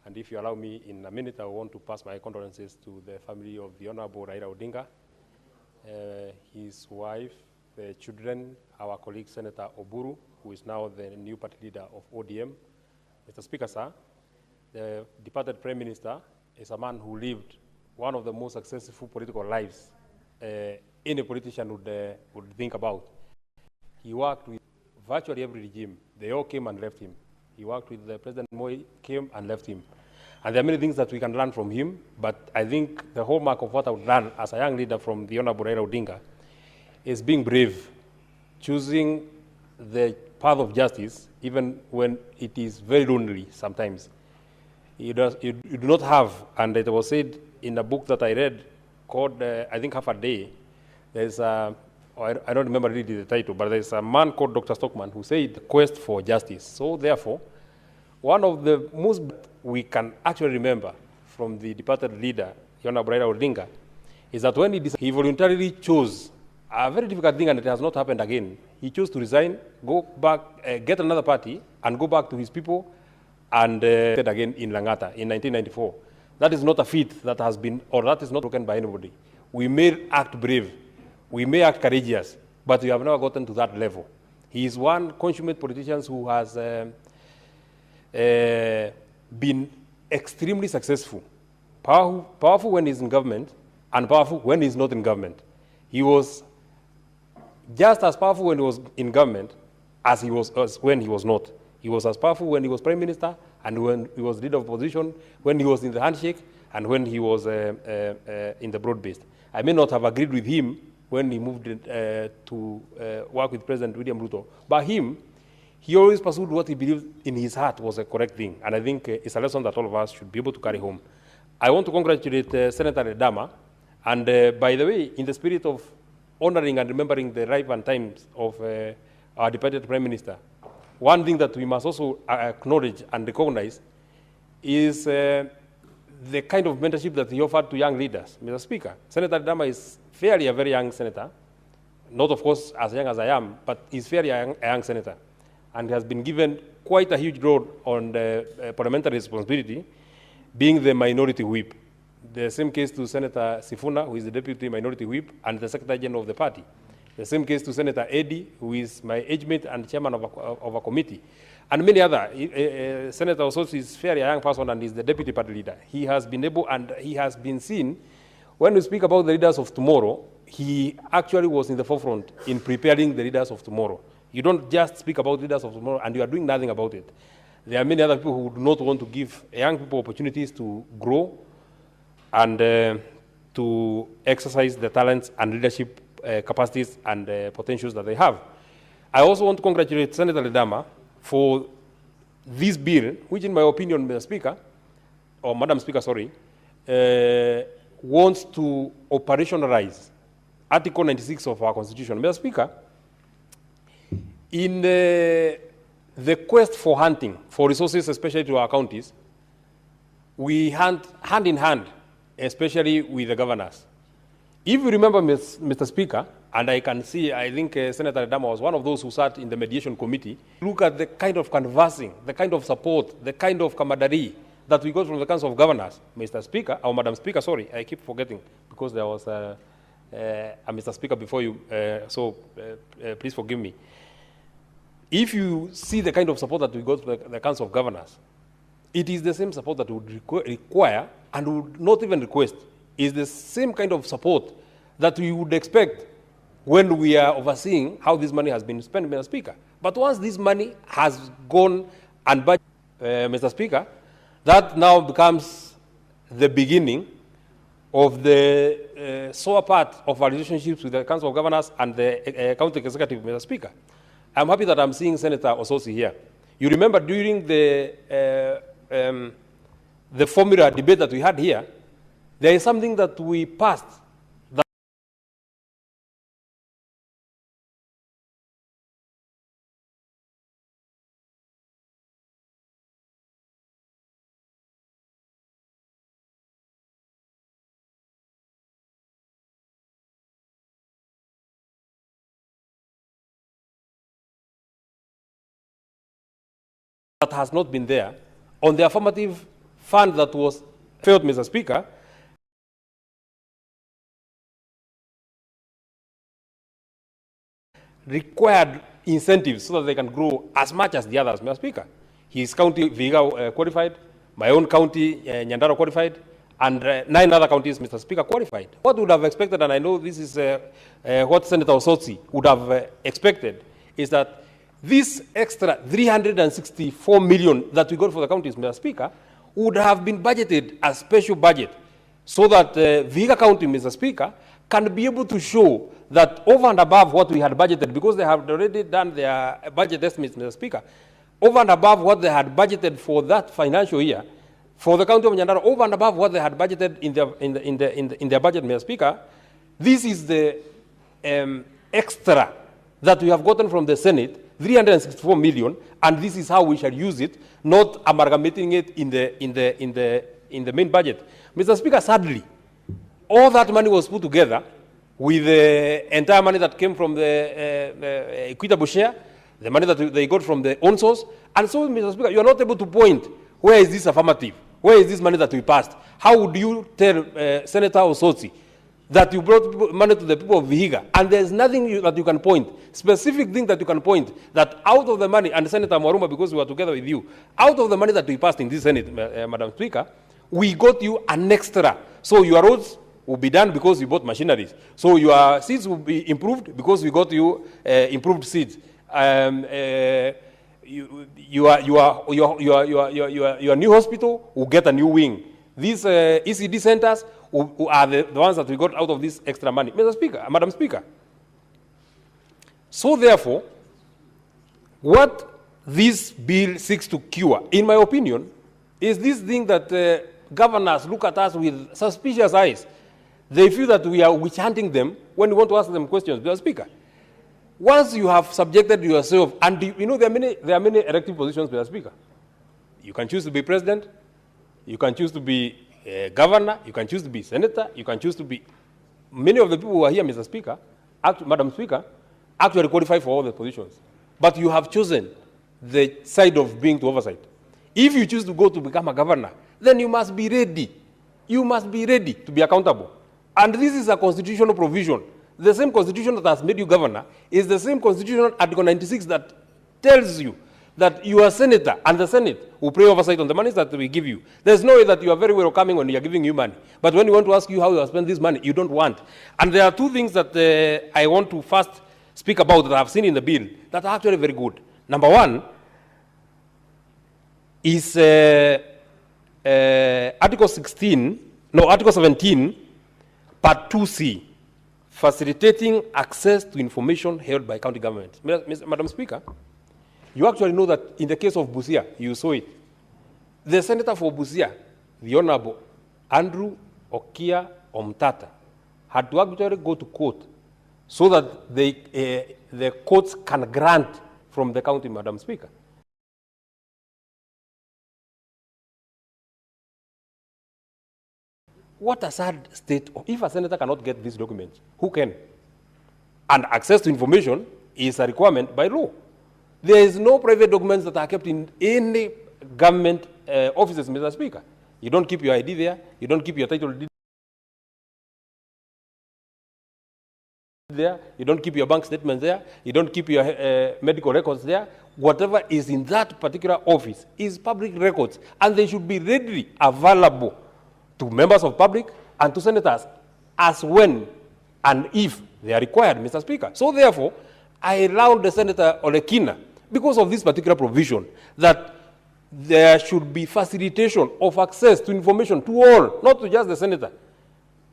And if you allow me, in a minute, I want to pass my condolences to the family of the Honorable Raila Odinga, his wife, the children, our colleague Senator Oburu, who is now the new party leader of ODM. Mr. Speaker, sir, the departed Prime Minister is a man who lived one of the most successful political lives any politician would think about. He worked with virtually every regime. They all came and left him. He worked with the President Moi, came and left him. And there are many things that we can learn from him, but I think the hallmark of what I would learn as a young leader from the Honorable Raila Odinga is being brave, choosing the path of justice, even when it is very lonely sometimes. You do not have, and it was said in a book that I read called, I think, Half a Day, there's a, I don't remember really the title, but there's a man called Dr. Stockman who said, the quest for justice. So therefore, one of the most we can actually remember from the departed leader, Honorable Raila Odinga, is that when he voluntarily chose a very difficult thing, and it has not happened again. He chose to resign, go back, get another party, and go back to his people, and again in Langata in 1994. That is not a feat that has been, or that is not broken by anybody. We may act brave, we may act courageous, but we have never gotten to that level. He is one consummate politician who has been extremely successful, powerful when he's in government, and powerful when he's not in government. He was just as powerful when he was in government as when he was not. He was as powerful when he was Prime Minister, and when he was leader of opposition, when he was in the handshake, and when he was in the broad-based. I may not have agreed with him when he moved to work with President William Ruto, but he always pursued what he believed in his heart was a correct thing, and I think it's a lesson that all of us should be able to carry home. I want to congratulate Senator Edama, and by the way, in the spirit of honoring and remembering the ripe times of our departed Prime Minister, one thing that we must also acknowledge and recognize is the kind of mentorship that he offered to young leaders. Mr. Speaker, Senator Edama is fairly a very young senator, not of course as young as I am, but he's fairly a young senator, and has been given quite a huge role on the parliamentary responsibility, being the minority whip. The same case to Senator Sifuna, who is the deputy minority whip and the secretary general of the party. The same case to Senator Eddy, who is my age mate and chairman of a committee. And many other. Senator also is fairly a young person and is the deputy party leader. He has been able, and he has been seen when we speak about the leaders of tomorrow, he actually was in the forefront in preparing the leaders of tomorrow. You don't just speak about leaders of tomorrow and you are doing nothing about it. There are many other people who do not want to give young people opportunities to grow and to exercise the talents and leadership capacities and potentials that they have. I also want to congratulate Senator Ledama for this bill, which in my opinion, Mr. Speaker, or Madam Speaker, sorry, wants to operationalize Article 96 of our Constitution. Mr. Speaker, in the quest for hunting for resources, especially to our counties, we hunt hand in hand, especially with the governors. If you remember, Mr. Speaker, and I can see, I think Senator Ledama was one of those who sat in the mediation committee, look at the kind of canvassing, the kind of support, the kind of camaraderie that we got from the Council of Governors. Mr. Speaker, or Madam Speaker, sorry, I keep forgetting because there was a Mr. Speaker before you, please forgive me. If you see the kind of support that we got from the Council of Governors, it is the same support that we would require and would not even request. It's the same kind of support that we would expect when we are overseeing how this money has been spent, Mr. Speaker. But once this money has gone unbudgeted, Mr. Speaker, that now becomes the beginning of the sore part of our relationships with the Council of Governors and the County Executive, Mr. Speaker. I'm happy that I'm seeing Senator Ososi here. You remember during the formula debate that we had here, there is something that we passed that has not been there on the affirmative fund that was failed, Mr. Speaker. Required incentives so that they can grow as much as the others, Mr. Speaker. His county, Vihiga, qualified, my own county, Nyandarua, qualified, and 9 other counties, Mr. Speaker, qualified. What we would have expected, and I know this is what Senator Osotsi would have expected, is that this extra 364 million that we got for the counties, Mr. Speaker, would have been budgeted as special budget so that Vihiga County, Mr. Speaker, can be able to show that over and above what we had budgeted, because they have already done their budget estimates, Mr. Speaker, over and above what they had budgeted for that financial year, for the county of Nyandarua, over and above what they had budgeted in their budget, Mr. Speaker, this is the extra that we have gotten from the Senate, 364 million, and this is how we shall use it, not amalgamating it in the main budget. Mr. Speaker, sadly, all that money was put together with the entire money that came from the equitable share, the money that they got from the own source, and so, Mr. Speaker, you are not able to point where is this affirmative, where is this money that we passed. How would you tell Senator Osotsi that you brought money to the people of Vihiga, and there's nothing that you can point, specific thing that you can point, that out of the money, and Senator Mwaruma, because we were together with you, out of the money that we passed in this Senate, Madam Speaker, we got you an extra. So your roads will be done because you bought machineries. So your seeds will be improved because we got you improved seeds. Your new hospital will get a new wing. These ECD centers who are the ones that we got out of this extra money. Mr. Speaker, Madam Speaker. So therefore, what this bill seeks to cure, in my opinion, is this thing that governors look at us with suspicious eyes. They feel that we are witch hunting them when we want to ask them questions. Mr. Speaker, once you have subjected yourself, and you know there are many elective positions, Mr. Speaker. You can choose to be president, you can choose to be governor, you can choose to be senator, you can choose to be... Many of the people who are here, Mr. Speaker, Madam Speaker, actually qualify for all the positions. But you have chosen the side of being to oversight. If you choose to go to become a governor, then you must be ready. You must be ready to be accountable. And this is a constitutional provision. The same constitution that has made you governor is the same constitutional Article 96 that tells you that you are senator and the Senate will pay oversight on the money that we give you. There's no way that you are very welcoming when you are giving you money. But when we want to ask you how you have spent this money, you don't want. And there are two things that I want to first speak about that I've seen in the bill that are actually very good. Number one is Article 17, Part 2C, facilitating access to information held by county government. Madam Speaker, you actually know that in the case of Busia, you saw it. The senator for Busia, the Honorable Andrew Okia Omtata, had to actually go to court so that the courts can grant from the county, Madam Speaker. What a sad state. If a senator cannot get these documents, who can? And access to information is a requirement by law. There is no private documents that are kept in any government offices, Mr. Speaker. You don't keep your ID there. You don't keep your title deed there. You don't keep your bank statements there. You don't keep your medical records there. Whatever is in that particular office is public records, and they should be readily available to members of public and to senators as when and if they are required, Mr. Speaker. So therefore, I allowed the Senator Olekina, because of this particular provision, that there should be facilitation of access to information to all, not to just the senator.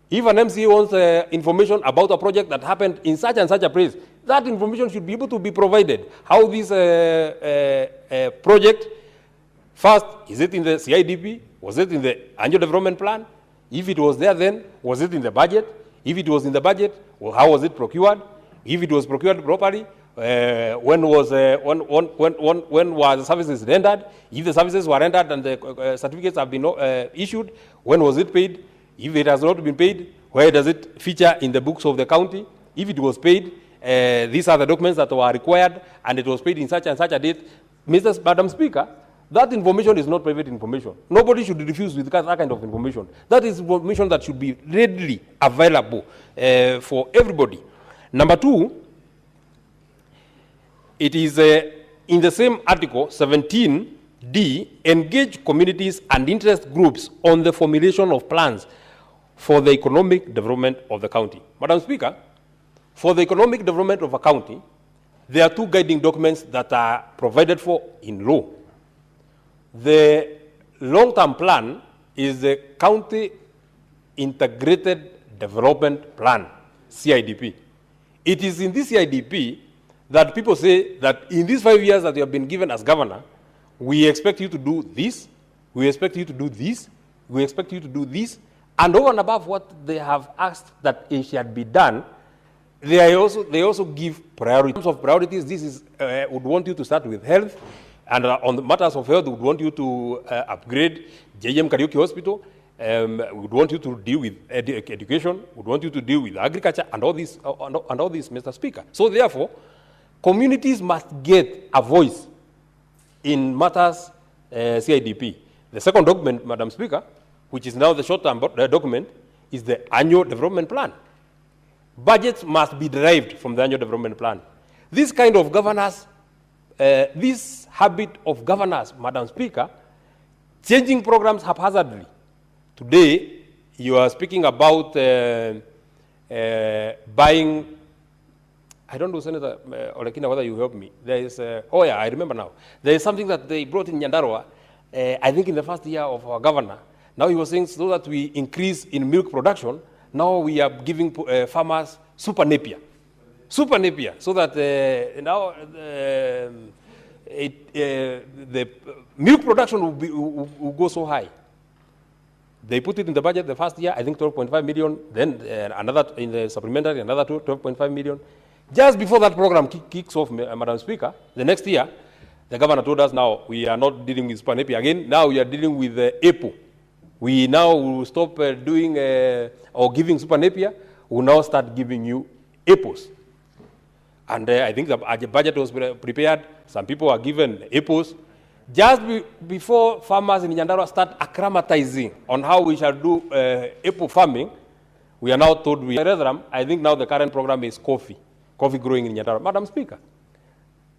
If an MCA wants information about a project that happened in such and such a place, that information should be able to be provided. How this project, first, is it in the CIDP? Was it in the annual development plan? If it was there then, was it in the budget? If it was in the budget, well, how was it procured? If it was procured properly, when were the services rendered? If the services were rendered and the certificates have been issued, when was it paid? If it has not been paid, where does it feature in the books of the county? If it was paid, these are the documents that were required, and it was paid in such and such a date. Madam Speaker, that information is not private information. Nobody should refuse with that kind of information. That is information that should be readily available for everybody. Number two, it is in the same article, 17D, engage communities and interest groups on the formulation of plans for the economic development of the county. Madam Speaker, for the economic development of a county, there are two guiding documents that are provided for in law. The long-term plan is the County Integrated Development Plan, CIDP. It is in this CIDP that people say that in these 5 years that you have been given as governor, we expect you to do this, we expect you to do this, we expect you to do this, and over and above what they have asked that it should be done, they also give priorities. In terms of priorities, this is, would want you to start with health, and on the matters of health, we would want you to upgrade JM Karaoke Hospital. We would want you to deal with education. We would want you to deal with agriculture and all this, Mr. Speaker. So therefore, communities must get a voice in matters CIDP. The second document, Madam Speaker, which is now the short-term document, is the annual development plan. Budgets must be derived from the annual development plan. This kind of governance, this habit of governance, Madam Speaker, changing programs haphazardly. Today, you are speaking about buying, I don't know, Senator Olekina, whether you help me. There is, oh yeah, I remember now. There is something that they brought in Nyandarua, I think in the first year of our governor. Now he was saying so that we increase in milk production, now we are giving farmers super napier. Super napier, so that now the milk production will go so high. They put it in the budget the first year, I think 12.5 million, then another in the supplementary, another 12.5 million. Just before that program kicks off, Madam Speaker, the next year, the governor told us now we are not dealing with super napier again, now we are dealing with APO. We now will stop doing or giving super napier, we'll now start giving you APOs. And I think the budget was prepared. Some people are given APOs. Just before farmers in Nyandarua start acclimatizing on how we shall do APO farming, we are now told I think now the current program is coffee growing in Nyandarua. Madam Speaker,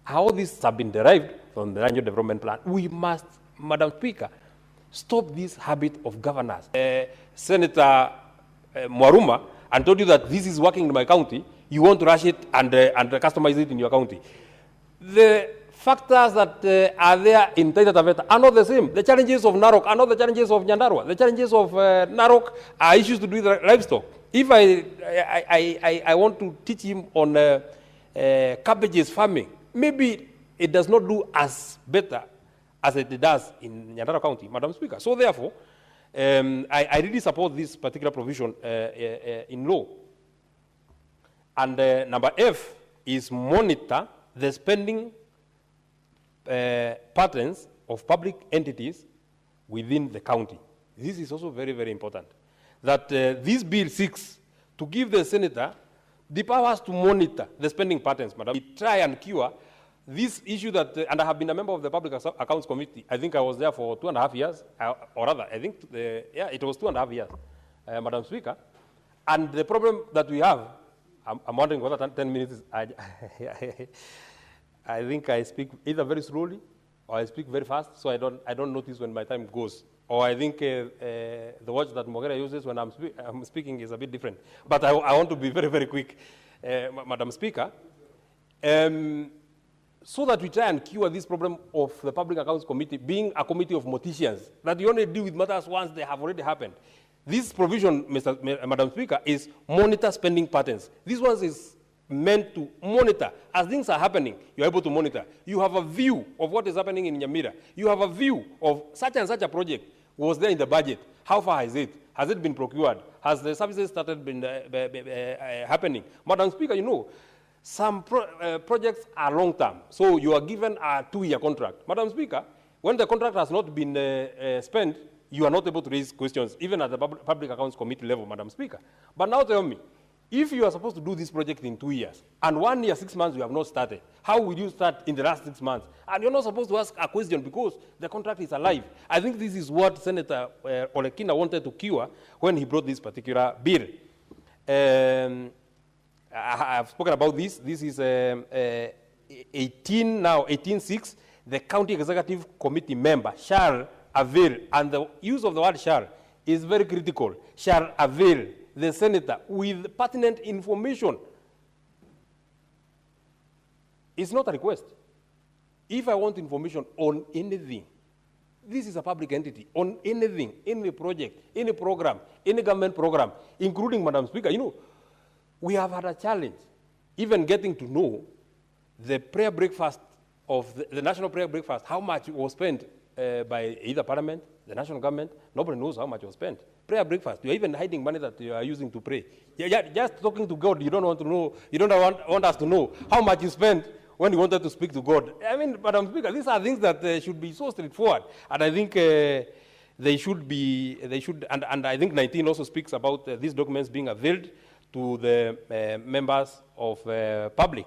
how these have been derived from the Land Use Development Plan. We must, Madam Speaker, stop this habit of governors. Senator Mwaruma, and told you that this is working in my county, you want to rush it and customize it in your county. The factors that are there in Taita Taveta are not the same. The challenges of Narok are not the challenges of Nyandarua. The challenges of Narok are issues to do with livestock. If I want to teach him on cabbages farming, maybe it does not do as better as it does in Nyandarua County, Madam Speaker. So therefore, I really support this particular provision in law. And number F is monitor the spending patterns of public entities within the county. This is also very, very important. That this bill seeks to give the senator the powers to monitor the spending patterns, Madam. We try and cure this issue that, and I have been a member of the Public Accounts Committee. I think I was there for 2.5 years, or rather, I think, yeah, it was 2.5 years, Madam Speaker. And the problem that we have, I'm wondering whether 10 minutes is, I think I speak either very slowly or I speak very fast, so I don't notice when my time goes. Or I think the watch that Mogera uses when I'm speaking is a bit different. But I want to be very, very quick, Madam Speaker. So that we try and cure this problem of the Public Accounts Committee being a committee of morticians, that you only deal with matters once they have already happened. This provision, Madam Speaker, is monitor spending patterns. This one is meant to monitor. As things are happening, you're able to monitor. You have a view of what is happening in Nyamira. You have a view of such and such a project was there in the budget. How far is it? Has it been procured? Has the services started been happening? Madam Speaker, you know, some projects are long-term. So you are given a 2-year contract. Madam Speaker, when the contract has not been spent, you are not able to raise questions, even at the Public Accounts Committee level, Madam Speaker. But now tell me, if you are supposed to do this project in 2 years, and 1 year, 6 months you have not started, how will you start in the last 6 months? And you're not supposed to ask a question because the contract is alive. I think this is what Senator Olekina wanted to cure when he brought this particular bill. I've spoken about this. This is 18.6. The County Executive Committee member shall avail, and the use of the word shall is very critical, shall avail the senator with pertinent information. It's not a request. If I want information on anything, this is a public entity, on anything, any project, any program, any government program, including, Madam Speaker, you know, we have had a challenge, even getting to know the prayer breakfast of the national prayer breakfast, how much was spent by either parliament, the national government. Nobody knows how much was spent. Prayer breakfast, you're even hiding money that you are using to pray. Just talking to God, you don't want to know, you don't want us to know how much you spent when you wanted to speak to God. I mean, Madam Speaker, these are things that should be so straightforward. And I think they should, and I think 19 also speaks about these documents being availed to the members of public.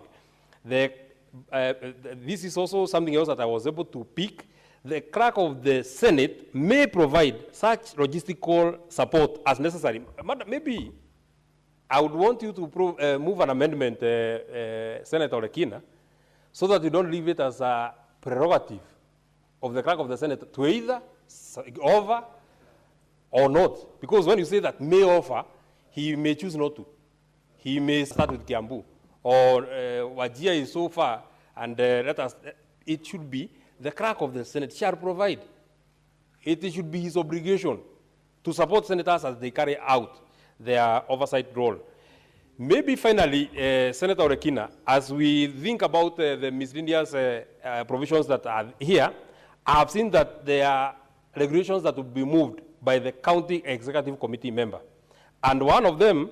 This is also something else that I was able to pick. The clerk of the Senate may provide such logistical support as necessary. Maybe I would want you to move an amendment, Senator Olekina, so that you don't leave it as a prerogative of the clerk of the Senate to either offer or not. Because when you say that may offer, he may choose not to. He may start with Kiambu. Or Wajir is so far, and it should be the clerk of the Senate shall provide. It should be his obligation to support senators as they carry out their oversight role. Maybe finally, Senator Olekina, as we think about the miscellaneous provisions that are here, I have seen that there are regulations that will be moved by the County Executive Committee member. And one of them,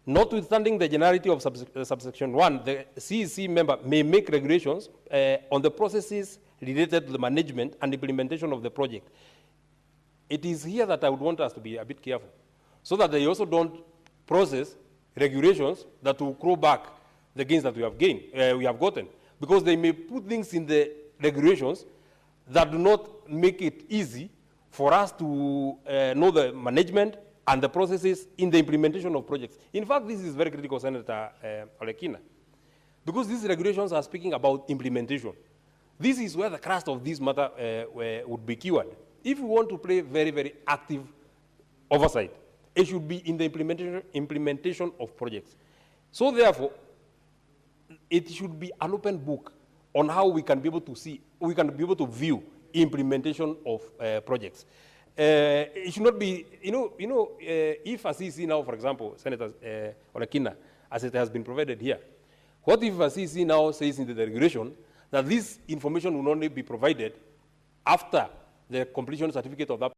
notwithstanding the generality of subsection 1, the CEC member may make regulations on the processes related to the management and implementation of the project. It is here that I would want us to be a bit careful, so that they also don't process regulations that will claw back the gains that we have gotten, because they may put things in the regulations that do not make it easy for us to know the management and the processes in the implementation of projects. In fact, this is very critical, Senator Olekina, because these regulations are speaking about implementation. This is where the crust of this matter would be cured. If we want to play very, very active oversight, it should be in the implementation of projects. So therefore, it should be an open book on how we can be able to see, we can be able to view implementation of projects. It should not be, if as you see now, for example, Senator Olekina, as it has been provided here, what if as you see now says in the regulation that this information will only be provided after the completion certificate of that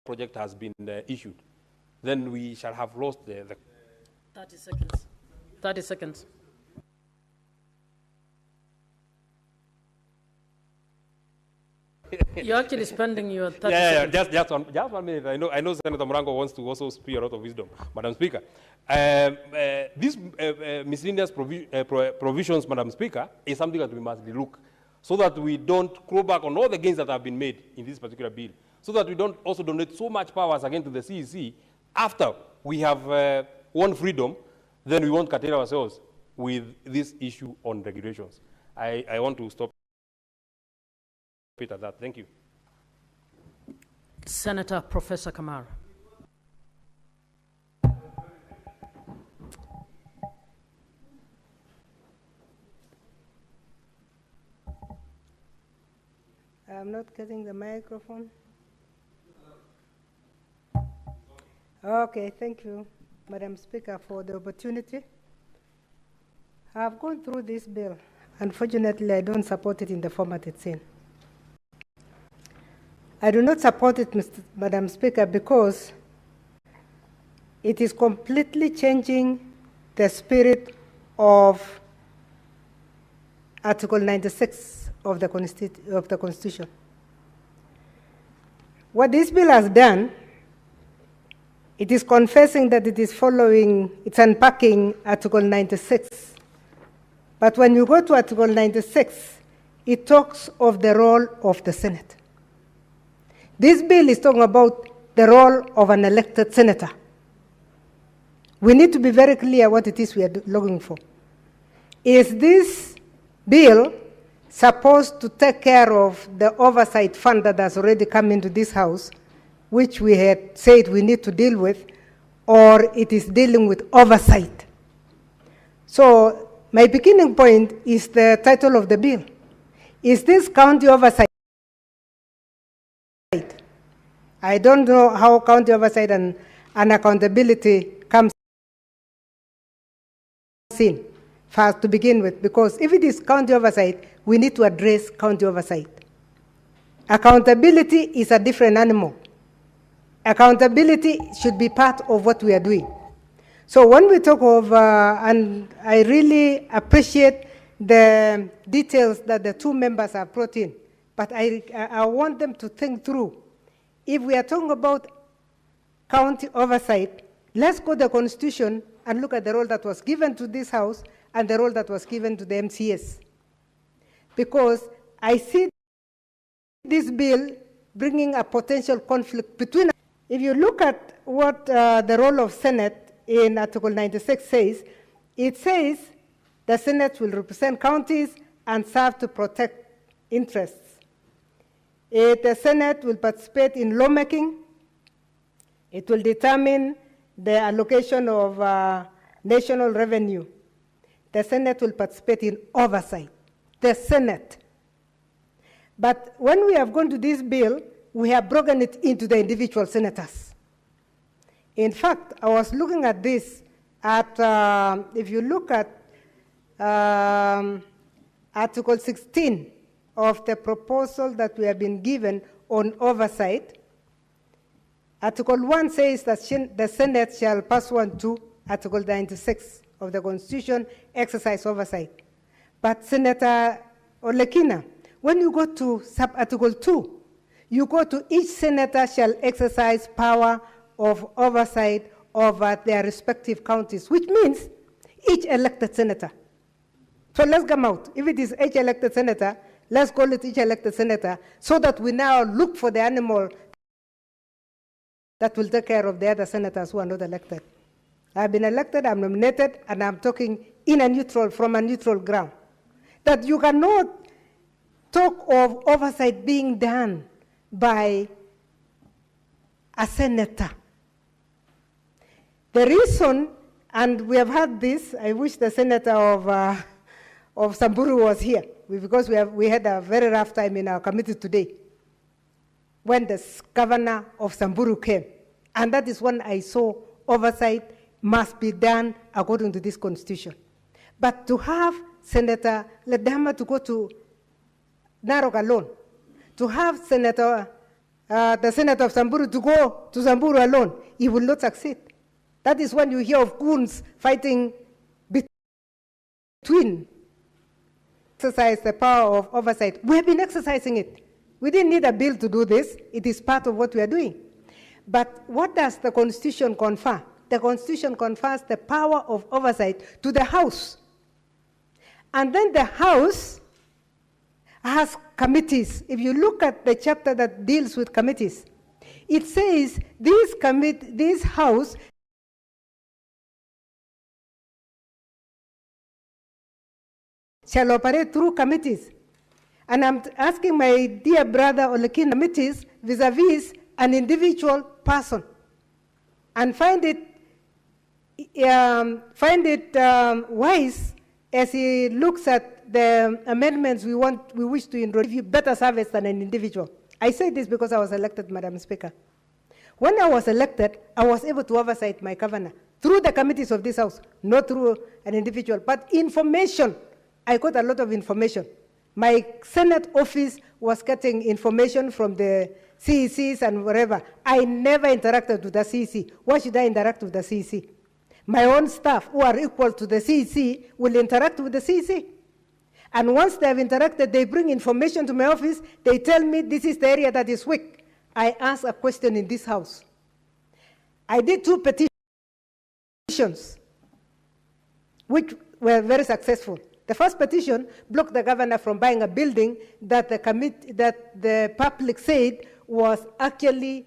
project has been issued, then we shall have lost the 30 seconds. 30 seconds. You're actually spending your 30 seconds. Just 1 minute. I know Senator Murango wants to also speak a lot of wisdom, Madam Speaker. These miscellaneous provisions, Madam Speaker, is something that we must look so that we don't claw back on all the gains that have been made in this particular bill, so that we don't also donate so much powers again to the CEC after we have won freedom, then we won't curtail ourselves with this issue on regulations. I want to stop it at that. Thank you. Senator Professor Kamara. I'm not getting the microphone. Okay, thank you, Madam Speaker, for the opportunity. I've gone through this bill. Unfortunately, I don't support it in the format it's in. I do not support it, Madam Speaker, because it is completely changing the spirit of Article 96 of the Constitution. What this bill has done, it is confessing that it is following, it's unpacking Article 96. But when you go to Article 96, it talks of the role of the Senate. This bill is talking about the role of an elected senator. We need to be very clear what it is we are looking for. Is this bill supposed to take care of the oversight fund that has already come into this House, which we had said we need to deal with, or it is dealing with oversight? So my beginning point is the title of the bill. Is this county oversight? I don't know how county oversight and accountability comes in first to begin with, because if it is county oversight, we need to address county oversight. Accountability is a different animal. Accountability should be part of what we are doing. So when we talk of, and I really appreciate the details that the two members have brought in, but I want them to think through. If we are talking about county oversight, let's go to the Constitution and look at the role that was given to this House and the role that was given to the MCS. Because I see this bill bringing a potential conflict between. If you look at what the role of Senate in Article 96 says, it says the Senate will represent counties and serve to protect interests. The Senate will participate in lawmaking. It will determine the allocation of national revenue. The Senate will participate in oversight. The Senate. But when we have gone to this bill, we have broken it into the individual senators. In fact, I was looking at this at, if you look at Article 16 of the proposal that we have been given on oversight, Article 1 says that the Senate shall pursuant to Article 96 of the Constitution exercise oversight. But Senator Olekina, when you go to sub-Article 2, you go to each senator shall exercise power of oversight over their respective counties, which means each elected senator. So let's come out. If it is each elected senator, let's call it each elected senator, so that we now look for the animal that will take care of the other senators who are not elected. I've been elected, I'm nominated, and I'm talking from a neutral ground. That you cannot talk of oversight being done by a senator. The reason, and we have had this, I wish the senator of Samburu was here, because we had a very rough time in our committee today when the governor of Samburu came. And that is when I saw oversight must be done according to this constitution. But to have Senator Ledama to go to Narok alone, to have the senator of Samburu to go to Samburu alone, he will not succeed. That is when you hear of goons fighting between. Exercise the power of oversight. We have been exercising it. We didn't need a bill to do this. It is part of what we are doing. But what does the Constitution confer? The Constitution confers the power of oversight to the House. And then the House has committees. If you look at the chapter that deals with committees, it says this House shall operate through committees. And I'm asking my dear brother Olekin, committees vis-a-vis an individual person, and find it wise as he looks at the amendments we wish to introduce, you better service than an individual. I say this because I was elected, Madam Speaker. When I was elected, I was able to oversight my governor through the committees of this House, not through an individual, but information. I got a lot of information. My Senate office was getting information from the CECs and wherever. I never interacted with the CEC. Why should I interact with the CEC? My own staff, who are equal to the CEC, will interact with the CEC. And once they have interacted, they bring information to my office. They tell me this is the area that is weak. I ask a question in this House. I did 2 petitions, which were very successful. The first petition blocked the governor from buying a building that the public said was actually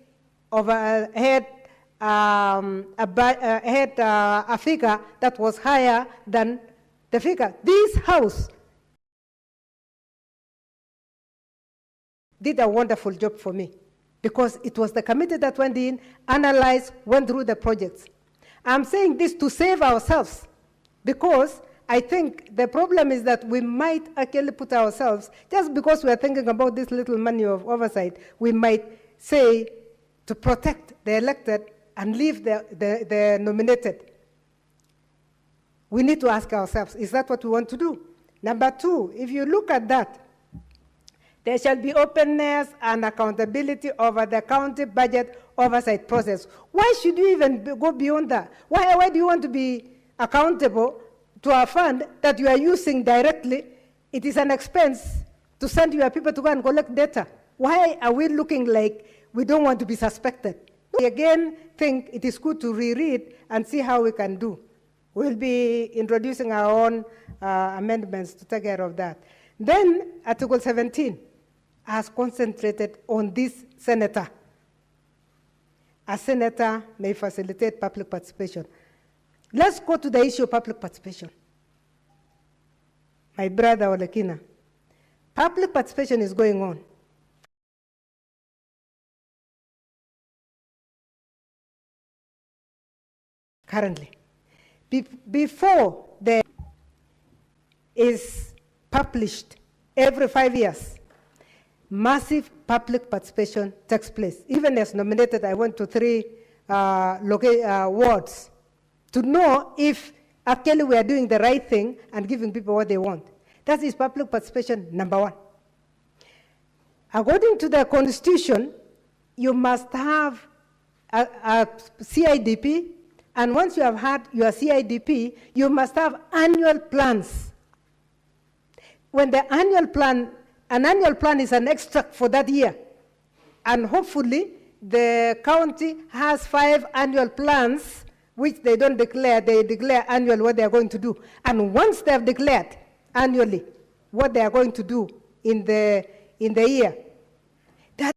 had a figure that was higher than the figure. This House did a wonderful job for me because it was the committee that went in, analyzed, went through the projects. I'm saying this to save ourselves because I think the problem is that we might actually put ourselves, just because we are thinking about this little money of oversight, we might say to protect the elected and leave the nominated. We need to ask ourselves, is that what we want to do? Number 2, if you look at that, there shall be openness and accountability over the county budget oversight process. Why should you even go beyond that? Why do you want to be accountable to a fund that you are using directly? It is an expense to send your people to go and collect data. Why are we looking like we don't want to be suspected? We again think it is good to reread and see how we can do. We'll be introducing our own amendments to take care of that. Then Article 17 has concentrated on this senator. A senator may facilitate public participation. Let's go to the issue of public participation. My brother Olekina, public participation is going on. Currently. Before there is published every 5 years, massive public participation takes place. Even as nominated, I went to 3 wards to know if actually we are doing the right thing and giving people what they want. That is public participation number 1. According to the Constitution, you must have a CIDP, and once you have had your CIDP, you must have annual plans. When the annual plan, an annual plan is an extract for that year, and hopefully the county has 5 annual plans which they don't declare, they declare annual what they are going to do. And once they have declared, annually what they are going to do in the year. That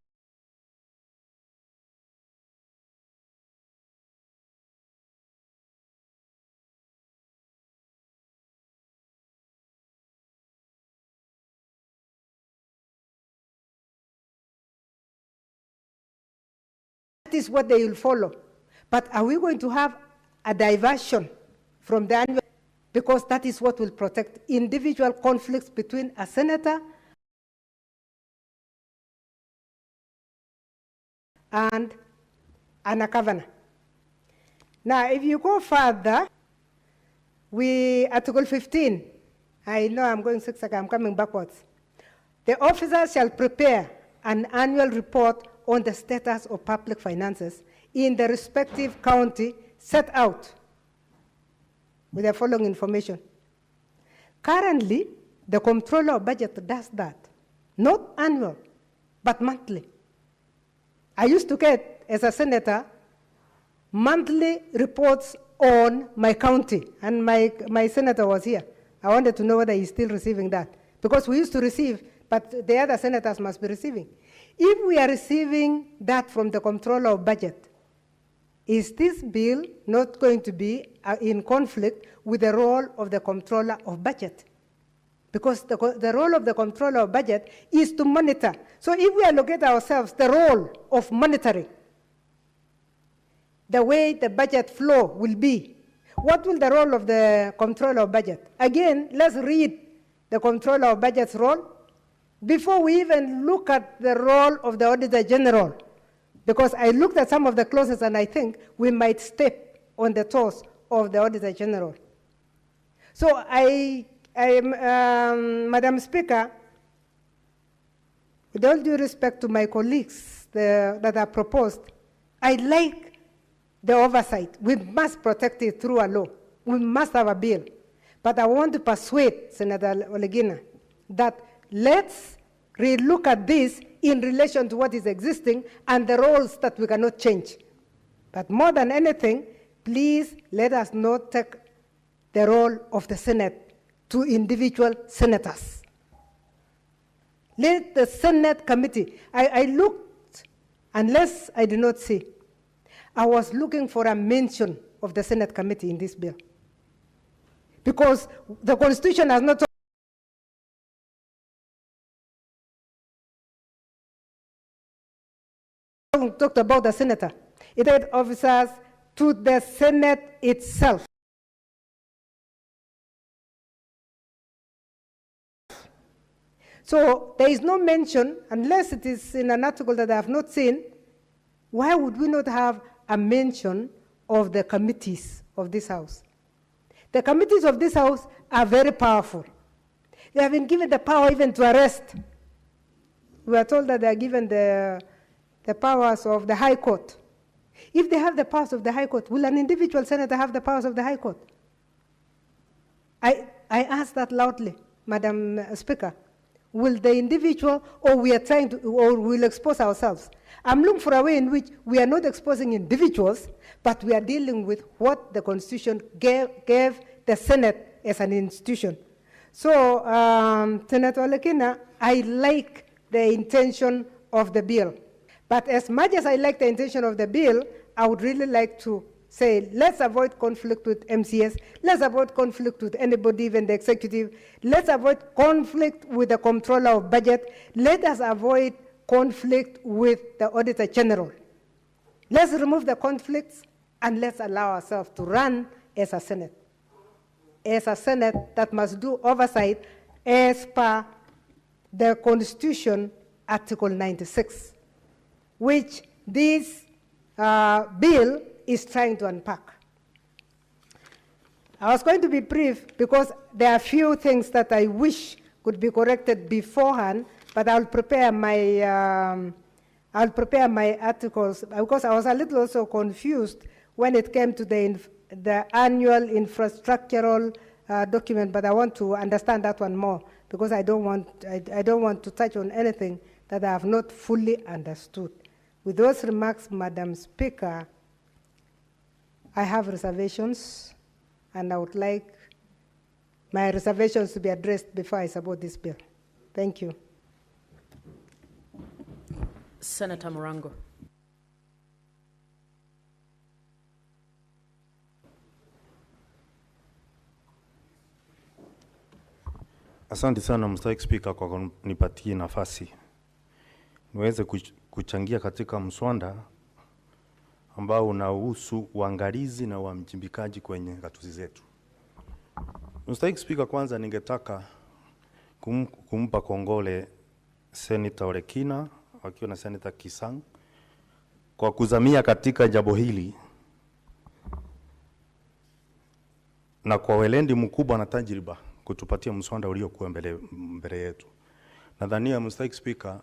is what they will follow. But are we going to have a diversion from the annual? Because that is what will protect individual conflicts between a senator and a governor. Now, if you go further, Article 15, I know I'm going zigzag, I'm coming backwards. The officers shall prepare an annual report on the status of public finances in the respective county set out with the following information. Currently, the Comptroller of Budget does that, not annual, but monthly. I used to get, as a senator, monthly reports on my county, and my senator was here. I wanted to know whether he's still receiving that, because we used to receive, but the other senators must be receiving. If we are receiving that from the Comptroller of Budget, is this bill not going to be in conflict with the role of the Comptroller of Budget? Because the role of the Comptroller of Budget is to monitor. So if we allocate ourselves the role of monitoring, the way the budget flow will be, what will the role of the Comptroller of Budget? Again, let's read the Comptroller of Budget's role before we even look at the role of the Auditor General. Because I looked at some of the clauses and I think we might step on the toes of the Auditor General. So Madam Speaker, with all due respect to my colleagues that are proposed, I like the oversight. We must protect it through a law. We must have a bill. But I want to persuade Senator Olegina that let's relook at this in relation to what is existing and the roles that we cannot change. But more than anything, please let us not take the role of the Senate to individual senators. Let the Senate committee, I looked, unless I did not see, I was looking for a mention of the Senate committee in this bill. Because the Constitution has not talked about the senator. It had officers to the Senate itself. So there is no mention, unless it is in an article that I have not seen. Why would we not have a mention of the committees of this House? The committees of this House are very powerful. They have been given the power even to arrest. We are told that they are given the powers of the High Court. If they have the powers of the High Court, will an individual senator have the powers of the High Court? I ask that loudly, Madam Speaker. Will the individual, or we are trying to, or we'll expose ourselves? I'm looking for a way in which we are not exposing individuals, but we are dealing with what the Constitution gave the Senate as an institution. So, Senator Olekina, I like the intention of the bill. But as much as I like the intention of the bill, I would really like to say, let's avoid conflict with MCS, let's avoid conflict with anybody, even the executive, let's avoid conflict with the Comptroller of Budget, let us avoid conflict with the Auditor General. Let's remove the conflicts and let's allow ourselves to run as a Senate that must do oversight as per the Constitution, Article 96, which this bill is trying to unpack. I was going to be brief because there are a few things that I wish could be corrected beforehand, but I'll prepare my articles because I was a little also confused when it came to the annual infrastructural document, but I want to understand that one more because I don't want to touch on anything that I have not fully understood. With those remarks, Madam Speaker, I have reservations, and I would like my reservations to be addressed before I support this bill. Thank you. Senator Murango. Asante sana Mr. Speaker kwa kunipatia nafasi niweze kuchangia katika mswada ambao unahusu uangalizi na uwajibikaji kwenye gatuzi zetu. Mr. Speaker, kwanza ningetaka kumpa kongole Senator Olekina akiwa na Senator Kisang kwa kuzamia katika jambo hili na kwa weledi mkubwa na tajriba kutupatia mswada uliokuwa mbele yetu. Nadhania Mr. Speaker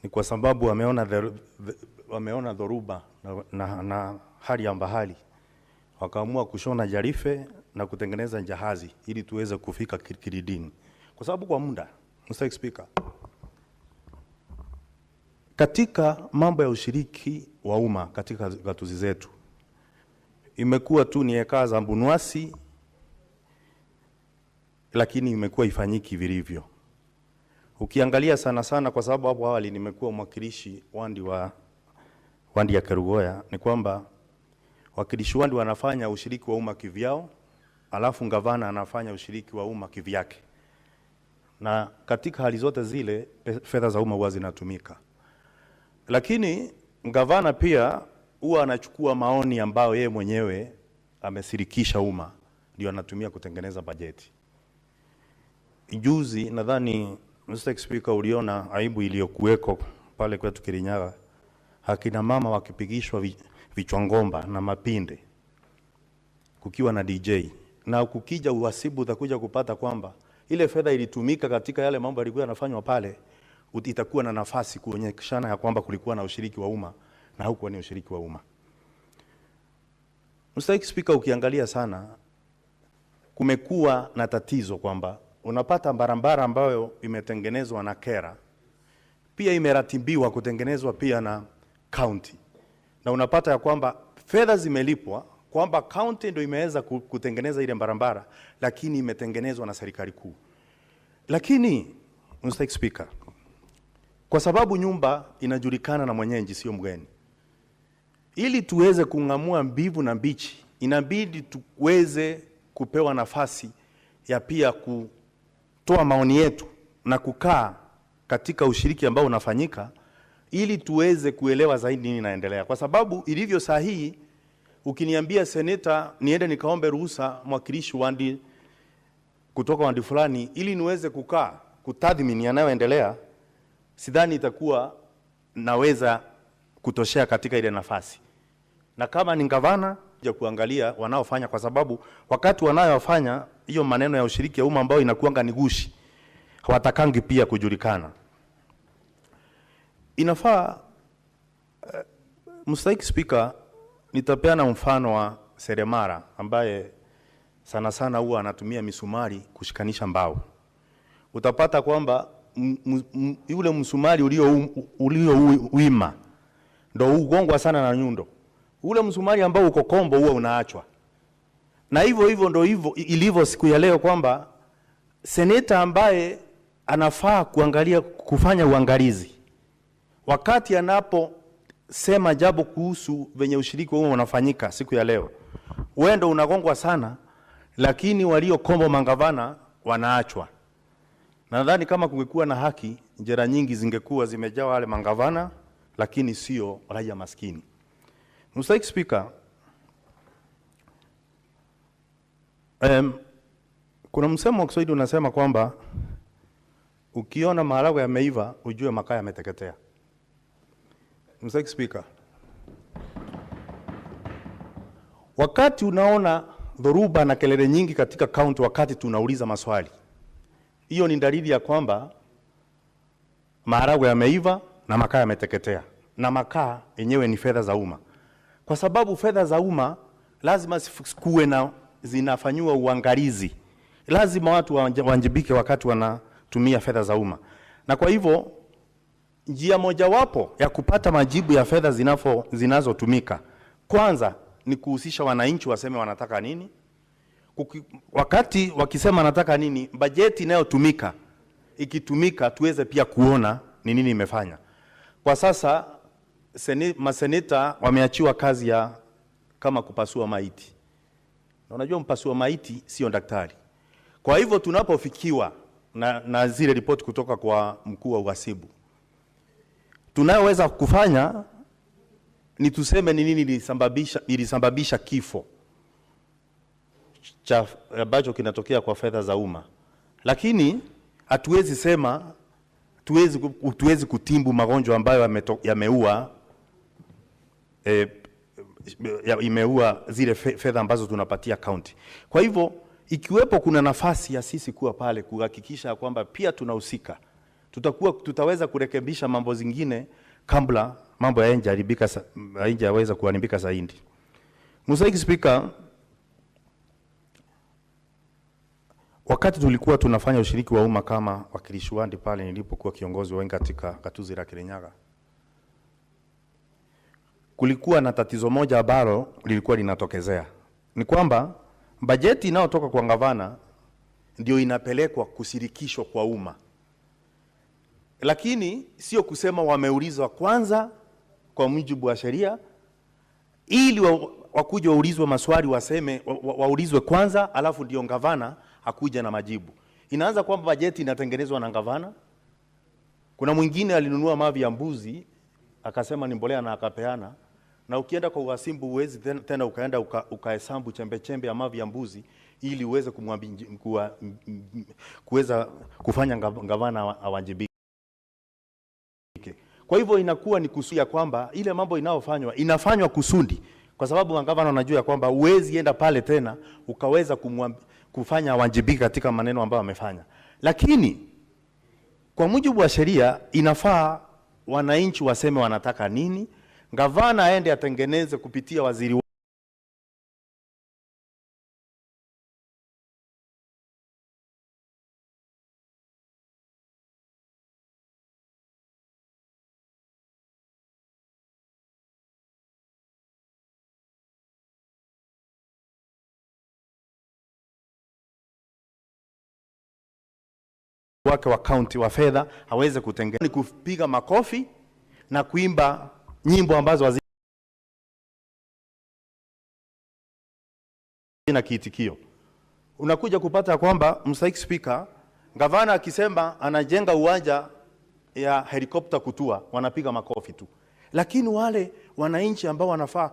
ni kwa sababu wameona dhoruba na hali ya bahari, wakaamua kushona jarife na kutengeneza jahazi ili tuweze kufika kilidini. Kwa sababu kwa muda, Mr. Speaker, katika mambo ya ushiriki wa umma katika gatuzi zetu imekuwa tu ni eka za mbunwasi, lakini imekuwa ifanyiki vilivyo. Ukiangalia sana kwa sababu hapo awali nimekuwa mwakilishi wandi ya Kerugoya, ni kwamba wakilishi wandi wanafanya ushiriki wa umma kivyao, alafu gavana anafanya ushiriki wa umma kivyake. Na katika hali zote zile fedha za umma huwa zinatumika. Lakini gavana pia huwa anachukua maoni ambayo yeye mwenyewe amesirikisha umma ndio anatumia kutengeneza bajeti. Juzi nadhani Mr. Speaker uliona aibu iliyokuweko pale kwetu Kirinyaga, hakina mama wakipigishwa vichwangomba na mapinde kukiwa na DJ, na kukija uhasibu utakuja kupata kwamba ile fedha ilitumika katika yale mambo yalikuwa yanafanywa pale, itakuwa na nafasi kuonyeshana ya kwamba kulikuwa na ushiriki wa umma na haukuwa ni ushiriki wa umma. Mr. Speaker, ukiangalia sana kumekuwa na tatizo kwamba unapata barabara ambayo imetengenezwa na kera pia imeratibiwa kutengenezwa pia na county, na unapata ya kwamba fedha zimelipwa kwamba county ndio imeweza kutengeneza ile barabara, lakini imetengenezwa na serikali kuu. Lakini Mr. Speaker, kwa sababu nyumba inajulikana na mwenyeji sio mgeni, ili tuweze kungamua mbivu na mbichi inabidi tuweze kupewa nafasi ya pia kutoa maoni yetu na kukaa katika ushiriki ambao unafanyika ili tuweze kuelewa zaidi nini inaendelea. Kwa sababu ilivyo sahihi, ukiniambia seneta niende nikaombe ruhusa mwakilishi wandi kutoka wandi fulani ili niweze kukaa kutathmini yanayoendelea, sidhani itakuwa naweza kutoshea katika ile nafasi. Na kama ni gavana ya kuangalia wanaofanya, kwa sababu wakati wanayofanya hiyo maneno ya ushiriki ya umma ambao inakuanga ni gushi, hawatakangi pia kujulikana. Inafaa Mr. Speaker, nitapeana mfano wa seremara ambaye sana huwa anatumia misumari kushikanisha mbao. Utapata kwamba yule msumari ulio wima ndio ugongwa sana na nyundo. Ule msumari ambao uko kombo huwa unaachwa. Na hivyo ndio ilivyo siku ya leo kwamba seneta ambaye anafaa kufanya uangalizi wakati anaposema jambo kuhusu venye ushiriki wao unafanyika siku ya leo, wendo unagongwa sana, lakini walio kombo mangavana wanaachwa. Nadhani kama kungekuwa na haki, njera nyingi zingekuwa zimejaa wale mangavana, lakini sio raia maskini. Mr. Speaker, kuna msemo wa Kiswahili unasema kwamba ukiona maharagwe yameiva ujue makaa yameteketea. Mr. Speaker, wakati unaona dhoruba na kelele nyingi katika kaunti wakati tunauliza maswali, hiyo ni dalili ya kwamba maharagwe yameiva na makaa yameteketea. Na makaa yenyewe ni fedha za umma. Kwa sababu fedha za umma lazima kuwe na zinafanywa uangalizi. Lazima watu wajibike wakati wanatumia fedha za umma. Na kwa hivyo njia mojawapo ya kupata majibu ya fedha zinazotumika, kwanza ni kuhusisha wananchi waseme wanataka nini. wakati wakisema nataka nini, bajeti inayotumika ikitumika tuweze pia kuona ni nini imefanya. Kwa sasa maseneta wameachiwa kazi ya kama kupasua maiti. Na unajua mpasua maiti sio daktari. Kwa hivyo tunapofikiwa na zile ripoti kutoka kwa mkuu wa uhasibu, tunayoweza kufanya ni tuseme ni nini ilisababisha kifo cha ambacho kinatokea kwa fedha za umma. Lakini hatuwezi sema tuwezi kutimbu magonjwa ambayo yameua imeua zile fedha ambazo tunapatia county. Kwa hivyo ikiwepo kuna nafasi ya sisi kuwa pale kuhakikisha kwamba pia tunahusika, tutaweza kurekebisha mambo zingine kabla mambo hayajaweza kuharibika zaidi. Mr. Speaker, wakati tulikuwa tunafanya ushiriki wa umma kama wakilishi wandi pale nilipokuwa kiongozi wengi katika gatuzi la Kirinyaga, kulikuwa na tatizo moja ambalo lilikuwa linatokezea. Ni kwamba bajeti inayotoka kwa gavana ndio inapelekwa kushirikishwa kwa umma. Lakini sio kusema wameulizwa kwanza kwa mujibu wa sheria, ili wakuje waulizwe maswali waseme waulizwe kwanza alafu ndio gavana akuja na majibu. Inaanza kwamba bajeti inatengenezwa na gavana. Kuna mwingine alinunua mavi ya mbuzi akasema ni mbolea na akapeana, na ukienda kwa uhasibu uwezi tena ukaenda ukahesabu chembe ya mavi ya mbuzi ili uweze kuweza kufanya gavana awajibike. Kwa hivyo inakuwa ni kusudia kwamba ile mambo inafanywa kusudi, kwa sababu gavana anajua ya kwamba uwezi enda pale tena ukaweza kufanya awajibike katika maneno ambayo amefanya. Lakini kwa mujibu wa sheria inafaa wananchi waseme wanataka nini, gavana aende atengeneze kupitia waziri wake wa county wa fedha aweze kutengeneza, ni kupiga makofi na kuimba nyimbo ambazo na kiitikio. Unakuja kupata kwamba Mr. Speaker, gavana akisema anajenga uwanja ya helikopta kutua, wanapiga makofi tu. Lakini wale wananchi ambao wanafaa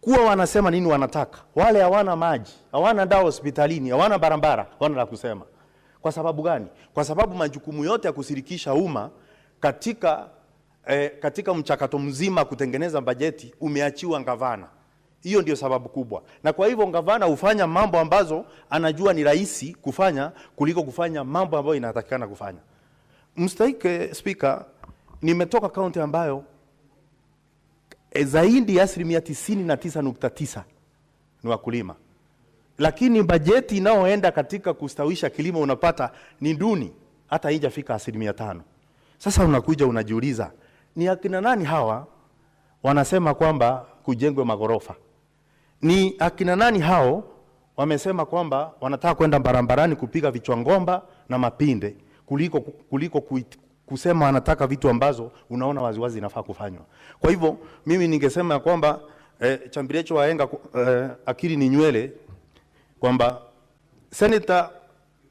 kuwa wanasema nini wanataka, wale hawana maji, hawana dawa hospitalini, hawana barabara, wana la kusema. Kwa sababu gani? Kwa sababu majukumu yote ya kushirikisha umma katika mchakato mzima kutengeneza bajeti umeachiwa gavana. Hiyo ndio sababu kubwa. Na kwa hivyo gavana hufanya mambo ambazo anajua ni rahisi kufanya kuliko kufanya mambo ambayo inatakikana kufanya. Mr. Speaker, nimetoka kaunti ambayo zaidi ya 99.9% ni wakulima. Lakini bajeti inaoenda katika kustawisha kilimo unapata ni duni, hata haijafika 5%. Sasa unakuja unajiuliza, ni akina nani hawa wanasema kwamba kujengwe magorofa? Ni akina nani hao wamesema kwamba wanataka kwenda barabarani kupiga vichwa ngomba na mapinde kuliko kusema wanataka vitu ambazo unaona waziwazi inafaa kufanywa. Kwa hivyo mimi ningesema kwamba chambilecho waenga akili ni nywele, kwamba Senator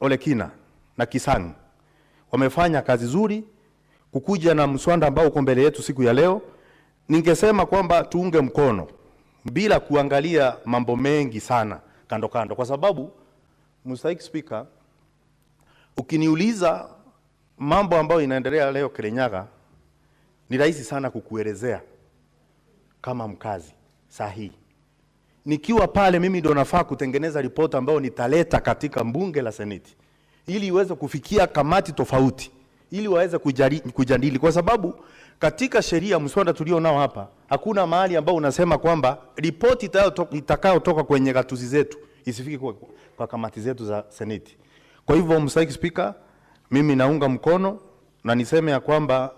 Olekina na Kisang wamefanya kazi nzuri kukuja na mswada ambao uko mbele yetu siku ya leo. Ningesema kwamba tuunge mkono bila kuangalia mambo mengi sana kando, kwa sababu Mr. Speaker, ukiniuliza mambo ambayo inaendelea leo Kirinyaga ni rahisi sana kukuelezea kama mkazi sahihi. Nikiwa pale mimi ndio nafaa kutengeneza ripoti ambayo nitaleta katika bunge la Seneti ili iweze kufikia kamati tofauti ili waweze kujadili, kwa sababu katika sheria mswada tulio nao hapa hakuna mahali ambao unasema kwamba ripoti itakayotoka kwenye gatuzi zetu isifike kwa kamati zetu za Seneti. Kwa hivyo Mr. Speaker, mimi naunga mkono na niseme ya kwamba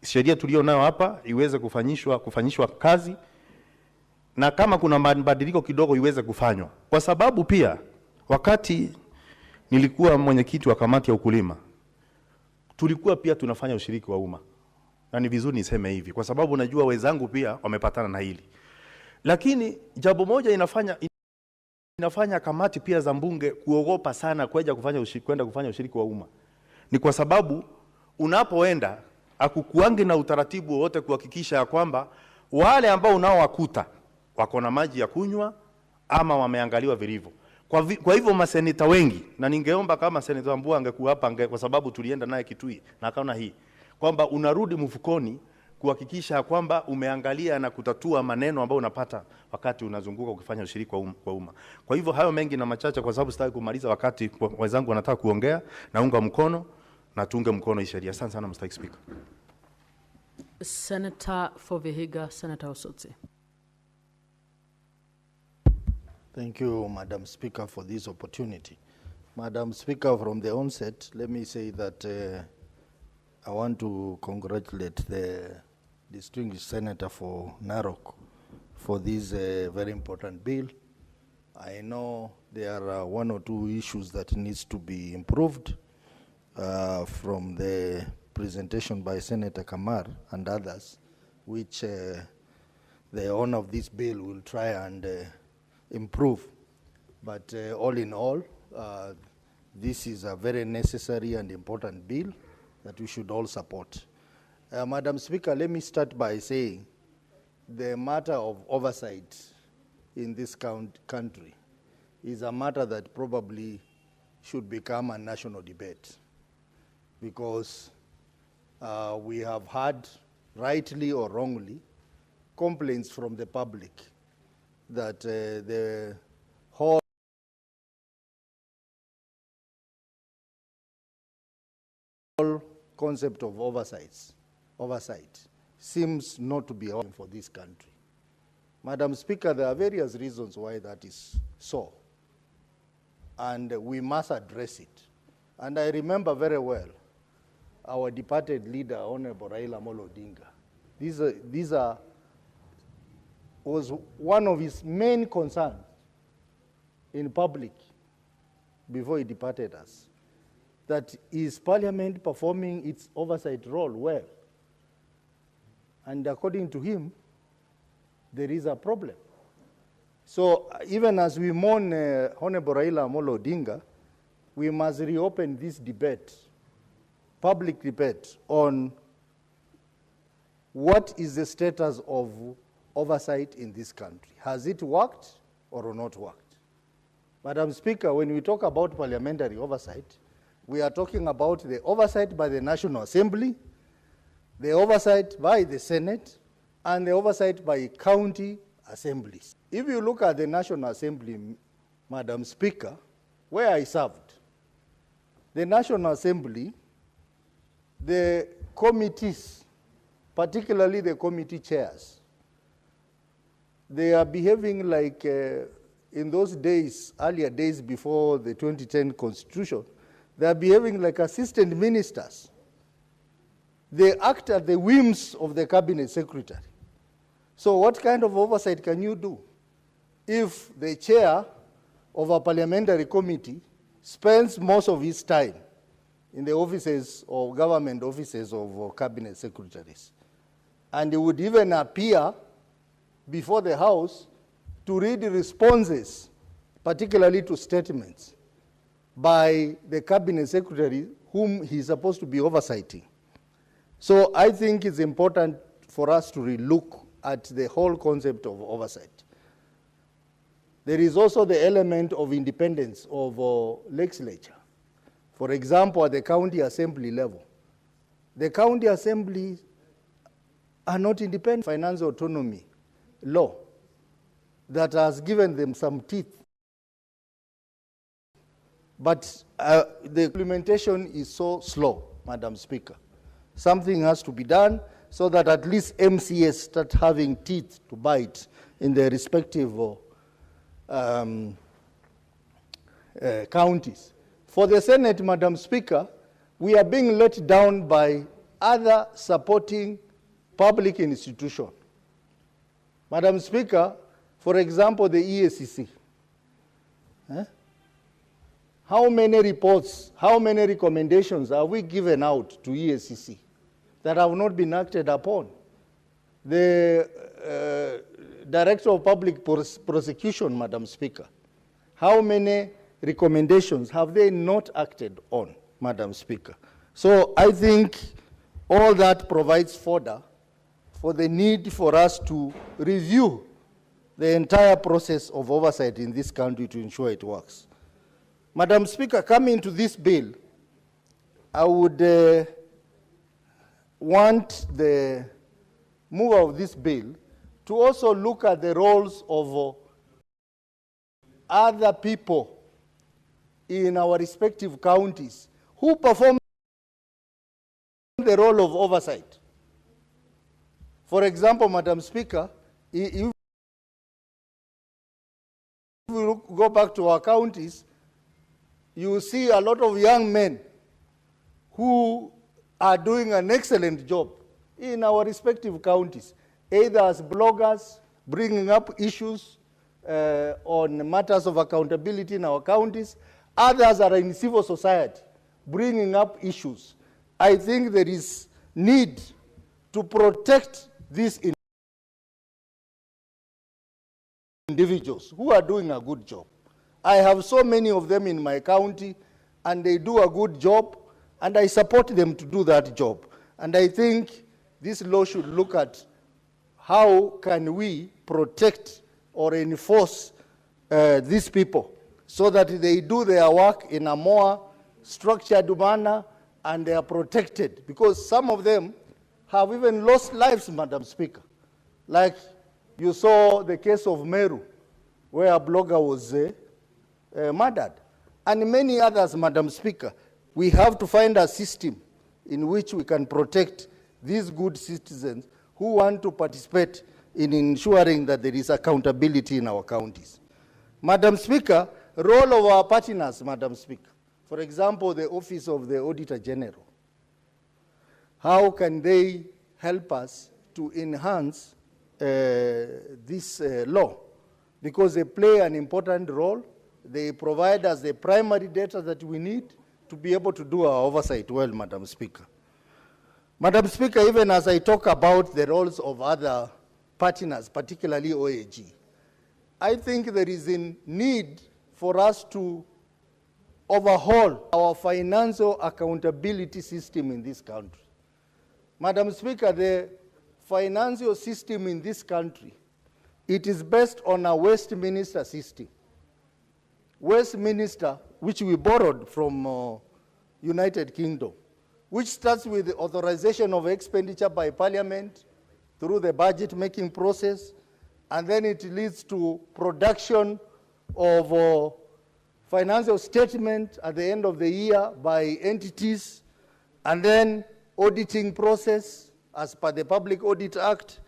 sheria tulio nayo hapa iweze kufanyishwa kazi na kama kuna mabadiliko kidogo iweze kufanywa, kwa sababu pia wakati nilikuwa mwenyekiti wa kamati ya ukulima tulikuwa pia tunafanya ushiriki wa umma, na ni vizuri niseme hivi kwa sababu najua wenzangu pia wamepatana na hili. Lakini jambo moja inafanya kamati pia za mbunge kuogopa sana kwenda kufanya ushiriki wa umma, ni kwa sababu unapoenda akukuangi na utaratibu wote kuhakikisha ya kwamba wale ambao unaowakuta wako na maji ya kunywa ama wameangaliwa vilivyo. Kwa hivyo maseneta wengi, na ningeomba kama seneta Mbua angekuwa hapa, kwa sababu tulienda naye Kitui na akaona hii kwamba unarudi mfukoni kuhakikisha kwamba umeangalia na kutatua maneno ambayo unapata wakati unazunguka ukifanya ushiriki wa umma. Kwa hivyo hayo mengi na machache, kwa sababu sitaki kumaliza wakati wenzangu wanataka kuongea, naunga mkono na tuunge mkono hii sheria. Asante sana Mr. Speaker. Senator for Vihiga, Senator Osotsi. Thank you, Madam Speaker, for this opportunity. Madam Speaker, from the onset, let me say that I want to congratulate the distinguished Senator for Narok for this very important bill. I know there are one or two issues that needs to be improved from the presentation by Senator Kamar and others, which the owner of this bill will try and improve. But all in all, this is a very necessary and important bill that we should all support. Madam Speaker, let me start by saying the matter of oversight in this country is a matter that probably should become a national debate, because we have had, rightly or wrongly, complaints from the public that the whole concept of oversight seems not to be open for this country. Madam Speaker, there are various reasons why that is so, and we must address it. And I remember very well our departed leader, Honorable Raila Odinga. Was one of his main concerns in public before he departed us, that is Parliament performing its oversight role well? And according to him, there is a problem. So even as we mourn Honorable Raila Odinga, we must reopen this debate, public debate, on what is the status of oversight in this country. Has it worked or not worked? Madam Speaker, when we talk about parliamentary oversight, we are talking about the oversight by the National Assembly, the oversight by the Senate, and the oversight by county assemblies. If you look at the National Assembly, Madam Speaker, where I served, the National Assembly, the committees, particularly the committee chairs, they are behaving like in those days, earlier days before the 2010 Constitution, they are behaving like assistant ministers. They act at the whims of the cabinet secretary. So what kind of oversight can you do if the chair of a parliamentary committee spends most of his time in the offices or government offices of cabinet secretaries? And he would even appear before the House to read responses, particularly to statements, by the cabinet secretary whom he is supposed to be oversighting. So I think it's important for us to relook at the whole concept of oversight. There is also the element of independence of legislature. For example, at the county assembly level, the county assemblies are not independent. Financial autonomy law that has given them some teeth. But the implementation is so slow, Madam Speaker. Something has to be done so that at least MCS start having teeth to bite in their respective counties. For the Senate, Madam Speaker, we are being let down by other supporting public institutions. Madam Speaker, For example, the EACC. How many reports, how many recommendations are we given out to EACC that have not been acted upon? The Director of Public Prosecution, Madam Speaker, how many recommendations have they not acted on, Madam Speaker? So I think all that provides fodder for the need for us to review the entire process of oversight in this country to ensure it works. Madam Speaker, coming to this bill, I would want the mover of this bill to also look at the roles of other people in our respective counties who perform the role of oversight. For example, Madam Speaker, if we go back to our counties, you see a lot of young men who are doing an excellent job in our respective counties, either as bloggers, bringing up issues on matters of accountability in our counties. Others are in civil society, bringing up issues. I think there is need to protect these individuals who are doing a good job. I have so many of them in my county, and they do a good job, and I support them to do that job. And I think this law should look at how can we protect or enforce these people so that they do their work in a more structured manner and they are protected. Because some of them have even lost lives, Madam Speaker. Like you saw the case of Meru, where a blogger was murdered. And many others, Madam Speaker. We have to find a system in which we can protect these good citizens who want to participate in ensuring that there is accountability in our counties. Madam Speaker, role of our partners, Madam Speaker. For example, the Office of the Auditor General. How can they help us to enhance this law? Because they play an important role. They provide us the primary data that we need to be able to do our oversight well, Madam Speaker. Madam Speaker, even as I talk about the roles of other partners, particularly OAG, I think there is a need for us to overhaul our financial accountability system in this country. Madam Speaker, the financial system in this country, it is based on a Westminster system. Westminster, which we borrowed from United Kingdom, which starts with the authorization of expenditure by Parliament through the budget-making process, and then it leads to production of financial statement at the end of the year by entities, and then auditing process as per the Public Audit Act,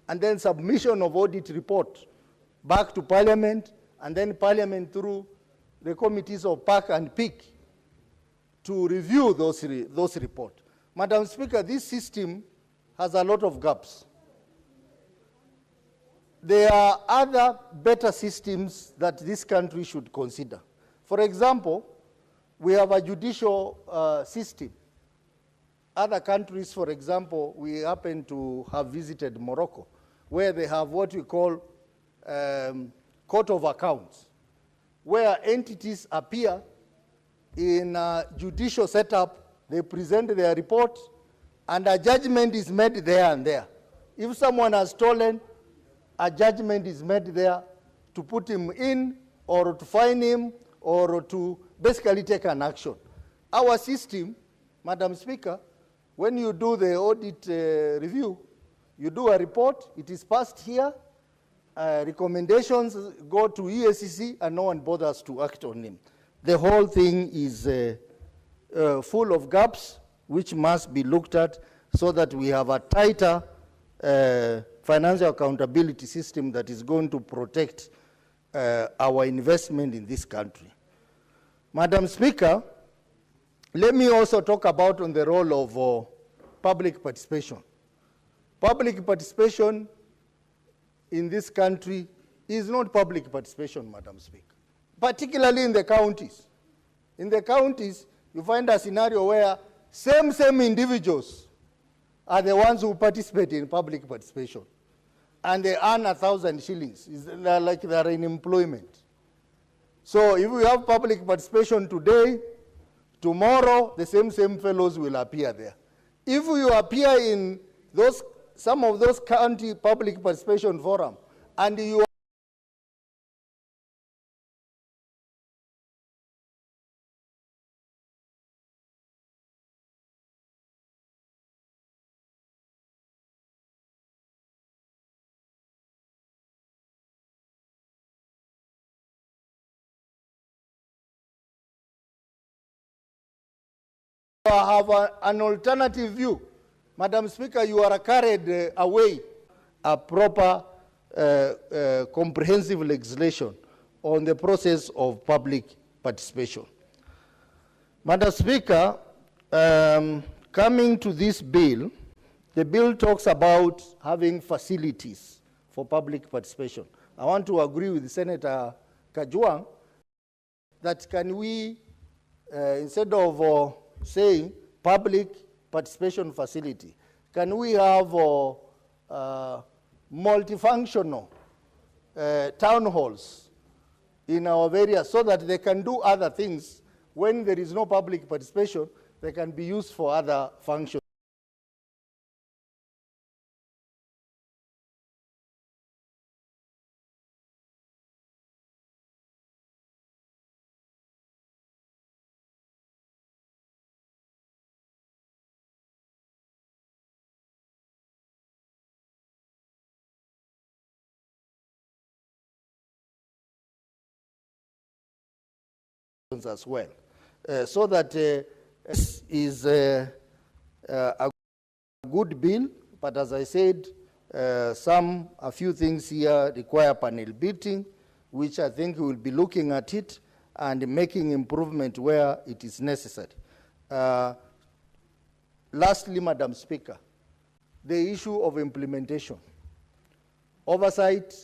and then submission of audit report back to Parliament, and then Parliament through the committees of PAC and PIC to review those reports. Madam Speaker, this system has a lot of gaps. There are other better systems that this country should consider. For example, we have a judicial system. Other countries, for example, we happen to have visited Morocco, where they have what we call court of accounts, where entities appear in a judicial setup, they present their report, and a judgment is made there and there. If someone has stolen, a judgment is made there to put him in, or to fine him, or to basically take an action. Our system, Madam Speaker, when you do the audit review, you do a report, it is passed here, recommendations go to EACC, and no one bothers to act on them. The whole thing is full of gaps, which must be looked at so that we have a tighter financial accountability system that is going to protect our investment in this country. Madam Speaker, let me also talk about on the role of public participation. Public participation in this country is not public participation, Madam Speaker, particularly in the counties. In the counties, you find a scenario where same individuals are the ones who participate in public participation, and they earn 1,000 shillings. They're like they're in employment. So if we have public participation today, tomorrow the same fellows will appear there. If you appear in some of those county public participation forum, and you have an alternative view, Madam Speaker, you are carried away a proper comprehensive legislation on the process of public participation. Madam Speaker, coming to this bill, the bill talks about having facilities for public participation. I want to agree with Senator Kajwang that can we, instead of saying public participation facility, can we have multifunctional town halls in our various, so that they can do other things when there is no public participation, they can be used for other functions. As well, so that this is a good bill, but as I said, a few things here require panel beating, which I think we will be looking at it and making improvement where it is necessary. Lastly, Madam Speaker, the issue of implementation. Oversight,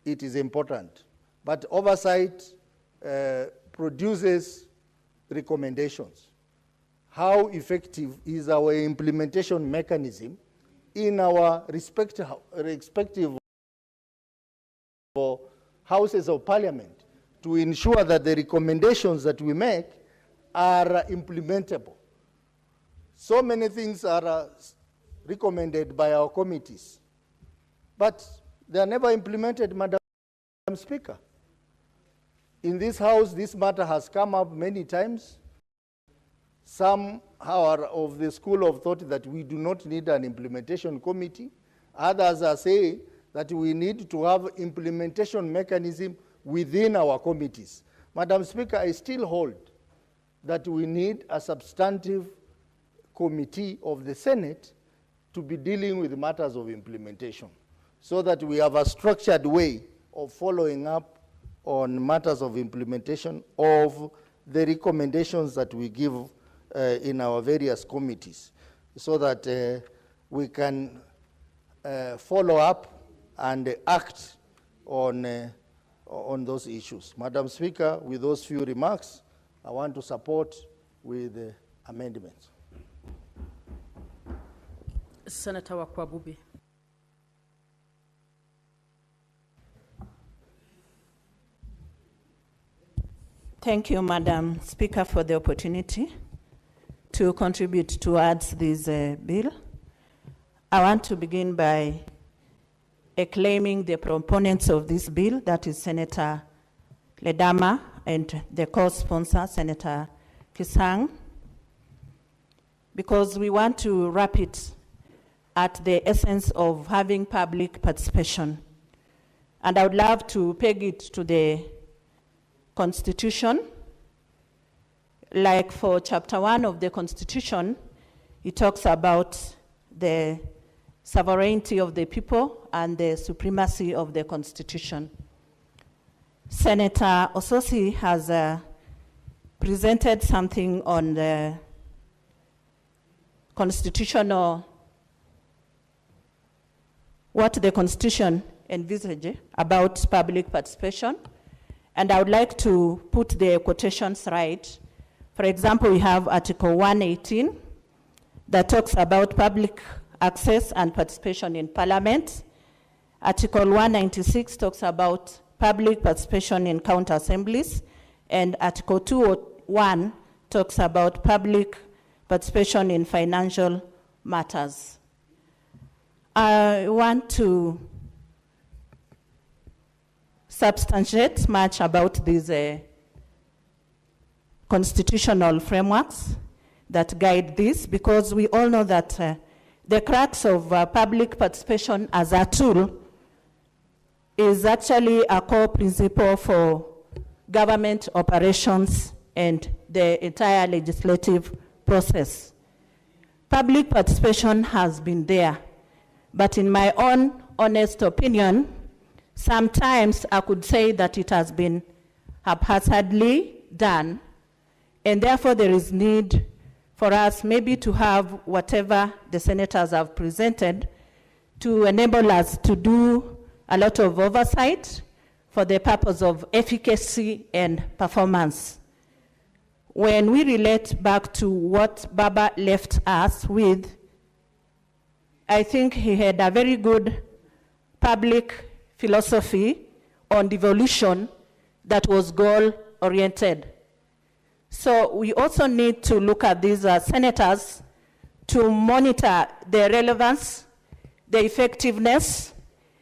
it is important, but oversight produces recommendations. How effective is our implementation mechanism in our respective houses of parliament to ensure that the recommendations that we make are implementable? So many things are recommended by our committees, but they are never implemented, Madam Speaker. In this House, this matter has come up many times. Some are of the school of thought that we do not need an implementation committee. Others are saying that we need to have implementation mechanism within our committees. Madam Speaker, I still hold that we need a substantive committee of the Senate to be dealing with matters of implementation, so that we have a structured way of following up on matters of implementation of the recommendations that we give in our various committees, so that we can follow up and act on those issues. Madam Speaker, with those few remarks, I want to support with amendments. Senator Wakwabubi. Thank you, Madam Speaker, for the opportunity to contribute towards this bill. I want to begin by acclaiming the proponents of this bill, that is Senator Ledama and the co-sponsor, Senator Kisang, because we want to wrap it at the essence of having public participation. And I would love to peg it to the Constitution. Like for Chapter 1 of the Constitution, it talks about the sovereignty of the people and the supremacy of the Constitution. Senator Ososi has presented something on the constitutional, what the Constitution envisage about public participation. And I would like to put the quotations right. For example, we have Article 118 that talks about public access and participation in Parliament. Article 196 talks about public participation in county assemblies. And Article 201 talks about public participation in financial matters. I want to substantiate much about these constitutional frameworks that guide this, because we all know that the crux of public participation as a tool is actually a core principle for government operations and the entire legislative process. Public participation has been there, but in my own honest opinion, sometimes I could say that it has been haphazardly done, and therefore there is need for us maybe to have whatever the senators have presented to enable us to do a lot of oversight for the purpose of efficacy and performance. When we relate back to what Baba left us with, I think he had a very good public philosophy on devolution that was goal-oriented. So we also need to look at these senators to monitor the relevance, the effectiveness,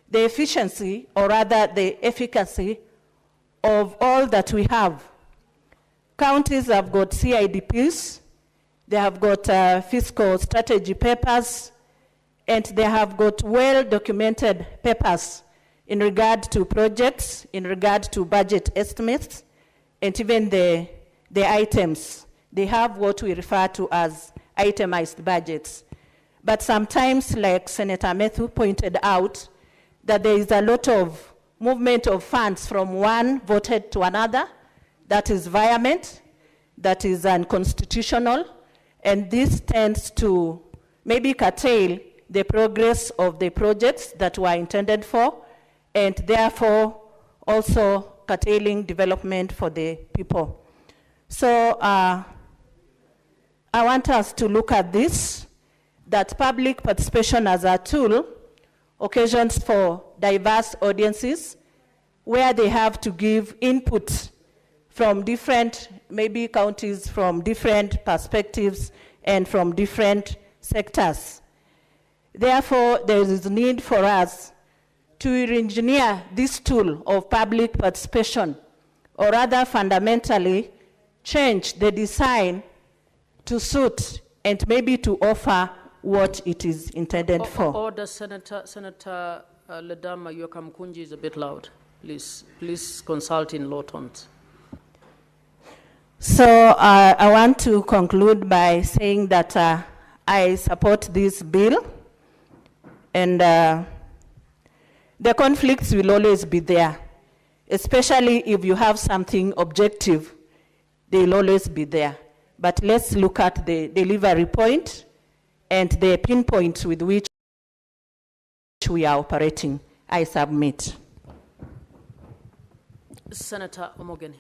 the efficiency, or rather the efficacy of all that we have. Counties have got CIDPs, they have got fiscal strategy papers, and they have got well-documented papers in regard to projects, in regard to budget estimates, and even the items. They have what we refer to as itemized budgets. But sometimes, like Senator Methu pointed out, that there is a lot of movement of funds from one voted to another. That is violent, that is unconstitutional, and this tends to maybe curtail the progress of the projects that were intended for, and therefore also curtailing development for the people. So I want us to look at this, that public participation as a tool occasions for diverse audiences where they have to give input from different, maybe counties, from different perspectives and from different sectors. Therefore, there is need for us to engineer this tool of public participation, or rather fundamentally change the design to suit and maybe to offer what it is intended for. Order, Senator Ledama, your Kamkunji is a bit loud. Please consult in low tones. So I want to conclude by saying that I support this bill, and the conflicts will always be there, especially if you have something objective, they will always be there. But let's look at the delivery point and the pinpoint with which we are operating. I submit. Senator Omogeni.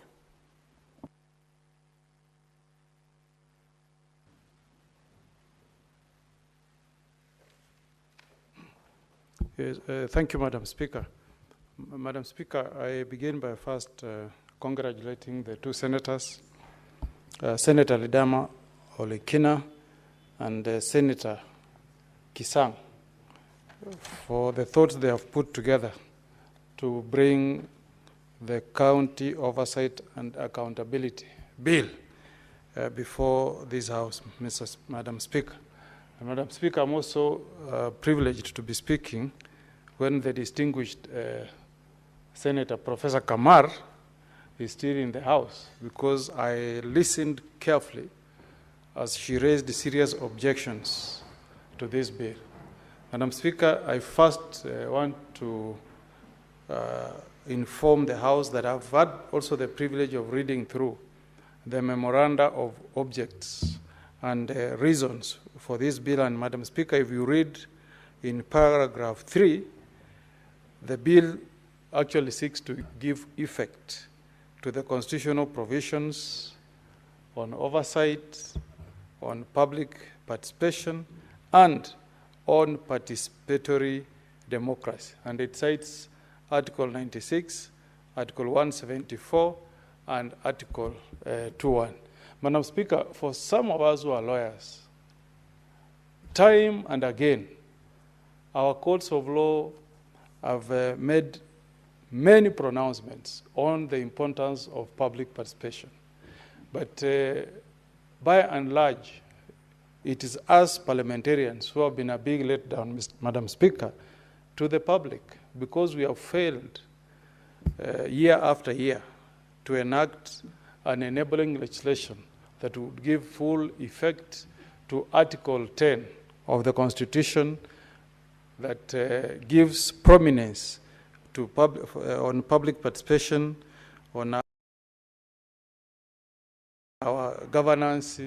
Yes, thank you, Madam Speaker. Madam Speaker, I begin by first congratulating the two senators, Senator Ledama Olekina and Senator Kisang, for the thoughts they have put together to bring the County Oversight and Accountability Bill before this House, Madam Speaker. And Madam Speaker, I'm also privileged to be speaking when the distinguished Senator Professor Kamar is still in the House, because I listened carefully as she raised serious objections to this bill. Madam Speaker, I first want to inform the House that I've had also the privilege of reading through the memoranda of objects and reasons for this bill. And Madam Speaker, if you read in paragraph 3, The bill actually seeks to give effect to the constitutional provisions on oversight, on public participation, and on participatory democracy. And it cites Article 96, Article 174, and Article 21. Madam Speaker, for some of us who are lawyers, time and again, our courts of law have made many pronouncements on the importance of public participation. But by and large, it is us parliamentarians who have been a big letdown, Madam Speaker, to the public, because we have failed year after year to enact an enabling legislation that would give full effect to Article 10 of the Constitution that gives prominence to on public participation, on our governance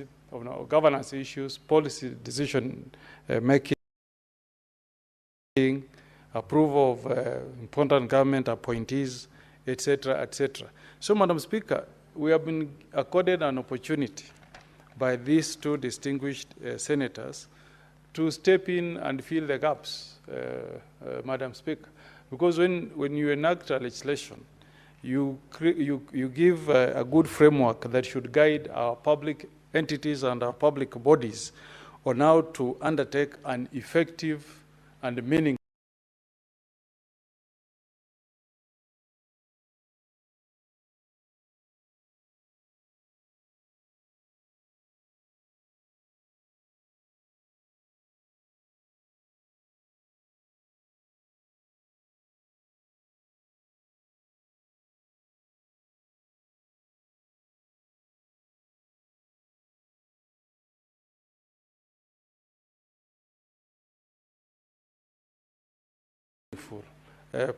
issues, policy decision making, approval of important government appointees, etc., etc. So, Madam Speaker, we have been accorded an opportunity by these two distinguished senators to step in and fill the gaps, Madam Speaker. Because when you enact a legislation, you give a good framework that should guide our public entities and our public bodies on how to undertake an effective and meaningful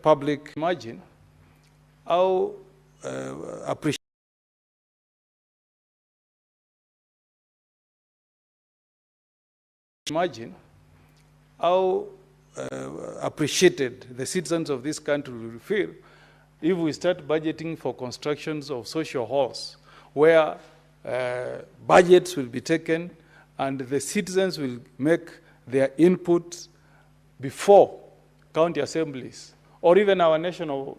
public. Imagine how appreciated the citizens of this country will feel if we start budgeting for constructions of social halls, where budgets will be taken and the citizens will make their input before county assemblies, or even our national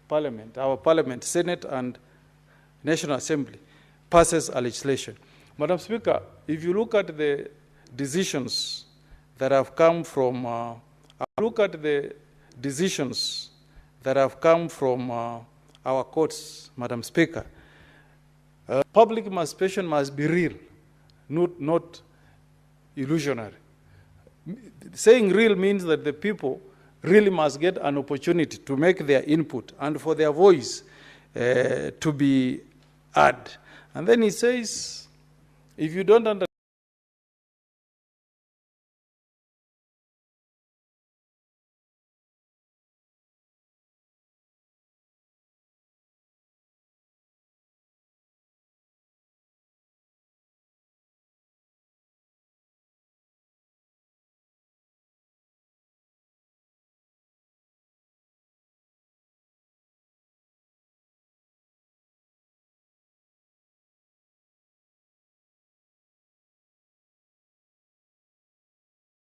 parliament, Senate and National Assembly, passes a legislation. Madam Speaker, if you look at the decisions that have come from, our courts, Madam Speaker, public participation must be real, not illusionary. Saying real means that the people really must get an opportunity to make their input and for their voice to be heard. And then he says, if you don't understand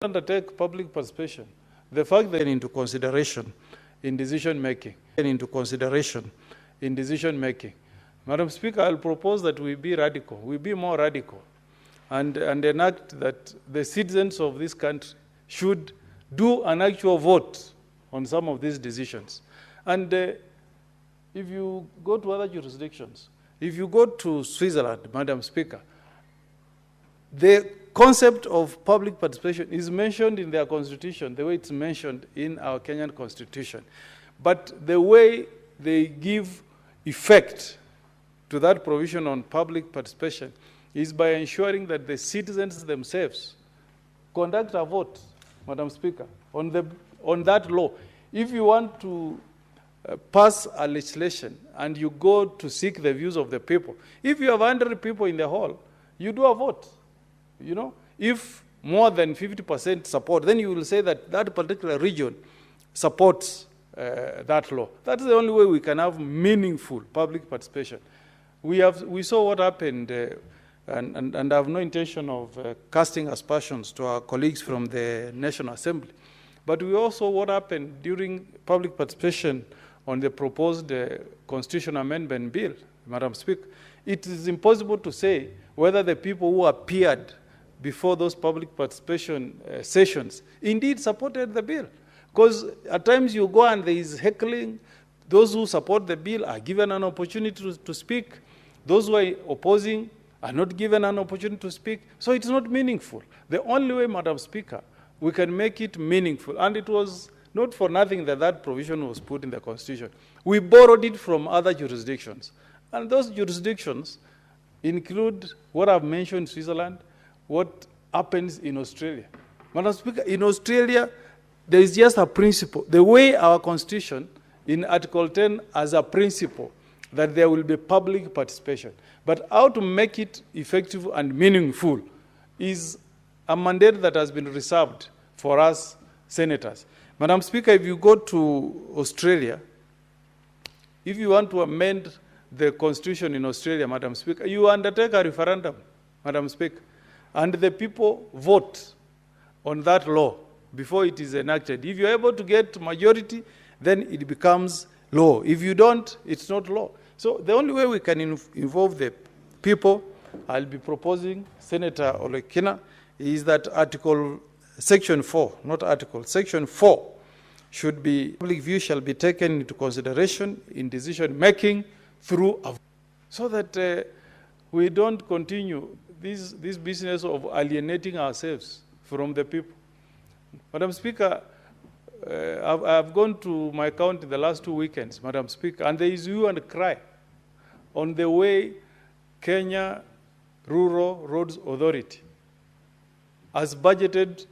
undertake public participation, the fact that into consideration in decision making, Madam Speaker, I'll propose that we be radical, we be more radical, and enact that the citizens of this country should do an actual vote on some of these decisions. And if you go to other jurisdictions, if you go to Switzerland, Madam Speaker, the concept of public participation is mentioned in their constitution, the way it's mentioned in our Kenyan constitution. But the way they give effect to that provision on public participation is by ensuring that the citizens themselves conduct a vote, Madam Speaker, on that law. If you want to pass a legislation and you go to seek the views of the people, if you have 100 people in the hall, you do a vote. You know, if more than 50% support, then you will say that that particular region supports that law. That's the only way we can have meaningful public participation. We saw what happened, and I have no intention of casting aspersions to our colleagues from the National Assembly, but we also what happened during public participation on the proposed constitutional amendment bill, Madam Speaker. It is impossible to say whether the people who appeared before those public participation sessions indeed supported the bill. Because at times you go and there is heckling. Those who support the bill are given an opportunity to speak. Those who are opposing are not given an opportunity to speak. So it's not meaningful. The only way, Madam Speaker, we can make it meaningful, and it was not for nothing that that provision was put in the Constitution. We borrowed it from other jurisdictions. And those jurisdictions include what I've mentioned, Switzerland, what happens in Australia. Madam Speaker, in Australia, there is just a principle. The way our Constitution, in Article 10, as a principle, that there will be public participation. But how to make it effective and meaningful is a mandate that has been reserved for us senators. Madam Speaker, if you go to Australia, if you want to amend the Constitution in Australia, Madam Speaker, you undertake a referendum, Madam Speaker, and the people vote on that law before it is enacted. If you're able to get majority, then it becomes law. If you don't, it's not law. So the only way we can involve the people, I'll be proposing, Senator Olekina, is that Section 4 should be, public view shall be taken into consideration in decision making through a, so that we don't continue this business of alienating ourselves from the people. Madam Speaker, I've gone to my county the last 2 weekends, Madam Speaker, and there is hue and cry on the way Kenya Rural Roads Authority has budgeted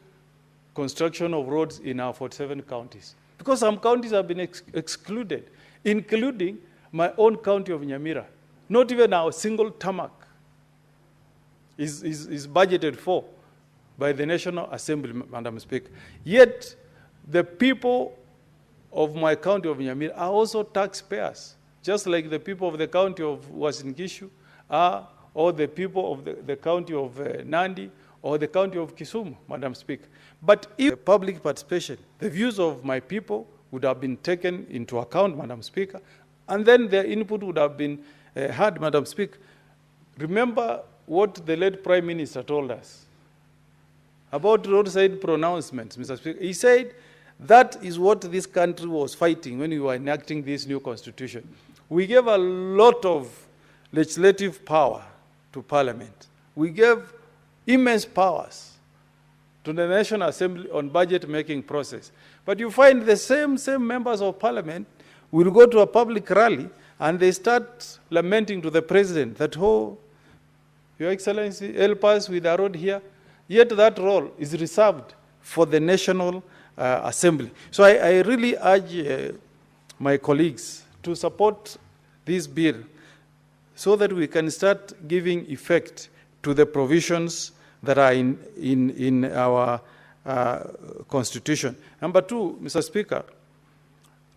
construction of roads in our 47 counties. Because some counties have been excluded, including my own county of Nyamira. Not even our single tarmac is budgeted for by the National Assembly, Madam Speaker. Yet, the people of my county of Nyamira are also taxpayers, just like the people of the county of Uasin Gishu are, or the people of the county of Nandi, or the county of Kisumu, Madam Speaker. But if public participation, the views of my people would have been taken into account, Madam Speaker, and then their input would have been heard, Madam Speaker. Remember what the late Prime Minister told us about roadside pronouncements, Mr. Speaker. He said that is what this country was fighting when we were enacting this new constitution. We gave a lot of legislative power to Parliament. We gave immense powers to the National Assembly on budget-making process. But you find the same members of Parliament will go to a public rally and they start lamenting to the President that, oh, Your Excellency, help us with a road here. Yet that role is reserved for the National Assembly. So I really urge my colleagues to support this bill so that we can start giving effect to the provisions that are in our Constitution. Number two, Mr. Speaker,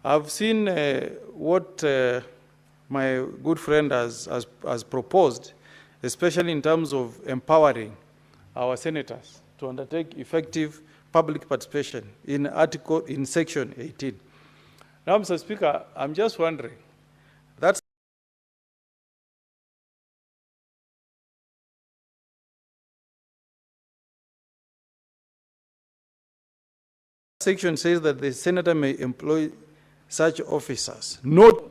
I've seen what my good friend has proposed, especially in terms of empowering our senators to undertake effective public participation in Section 18. Now, Mr. Speaker, I'm just wondering, that's section says that the senator may employ such officers. Not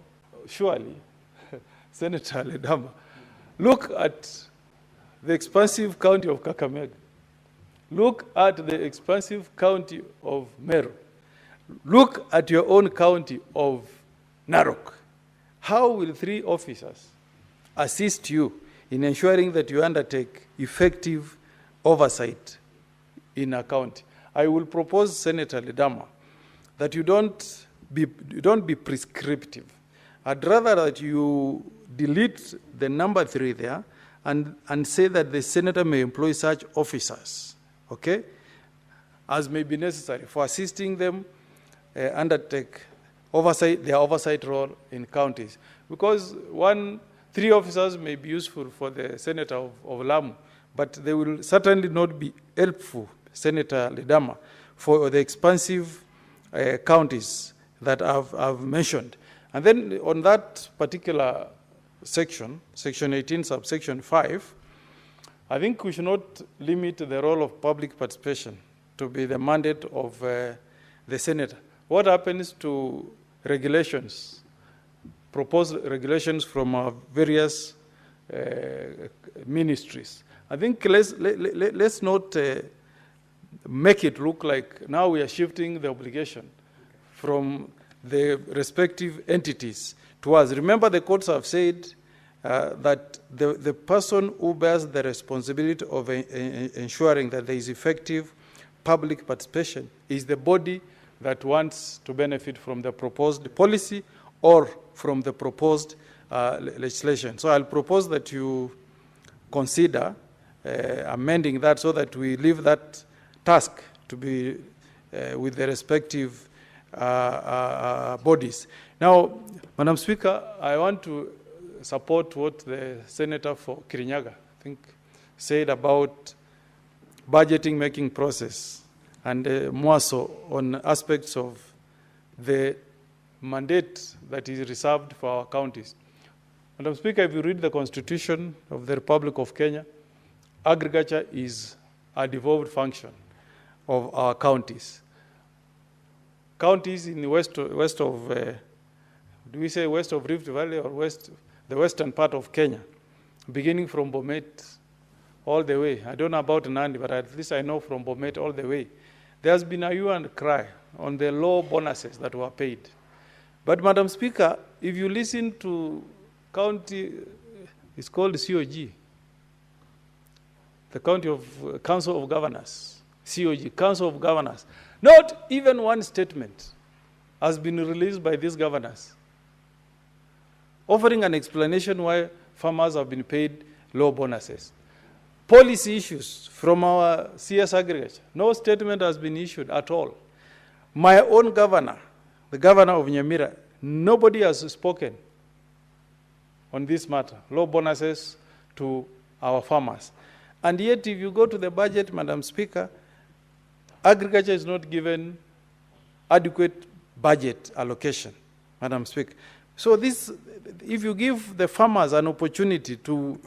surely, Senator Ledama, look at the expansive county of Kakamega. Look at the expansive county of Meru. Look at your own county of Narok. How will 3 officers assist you in ensuring that you undertake effective oversight in a county? I will propose, Senator Ledama, that you don't be prescriptive. I'd rather that you delete the number 3 there and say that the senator may employ such officers, okay, as may be necessary for assisting them undertake their oversight role in counties. Because 3 officers may be useful for the senator of Lamu, but they will certainly not be helpful, Senator Ledama, for the expansive counties that I've mentioned. And then on that particular section, Section 18, subsection 5, I think we should not limit the role of public participation to be the mandate of the senator. What happens to regulations, proposed regulations from various ministries? I think let's not make it look like now we are shifting the obligation from the respective entities to us. Remember, the courts have said that the person who bears the responsibility of ensuring that there is effective public participation is the body that wants to benefit from the proposed policy or from the proposed legislation. So I'll propose that you consider amending that so that we leave that task to be with the respective bodies. Now, Madam Speaker, I want to support what the Senator for Kirinyaga, I think, said about budgeting making process and more so on aspects of the mandate that is reserved for our counties. Madam Speaker, if you read the Constitution of the Republic of Kenya, agriculture is a devolved function of our counties. Counties in the west of, do we say west of Rift Valley or the western part of Kenya, beginning from Bomet all the way. I don't know about Nandi, but at least I know from Bomet all the way. There's been a hue and cry on the low bonuses that were paid. But Madam Speaker, if you listen to county, it's called COG, the County of Council of Governors, COG, Council of Governors. Not even one statement has been released by these governors offering an explanation why farmers have been paid low bonuses. Policy issues from our CS Agriculture, no statement has been issued at all. My own governor, the governor of Nyamira, nobody has spoken on this matter, low bonuses to our farmers. And yet, if you go to the budget, Madam Speaker, agriculture is not given adequate budget allocation, Madam Speaker. So this, if you give the farmers an opportunity to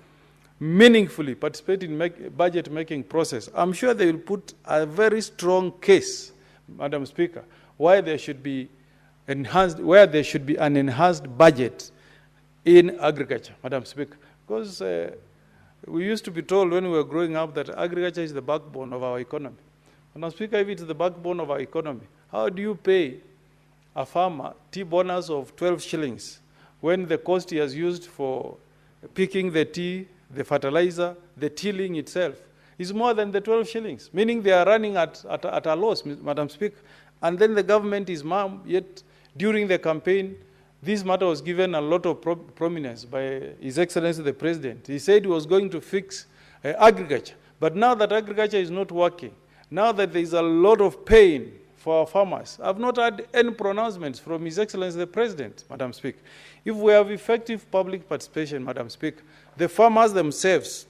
meaningfully participate in budget making process, I'm sure they will put a very strong case, Madam Speaker, why there should be enhanced, where there should be an enhanced budget in agriculture, Madam Speaker. Because we used to be told when we were growing up that agriculture is the backbone of our economy. Madam Speaker, if it's the backbone of our economy, how do you pay a farmer tea bonus of 12 shillings when the cost he has used for picking the tea, the fertilizer, the tilling itself is more than the 12 shillings, meaning they are running at a loss, Madam Speaker. And then the government is mum, yet during the campaign, this matter was given a lot of prominence by His Excellency the President. He said he was going to fix agriculture. But now that agriculture is not working, now that there is a lot of pain for our farmers, I've not had any pronouncements from His Excellency the President, Madam Speaker. If we have effective public participation, Madam Speaker, the farmers themselves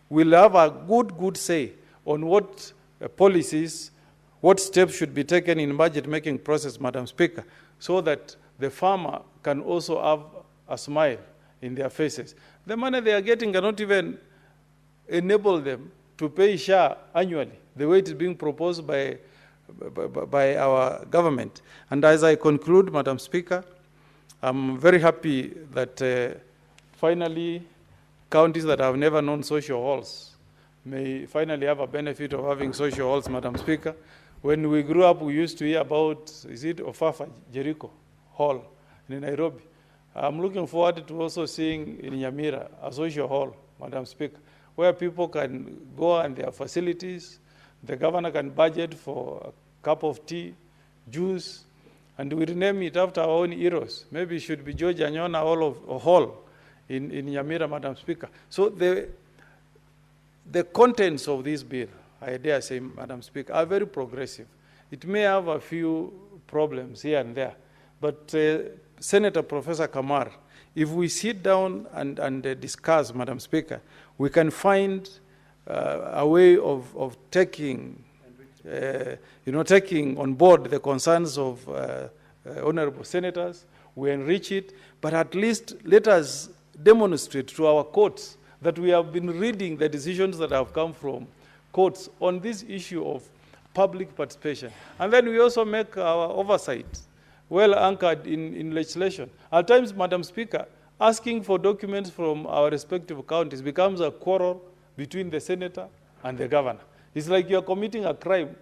will have a good say on what policies, what steps should be taken in budget-making process, Madam Speaker, so that the farmer can also have a smile in their faces. The money they are getting cannot even enable them to pay share annually, the way it is being proposed by our government. And as I conclude, Madam Speaker, I'm very happy that finally counties that have never known social halls may finally have a benefit of having social halls, Madam Speaker. When we grew up, we used to hear about, is it Ofafa, Jericho Hall in Nairobi. I'm looking forward to also seeing in Nyamira a social hall, Madam Speaker, where people can go and their facilities, the governor can budget for a cup of tea, juice, and we rename it after our own heroes. Maybe it should be George Anyona Hall in Nyamira, Madam Speaker. So the contents of this bill, I dare say, Madam Speaker, are very progressive. It may have a few problems here and there, But Senator Professor Kamar, if we sit down and discuss, Madam Speaker, we can find a way of taking, taking on board the concerns of honorable senators. We enrich it, but at least let us demonstrate to our courts that we have been reading the decisions that have come from courts on this issue of public participation. And then we also make our oversight well anchored in legislation. At times, Madam Speaker, asking for documents from our respective counties becomes a quarrel between the senator and the governor. It's like you're committing a crime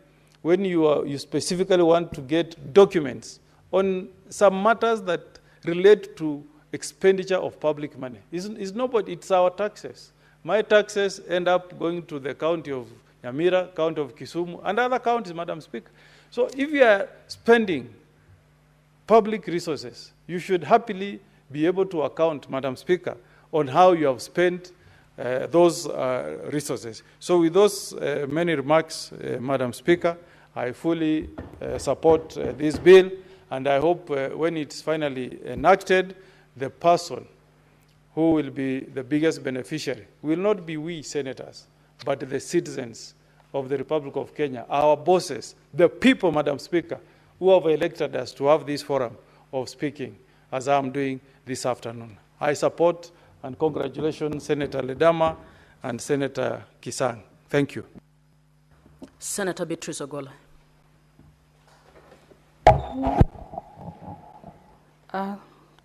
when you specifically want to get documents on some matters that relate to expenditure of public money. It's nobody, it's our taxes. My taxes end up going to the county of Nyamira, county of Kisumu, and other counties, Madam Speaker. So if you are spending public resources, you should happily be able to account, Madam Speaker, on how you have spent those resources. So with those many remarks, Madam Speaker, I fully support this bill, and I hope when it's finally enacted, the person who will be the biggest beneficiary will not be we senators, but the citizens of the Republic of Kenya, our bosses, the people, Madam Speaker, who have elected us to have this forum of speaking, as I'm doing this afternoon. I support and congratulations Senator Ledama and Senator Kisang. Thank you. Senator Beatrice Ogola.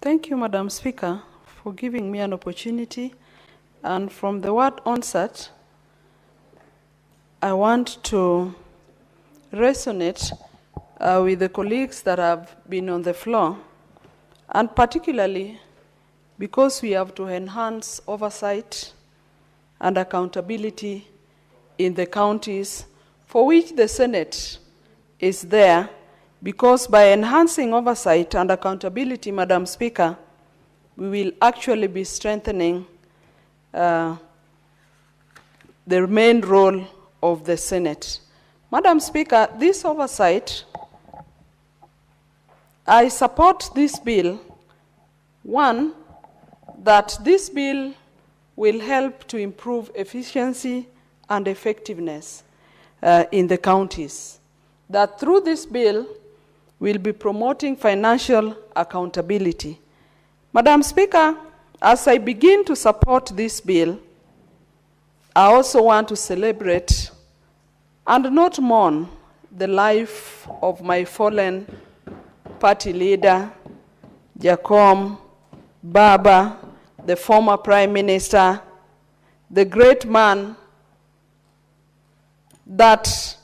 Thank you, Madam Speaker, for giving me an opportunity. And from the word onset, I want to resonate with the colleagues that have been on the floor, and particularly because we have to enhance oversight and accountability in the counties for which the Senate is there, because by enhancing oversight and accountability, Madam Speaker, we will actually be strengthening the main role of the Senate. Madam Speaker, this oversight, I support this bill. One, that this bill will help to improve efficiency and effectiveness in the counties. That through this bill, we'll be promoting financial accountability. Madam Speaker, as I begin to support this bill, I also want to celebrate and not mourn the life of my fallen party leader, Jacom Baba, the former Prime Minister, the great man that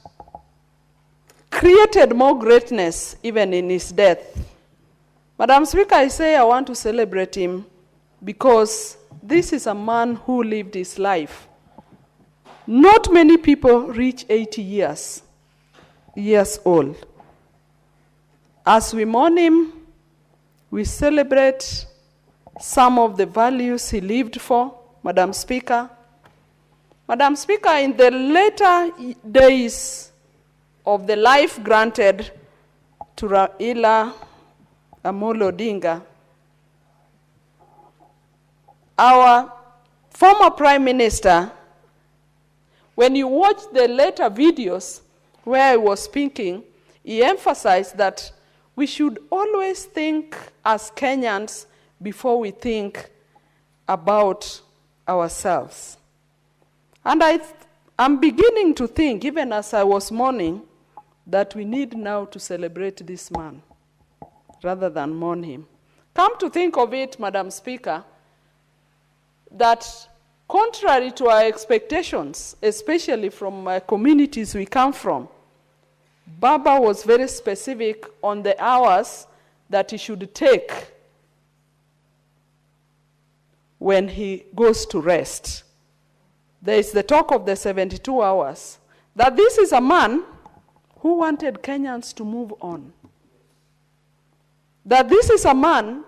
created more greatness even in his death. Madam Speaker, I say I want to celebrate him because this is a man who lived his life. Not many people reach 80 years old. As we mourn him, we celebrate some of the values he lived for, Madam Speaker. Madam Speaker, in the later days of the life granted to Raila Amolo Odinga, our former Prime Minister, when you watch the later videos where he was speaking, he emphasized that we should always think as Kenyans before we think about ourselves. And I'm beginning to think, even as I was mourning, that we need now to celebrate this man rather than mourn him. Come to think of it, Madam Speaker, that contrary to our expectations, especially from communities we come from, Baba was very specific on the hours that he should take when he goes to rest. There is the talk of the 72 hours, that this is a man who wanted Kenyans to move on. That this is a man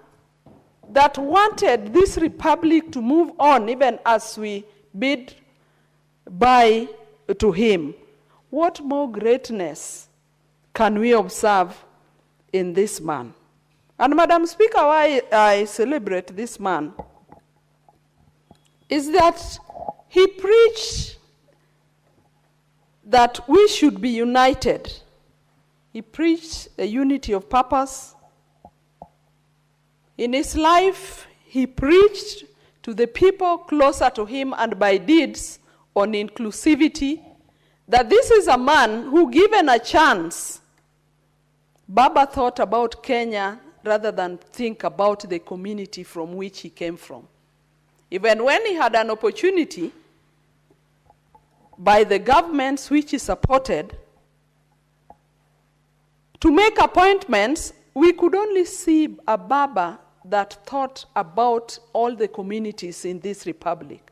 that wanted this republic to move on even as we bid bye to him. What more greatness can we observe in this man? And Madam Speaker, why I celebrate this man is that he preached that we should be united. He preached a unity of purpose. In his life, he preached to the people closer to him and by deeds on inclusivity, that this is a man who, given a chance, Baba thought about Kenya rather than think about the community from which he came from. Even when he had an opportunity by the governments which he supported to make appointments, we could only see a Baba that thought about all the communities in this republic.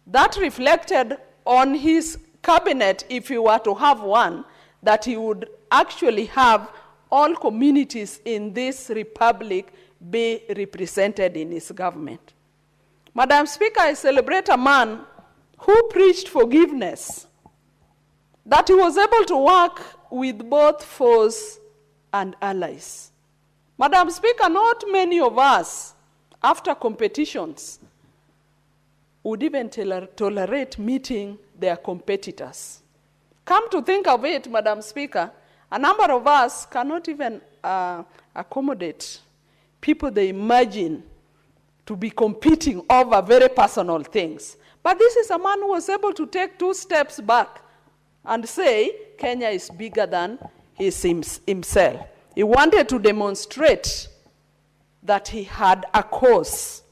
That reflected on his cabinet, if he were to have one, that he would actually have all communities in this republic be represented in his government. Madam Speaker, I celebrate a man who preached forgiveness, that he was able to work with both foes and allies. Madam Speaker, not many of us, after competitions, would even tolerate meeting their competitors. Come to think of it, Madam Speaker, a number of us cannot even accommodate people they imagine to be competing over very personal things. But this is a man who was able to take 2 steps back and say, Kenya is bigger than himself. He wanted to demonstrate that he had a cause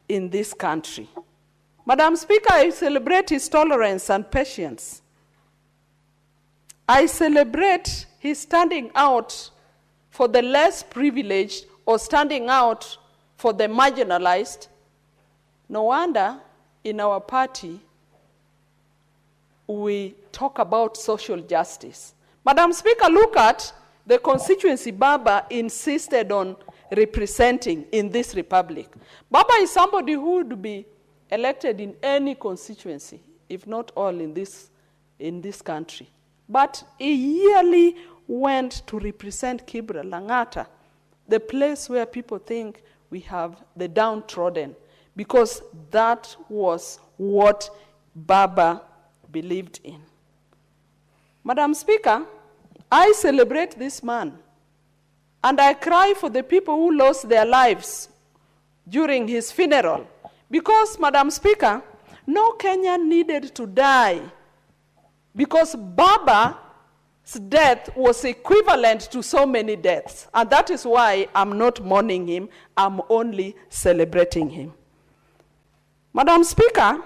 in this country. Madam Speaker, I celebrate his tolerance and patience. I celebrate his standing out for the less privileged or standing out for the marginalized. No wonder in our party we talk about social justice. Madam Speaker, look at the constituency Baba insisted on representing in this republic. Baba is somebody who would be elected in any constituency, if not all in this country. But he yearly went to represent Kibra, Langata, the place where people think we have the downtrodden, because that was what Baba believed in. Madam Speaker, I celebrate this man, and I cry for the people who lost their lives during his funeral, because, Madam Speaker, no Kenyan needed to die, because Baba's death was equivalent to so many deaths. And that is why I'm not mourning him, I'm only celebrating him. Madam Speaker,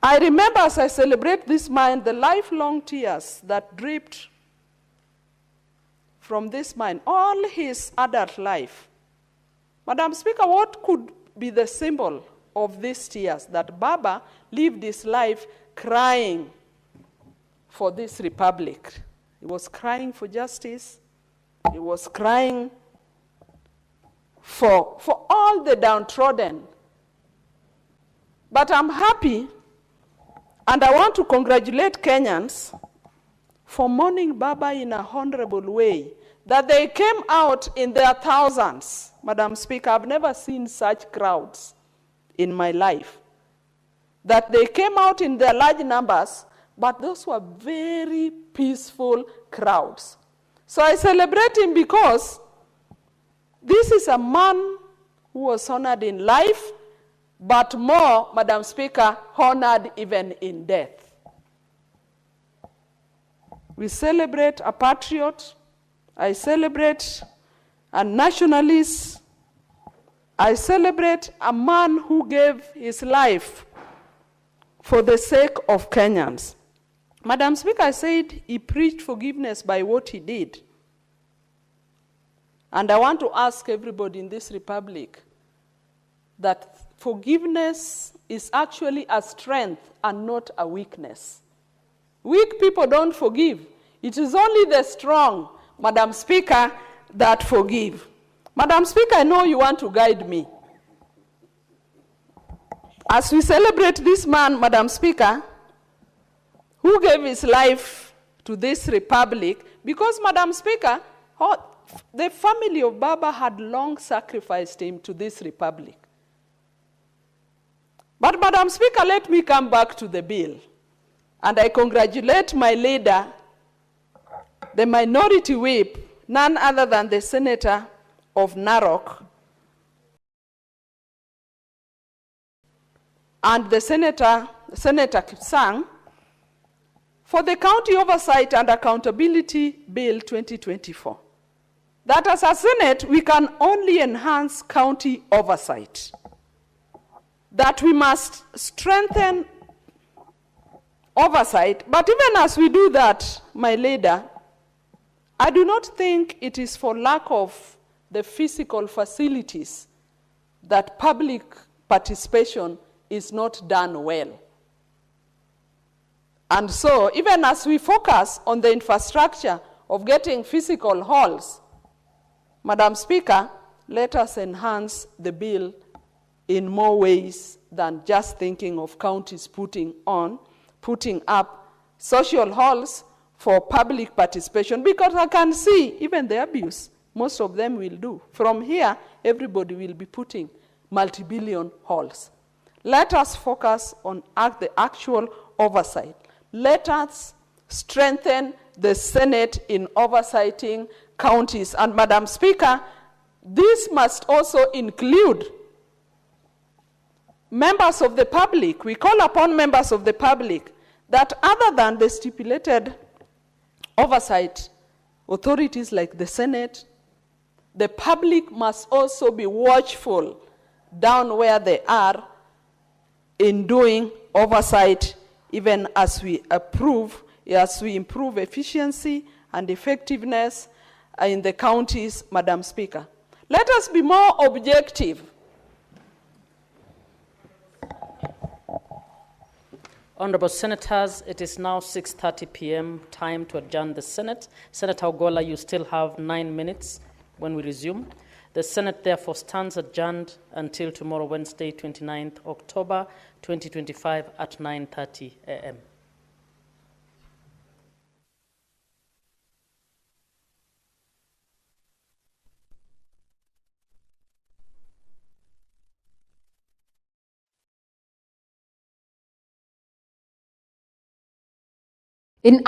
I remember as I celebrate this man, the lifelong tears that dripped from this man, all his adult life. Madam Speaker, what could be the symbol of these tears? That Baba lived his life crying for this republic. He was crying for justice. He was crying for all the downtrodden. But I'm happy, and I want to congratulate Kenyans for mourning Baba in a honorable way, that they came out in their thousands. Madam Speaker, I've never seen such crowds in my life. That they came out in their large numbers, but those were very peaceful crowds. So I celebrate him because this is a man who was honored in life, but more, Madam Speaker, honored even in death. We celebrate a patriot. I celebrate a nationalist. I celebrate a man who gave his life for the sake of Kenyans. Madam Speaker, I said he preached forgiveness by what he did. And I want to ask everybody in this republic that forgiveness is actually a strength and not a weakness. Weak people don't forgive. It is only the strong, Madam Speaker, that forgive. Madam Speaker, I know you want to guide me. As we celebrate this man, Madam Speaker, who gave his life to this republic, because, Madam Speaker, the family of Baba had long sacrificed him to this republic. But, Madam Speaker, let me come back to the bill. And I congratulate my leader, the minority whip, none other than the senator of Narok, and the Senator Kipsang, for the County Oversight and Accountability Bill 2024. That as a Senate, we can only enhance county oversight. That we must strengthen oversight, but even as we do that, my leader, I do not think it is for lack of the physical facilities that public participation is not done well. And so, even as we focus on the infrastructure of getting physical halls, Madam Speaker, let us enhance the bill in more ways than just thinking of counties putting up social halls for public participation, because I can see even the abuse most of them will do. From here, everybody will be putting multi-billion halls. Let us focus on the actual oversight. Let us strengthen the Senate in oversighting counties. And Madam Speaker, this must also include members of the public. We call upon members of the public that other than the stipulated oversight authorities like the Senate, the public must also be watchful down where they are in doing oversight, even as we improve efficiency and effectiveness in the counties, Madam Speaker. Let us be more objective. Honorable Senators, it is now 6:30 p.m., time to adjourn the Senate. Senator Ogola, you still have 9 minutes when we resume. The Senate therefore stands adjourned until tomorrow, Wednesday, 29th October, 2025 at 9:30 a.m. In